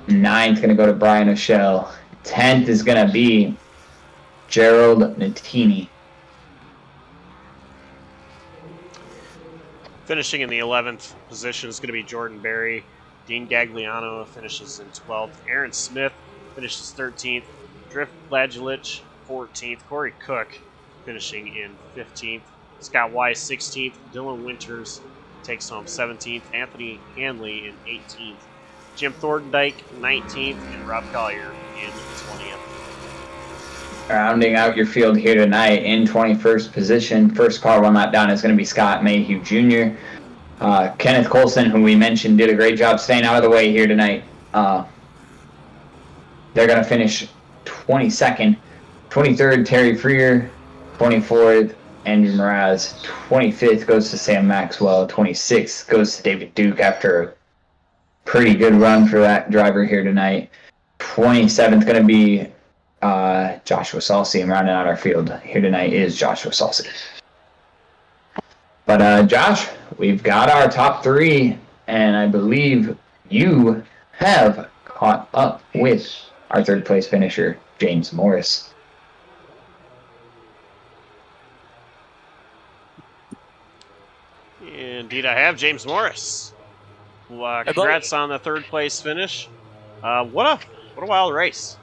9th going to go to Brian O'Shell. 10th is going to be Gerald Natini. Finishing in the 11th position is going to be Jordan Berry. Dean Gagliano finishes in 12th. Aaron Smith finishes 13th. Drift Bladulich, 14th. Corey Cook finishing in 15th. Scott Wise, 16th. Dylan Winters takes home 17th. Anthony Hanley in 18th. Jim Thorndike, 19th. And Rob Collier in 20th. Rounding out your field here tonight in 21st position. First car one lap down is going to be Scott Mayhew Jr. Kenneth Colson, who we mentioned, did a great job staying out of the way here tonight. They're going to finish 22nd. 23rd, Terry Freer. 24th, Andrew Mraz. 25th goes to Sam Maxwell. 26th goes to David Duke after a pretty good run for that driver here tonight. 27th going to be Joshua Salsi, and rounding out our field here tonight is Joshua Salsi. But Josh, we've got our top three, and I believe you have caught up with our third place finisher, James Morris. Indeed, I have James Morris. Well, congrats on the third place finish. What a wild race.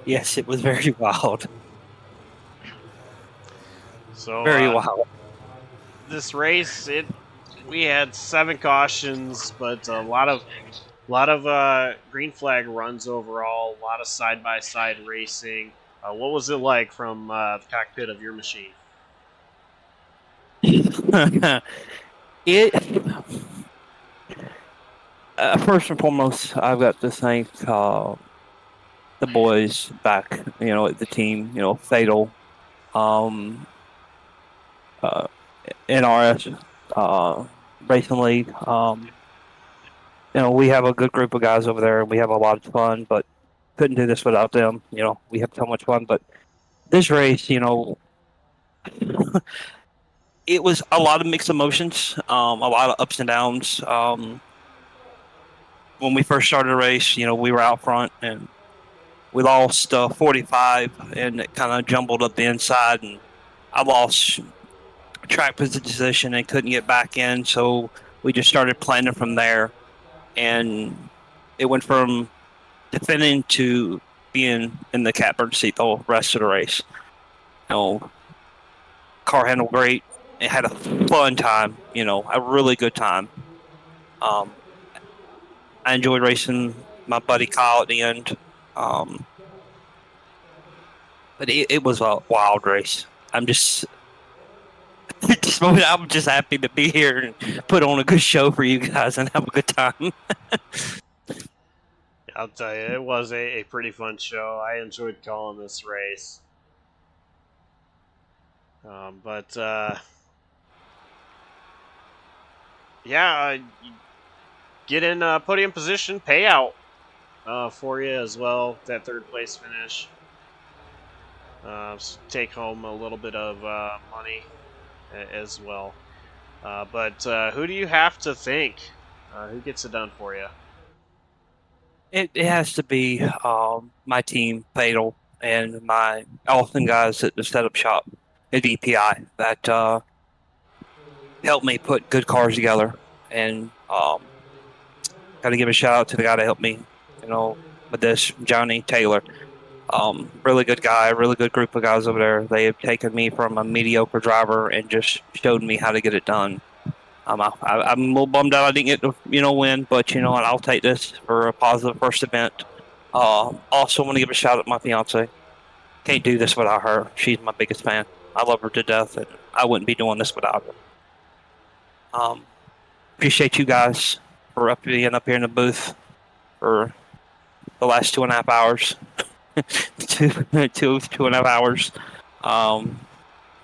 Yes, it was very wild. So Very wild. This race, we had 7 cautions, but a lot of green flag runs overall. A lot of side-by-side racing. What was it like from the cockpit of your machine? First and foremost, I've got to thank the boys back, at the team, Fatal, NRS, Racing League. We have a good group of guys over there, and we have a lot of fun, but couldn't do this without them. We have so much fun, but this race, it was a lot of mixed emotions, a lot of ups and downs. When we first started the race, we were out front, and we lost 45, and it kind of jumbled up the inside, and I lost track position and couldn't get back in, so we just started planning from there, and it went from defending to being in the catbird seat the whole rest of the race. Car handled great. It had a fun time, a really good time. I enjoyed racing my buddy Kyle at the end. But it was a wild race. I'm just happy to be here and put on a good show for you guys and have a good time. I'll tell you, it was a pretty fun show. I enjoyed calling this race. Get in podium position, payout for you as well, that third place finish. Take home a little bit of money as well. But who do you have to thank? Who gets it done for you? It has to be my team, Fatal, and my awesome guys at the setup shop at EPI that helped me put good cars together. And got to give a shout out to the guy that helped me, with this, Johnny Taylor. Really good guy, really good group of guys over there. They have taken me from a mediocre driver and just showed me how to get it done. I'm a little bummed out I didn't get to, win, but I'll take this for a positive first event. Also want to give a shout out to my fiance. Can't do this without her. She's my biggest fan. I love her to death, and I wouldn't be doing this without her. Appreciate you guys for being up here in the booth for the last 2.5 hours. 2.5 hours.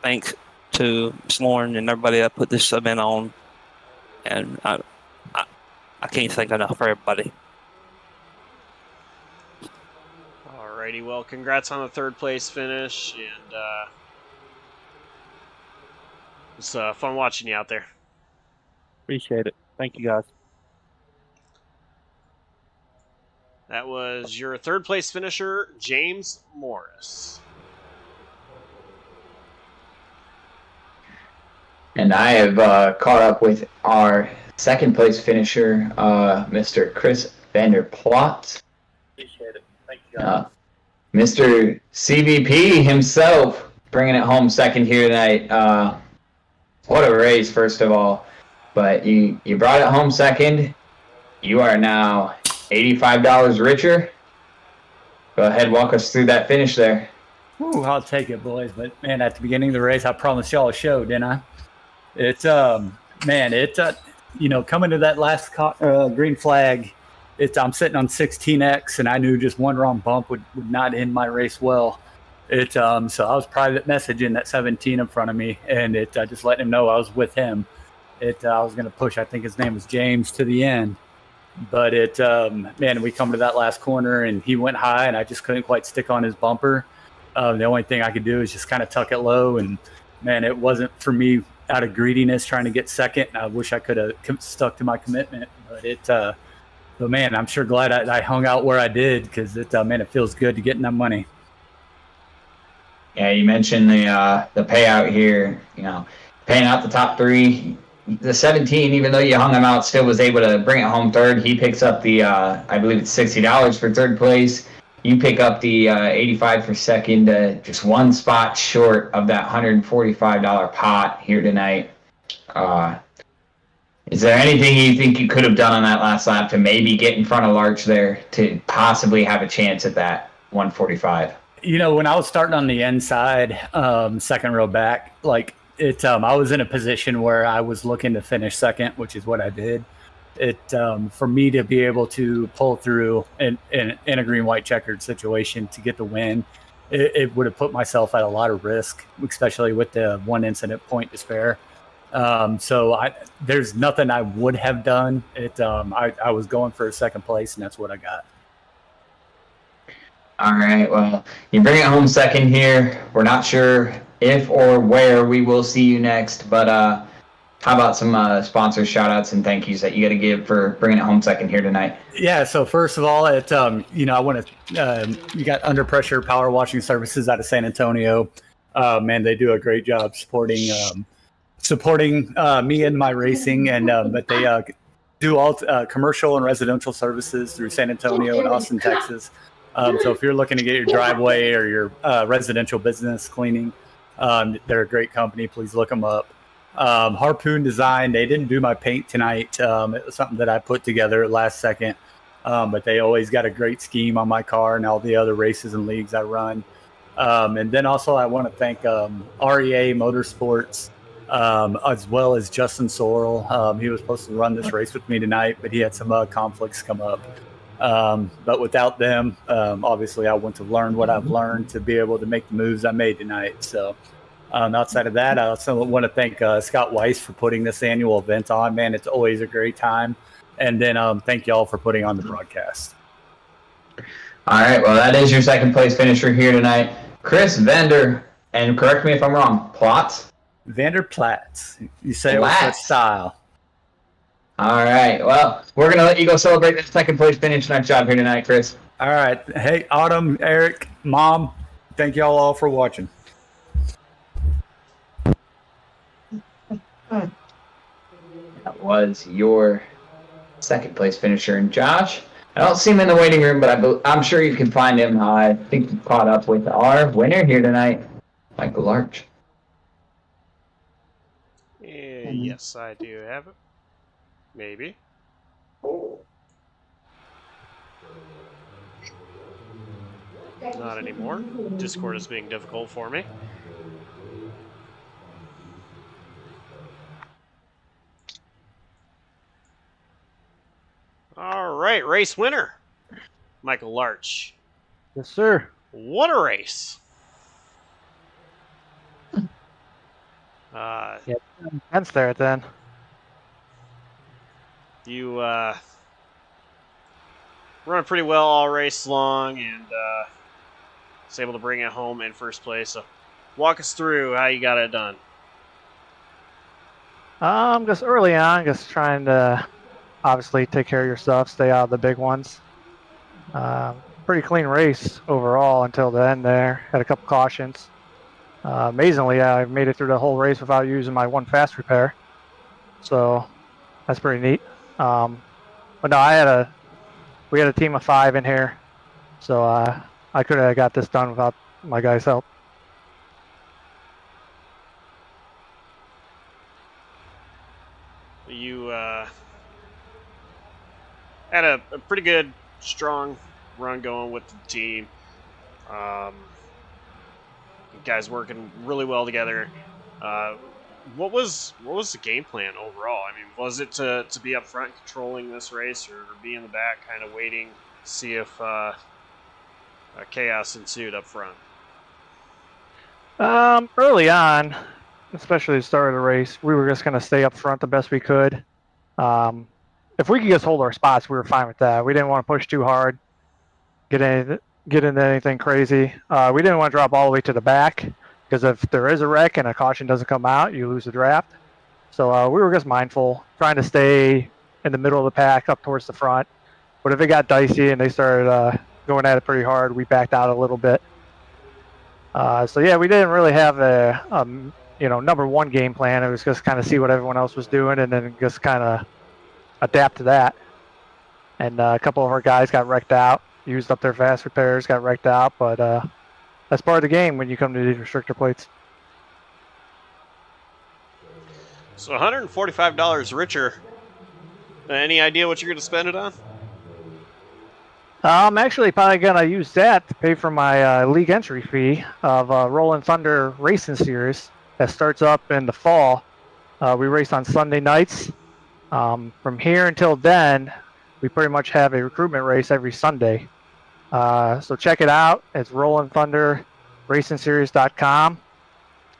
Thanks to Ms. Lauren and everybody that put this event on. And I can't thank enough for everybody. Alrighty, well, congrats on the third place finish, and it's fun watching you out there. Appreciate it. Thank you, guys. That was your third place finisher, James Morris. And I have caught up with our second place finisher, Mr. Chris Vanderplot. Appreciate it. Thank you, guys. Mr. CVP himself bringing it home second here tonight. What a race, first of all. But you brought it home second. You are now $85 richer. Go ahead, walk us through that finish there. Ooh, I'll take it, boys. But man, at the beginning of the race, I promised y'all a show, didn't I? It's man, coming to that last green flag. I'm sitting on 16x, and I knew just one wrong bump would not end my race well. So I was private messaging that 17 in front of me, and just letting him know I was with him. I was going to push. I think his name was James to the end. But man, we come to that last corner, and he went high, and I just couldn't quite stick on his bumper. The only thing I could do is just kind of tuck it low, and man, it wasn't for me out of greediness trying to get second. I wish I could have stuck to my commitment, but man, I'm sure glad I hung out where I did, because it feels good to get in that money. Yeah, you mentioned the payout here. Paying out the top three. The 17, even though you hung him out, still was able to bring it home third. He picks up the, I believe it's $60 for third place. You pick up the 85 for second, just one spot short of that $145 pot here tonight. Is there anything you think you could have done on that last lap to maybe get in front of Larch there to possibly have a chance at that 145? When I was starting on the inside, second row back, I was in a position where I was looking to finish second, which is what I did. For me to be able to pull through in a green-white checkered situation to get the win, it would have put myself at a lot of risk, especially with the one incident point to spare. There's nothing I would have done. I was going for a second place, and that's what I got. All right, well, you bring it home second here. We're not sure if or where we will see you next, but how about some sponsor shout-outs and thank yous that you got to give for bringing it home second here tonight? Yeah, so first of all, I want to you got Under Pressure Power Washing Services out of San Antonio. Man, they do a great job supporting me and my racing, but they do all commercial and residential services through San Antonio and Austin, Texas. So if you're looking to get your driveway or your residential business cleaning, they're a great company. Please look them up. Harpoon Design, they didn't do my paint tonight. It was something that I put together last second, but they always got a great scheme on my car and all the other races and leagues I run. And then also I want to thank REA Motorsports, as well as Justin Sorrell. He was supposed to run this race with me tonight, but he had some conflicts come up. But without them, obviously I want to learn what I've learned to be able to make the moves I made tonight. So outside of that, I also want to thank Scott Weiss for putting this annual event on. Man, it's always a great time. And then thank y'all for putting on the broadcast. All right, well, that is your second place finisher here tonight. Chris Vander, and correct me if I'm wrong, Plotz? Vander Platz. You say it with that style. All right. Well, we're going to let you go celebrate that second place finish. Nice job here tonight, Chris. All right. Hey, Autumn, Eric, Mom, thank y'all all for watching. That was your second place finisher. And Josh, I don't see him in the waiting room, but I'm sure you can find him. I think you caught up with our winner here tonight, Michael Larch. Yes, I do have it. Maybe. Not anymore. Discord is being difficult for me. All right, race winner, Michael Larch. Yes, sir. What a race. Yeah, intense there then. You run pretty well all race long, and was able to bring it home in first place. So walk us through how you got it done. Just early on, just trying to obviously take care of your stuff, stay out of the big ones. Pretty clean race overall until the end there. Had a couple cautions. Amazingly, I made it through the whole race without using my one fast repair. So that's pretty neat. But no, we had a team of 5 in here. So I could have got this done without my guys' help. You had a pretty good, strong run going with the team. You guys working really well together. What was the game plan overall? I mean, was it to be up front controlling this race, or be in the back kind of waiting to see if chaos ensued up front? Early on, especially the start of the race, we were just going to stay up front the best we could. If we could just hold our spots, we were fine with that. We didn't want to push too hard, get into anything crazy. We didn't want to drop all the way to the back, because if there is a wreck and a caution doesn't come out, you lose the draft. So we were just mindful, trying to stay in the middle of the pack up towards the front. But if it got dicey and they started going at it pretty hard, we backed out a little bit. So yeah, we didn't really have a number one game plan. It was just kind of see what everyone else was doing and then just kind of adapt to that. And a couple of our guys got wrecked out, used up their fast repairs, got wrecked out, but that's part of the game when you come to these restrictor plates. So $145 richer. Any idea what you're going to spend it on? I'm actually probably going to use that to pay for my league entry fee of Rolling Thunder Racing Series that starts up in the fall. We race on Sunday nights. From here until then, we pretty much have a recruitment race every Sunday. So check it out. It's RollingThunderRacingSeries.com.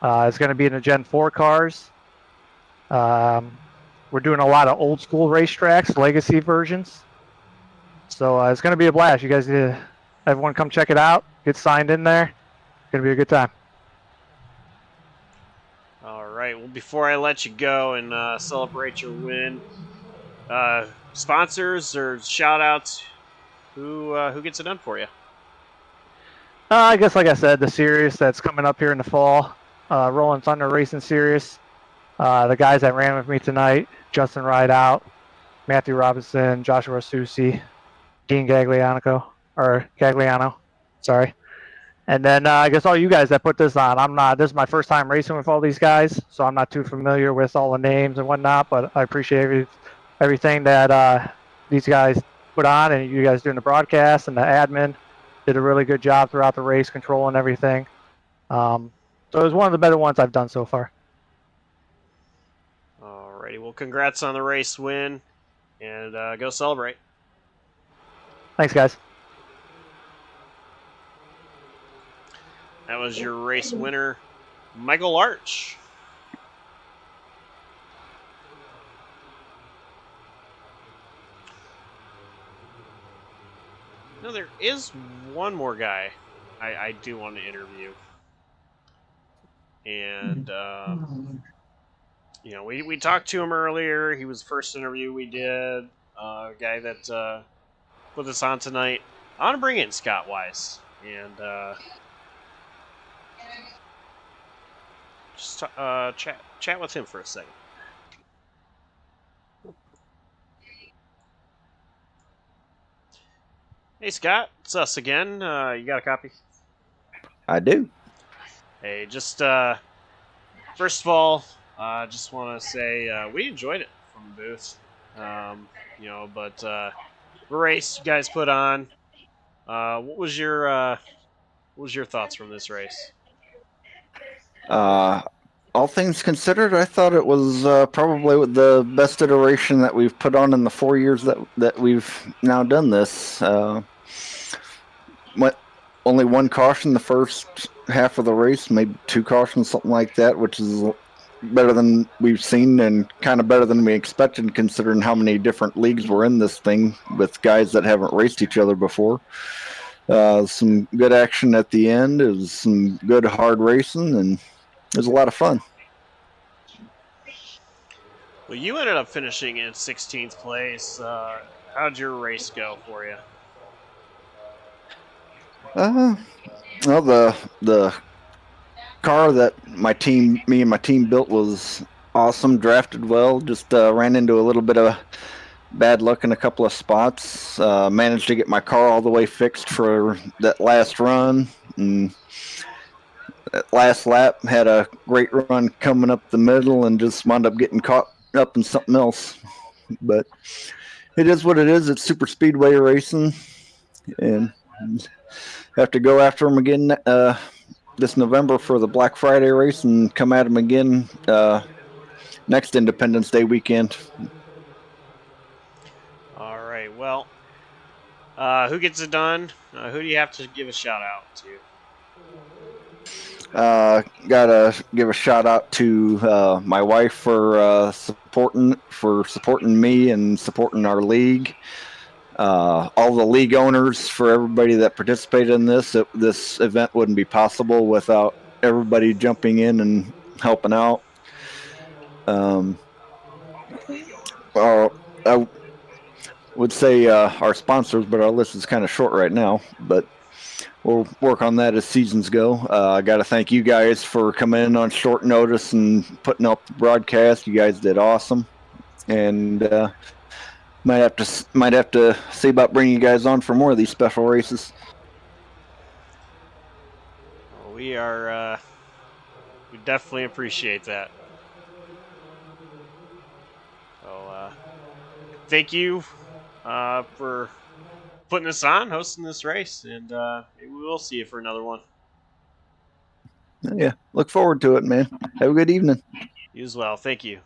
It's going to be in the Gen 4 cars. We're doing a lot of old school racetracks, legacy versions. So it's going to be a blast. You guys, everyone come check it out. Get signed in there. It's going to be a good time. All right. Well, before I let you go and celebrate your win, sponsors or shout-outs, who gets it done for you? I guess, like I said, the series that's coming up here in the fall, Rolling Thunder Racing Series. The guys that ran with me tonight, Justin Rideout, Matthew Robinson, Joshua Susi, Dean Gagliano, sorry. And then I guess all you guys that put this on. This is my first time racing with all these guys, so I'm not too familiar with all the names and whatnot, but I appreciate everything that these guys put on, and you guys doing the broadcast and the admin did a really good job throughout the race, control and everything. So it was one of the better ones I've done so far. Alrighty, well, congrats on the race win, and go celebrate. Thanks, guys. That was your race winner, Michael Arch. No, there is one more guy I do want to interview. And, we talked to him earlier. He was the first interview we did. A guy that put this on tonight. I want to bring in Scott Weiss. And just chat with him for a second. Hey, Scott, it's us again. You got a copy? I do. Hey, just first of all, just want to say we enjoyed it from the booth. But the race you guys put on, what was your thoughts from this race? All things considered, I thought it was probably the best iteration that we've put on in the 4 years that we've now done this. Only one caution the first half of the race, maybe two cautions, something like that, which is better than we've seen and kind of better than we expected, considering how many different leagues were in this thing with guys that haven't raced each other before. Some good action at the end. It was some good hard racing, and it was a lot of fun. Well, you ended up finishing in 16th place. How'd your race go for you? Well, the car that me and my team built was awesome. Drafted well. Just ran into a little bit of bad luck in a couple of spots. Managed to get my car all the way fixed for that last run. And that last lap had a great run coming up the middle and just wound up getting caught up in something else. But it is what it is. It's super speedway racing, and have to go after them again this November for the Black Friday race, and come at them again next Independence Day weekend. All right. Well, who gets it done? Who do you have to give a shout out to? Gotta give a shout out to my wife for supporting me and supporting our league. All the league owners, for everybody that participated in this. This event wouldn't be possible without everybody jumping in and helping out. I would say our sponsors, but our list is kind of short right now. But we'll work on that as seasons go. I got to thank you guys for coming in on short notice and putting up the broadcast. You guys did awesome, and might have to see about bringing you guys on for more of these special races. Well, we definitely appreciate that. So thank you for putting this on, hosting this race, and maybe we will see you for another one. Yeah, look forward to it, man. Have a good evening. You as well. Thank you.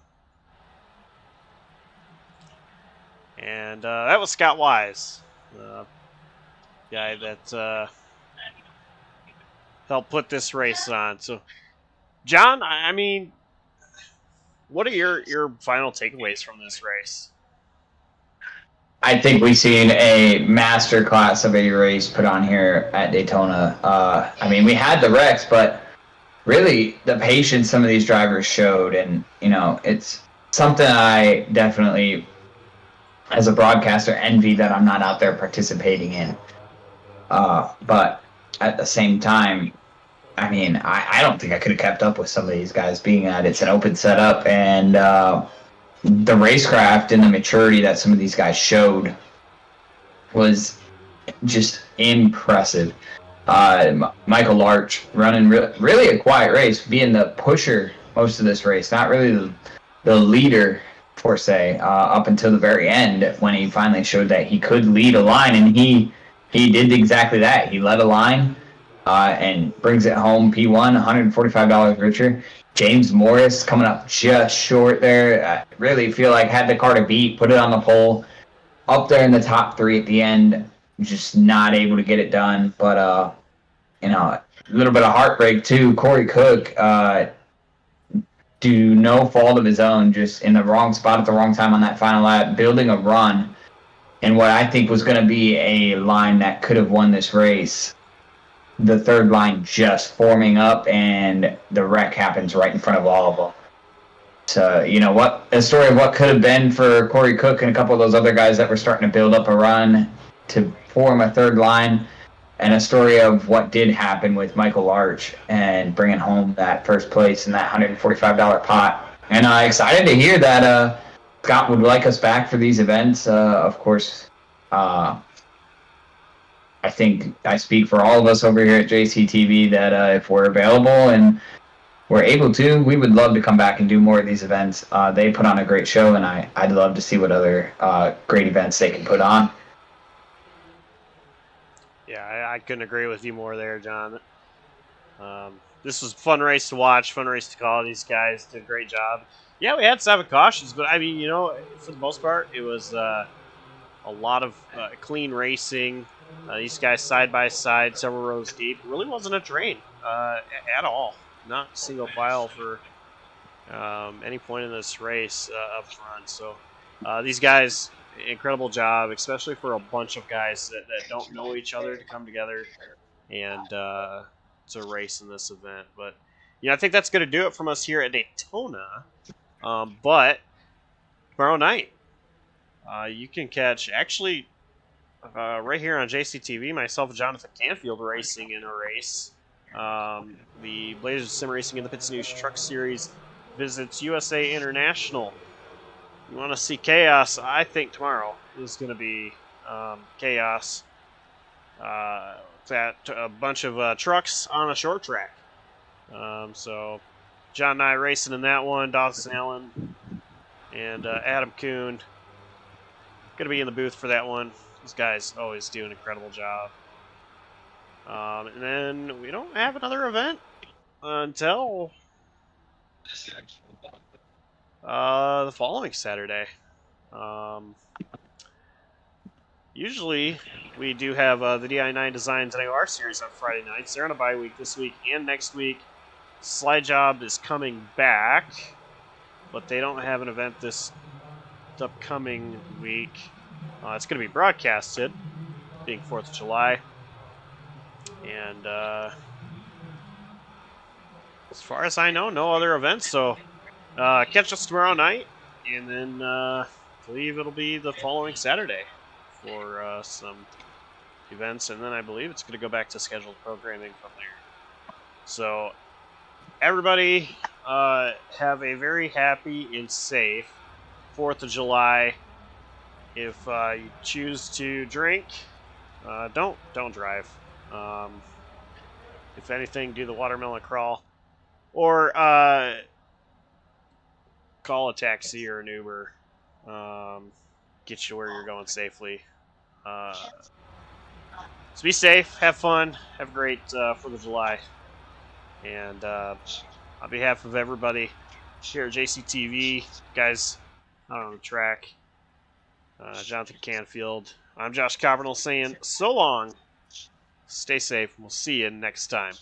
And that was Scott Wise, the guy that helped put this race on. So, John, I mean, what are your final takeaways from this race? I think we've seen a master class of a race put on here at Daytona. I mean, we had the wrecks, but really the patience some of these drivers showed, and it's something I definitely, as a broadcaster, envy that I'm not out there participating in. But at the same time, I mean, I don't think I could have kept up with some of these guys, being that it's an open setup, and the racecraft and the maturity that some of these guys showed was just impressive. Michael Larch running really a quiet race, being the pusher most of this race, not really the leader per se, up until the very end when he finally showed that he could lead a line, and he did exactly that. He led a line and brings it home P1, $145 richer. James Morris coming up just short there. I really feel like had the car to beat, put it on the pole, up there in the top 3 at the end, just not able to get it done. But a little bit of heartbreak too. Corey Cook, do no fault of his own, just in the wrong spot at the wrong time on that final lap, building a run in what I think was going to be a line that could have won this race. The third line just forming up, and the wreck happens right in front of all of them. So, a story of what could have been for Corey Cook and a couple of those other guys that were starting to build up a run to form a third line, and a story of what did happen with Michael Larch and bringing home that first place in that $145 pot. And I'm excited to hear that Scott would like us back for these events. Of course, I think I speak for all of us over here at JCTV that if we're available and we're able to, we would love to come back and do more of these events. They put on a great show, and I'd love to see what other great events they can put on. Yeah, I couldn't agree with you more there, John. This was a fun race to watch, fun race to call. These guys did a great job. Yeah, we had 7 cautions, but I mean, for the most part, it was a lot of clean racing. These guys side by side, several rows deep. It really wasn't a drain at all. Not single file for any point in this race up front. So these guys, incredible job, especially for a bunch of guys that don't know each other to come together and to race in this event. But I think that's going to do it from us here at Daytona. But tomorrow night, you can catch actually. Right here on JCTV, myself and Jonathan Canfield racing in a race. The Blazers Sim Racing in the Pits News Truck Series visits USA International. You want to see chaos? I think tomorrow is going to be chaos. That a bunch of trucks on a short track. So John and I racing in that one. Dawson Allen and Adam Kuhn going to be in the booth for that one. These guys always do an incredible job. And then we don't have another event until the following Saturday. Usually, we do have the DI9 Designs and AR series on Friday nights. They're on a bye week this week and next week. Slide Job is coming back, but they don't have an event this upcoming week. It's going to be broadcasted, being 4th of July. And as far as I know, no other events. So catch us tomorrow night, and then I believe it'll be the following Saturday for some events, and then I believe it's going to go back to scheduled programming from there. So everybody have a very happy and safe 4th of July. If you choose to drink, don't drive. If anything, do the watermelon crawl, or call a taxi or an Uber. Get you where you're going safely. So be safe, have fun, have a great 4th of July. And on behalf of everybody here at JCTV, guys out on the track, Jonathan Canfield, I'm Josh Covernell saying so long, stay safe, and we'll see you next time.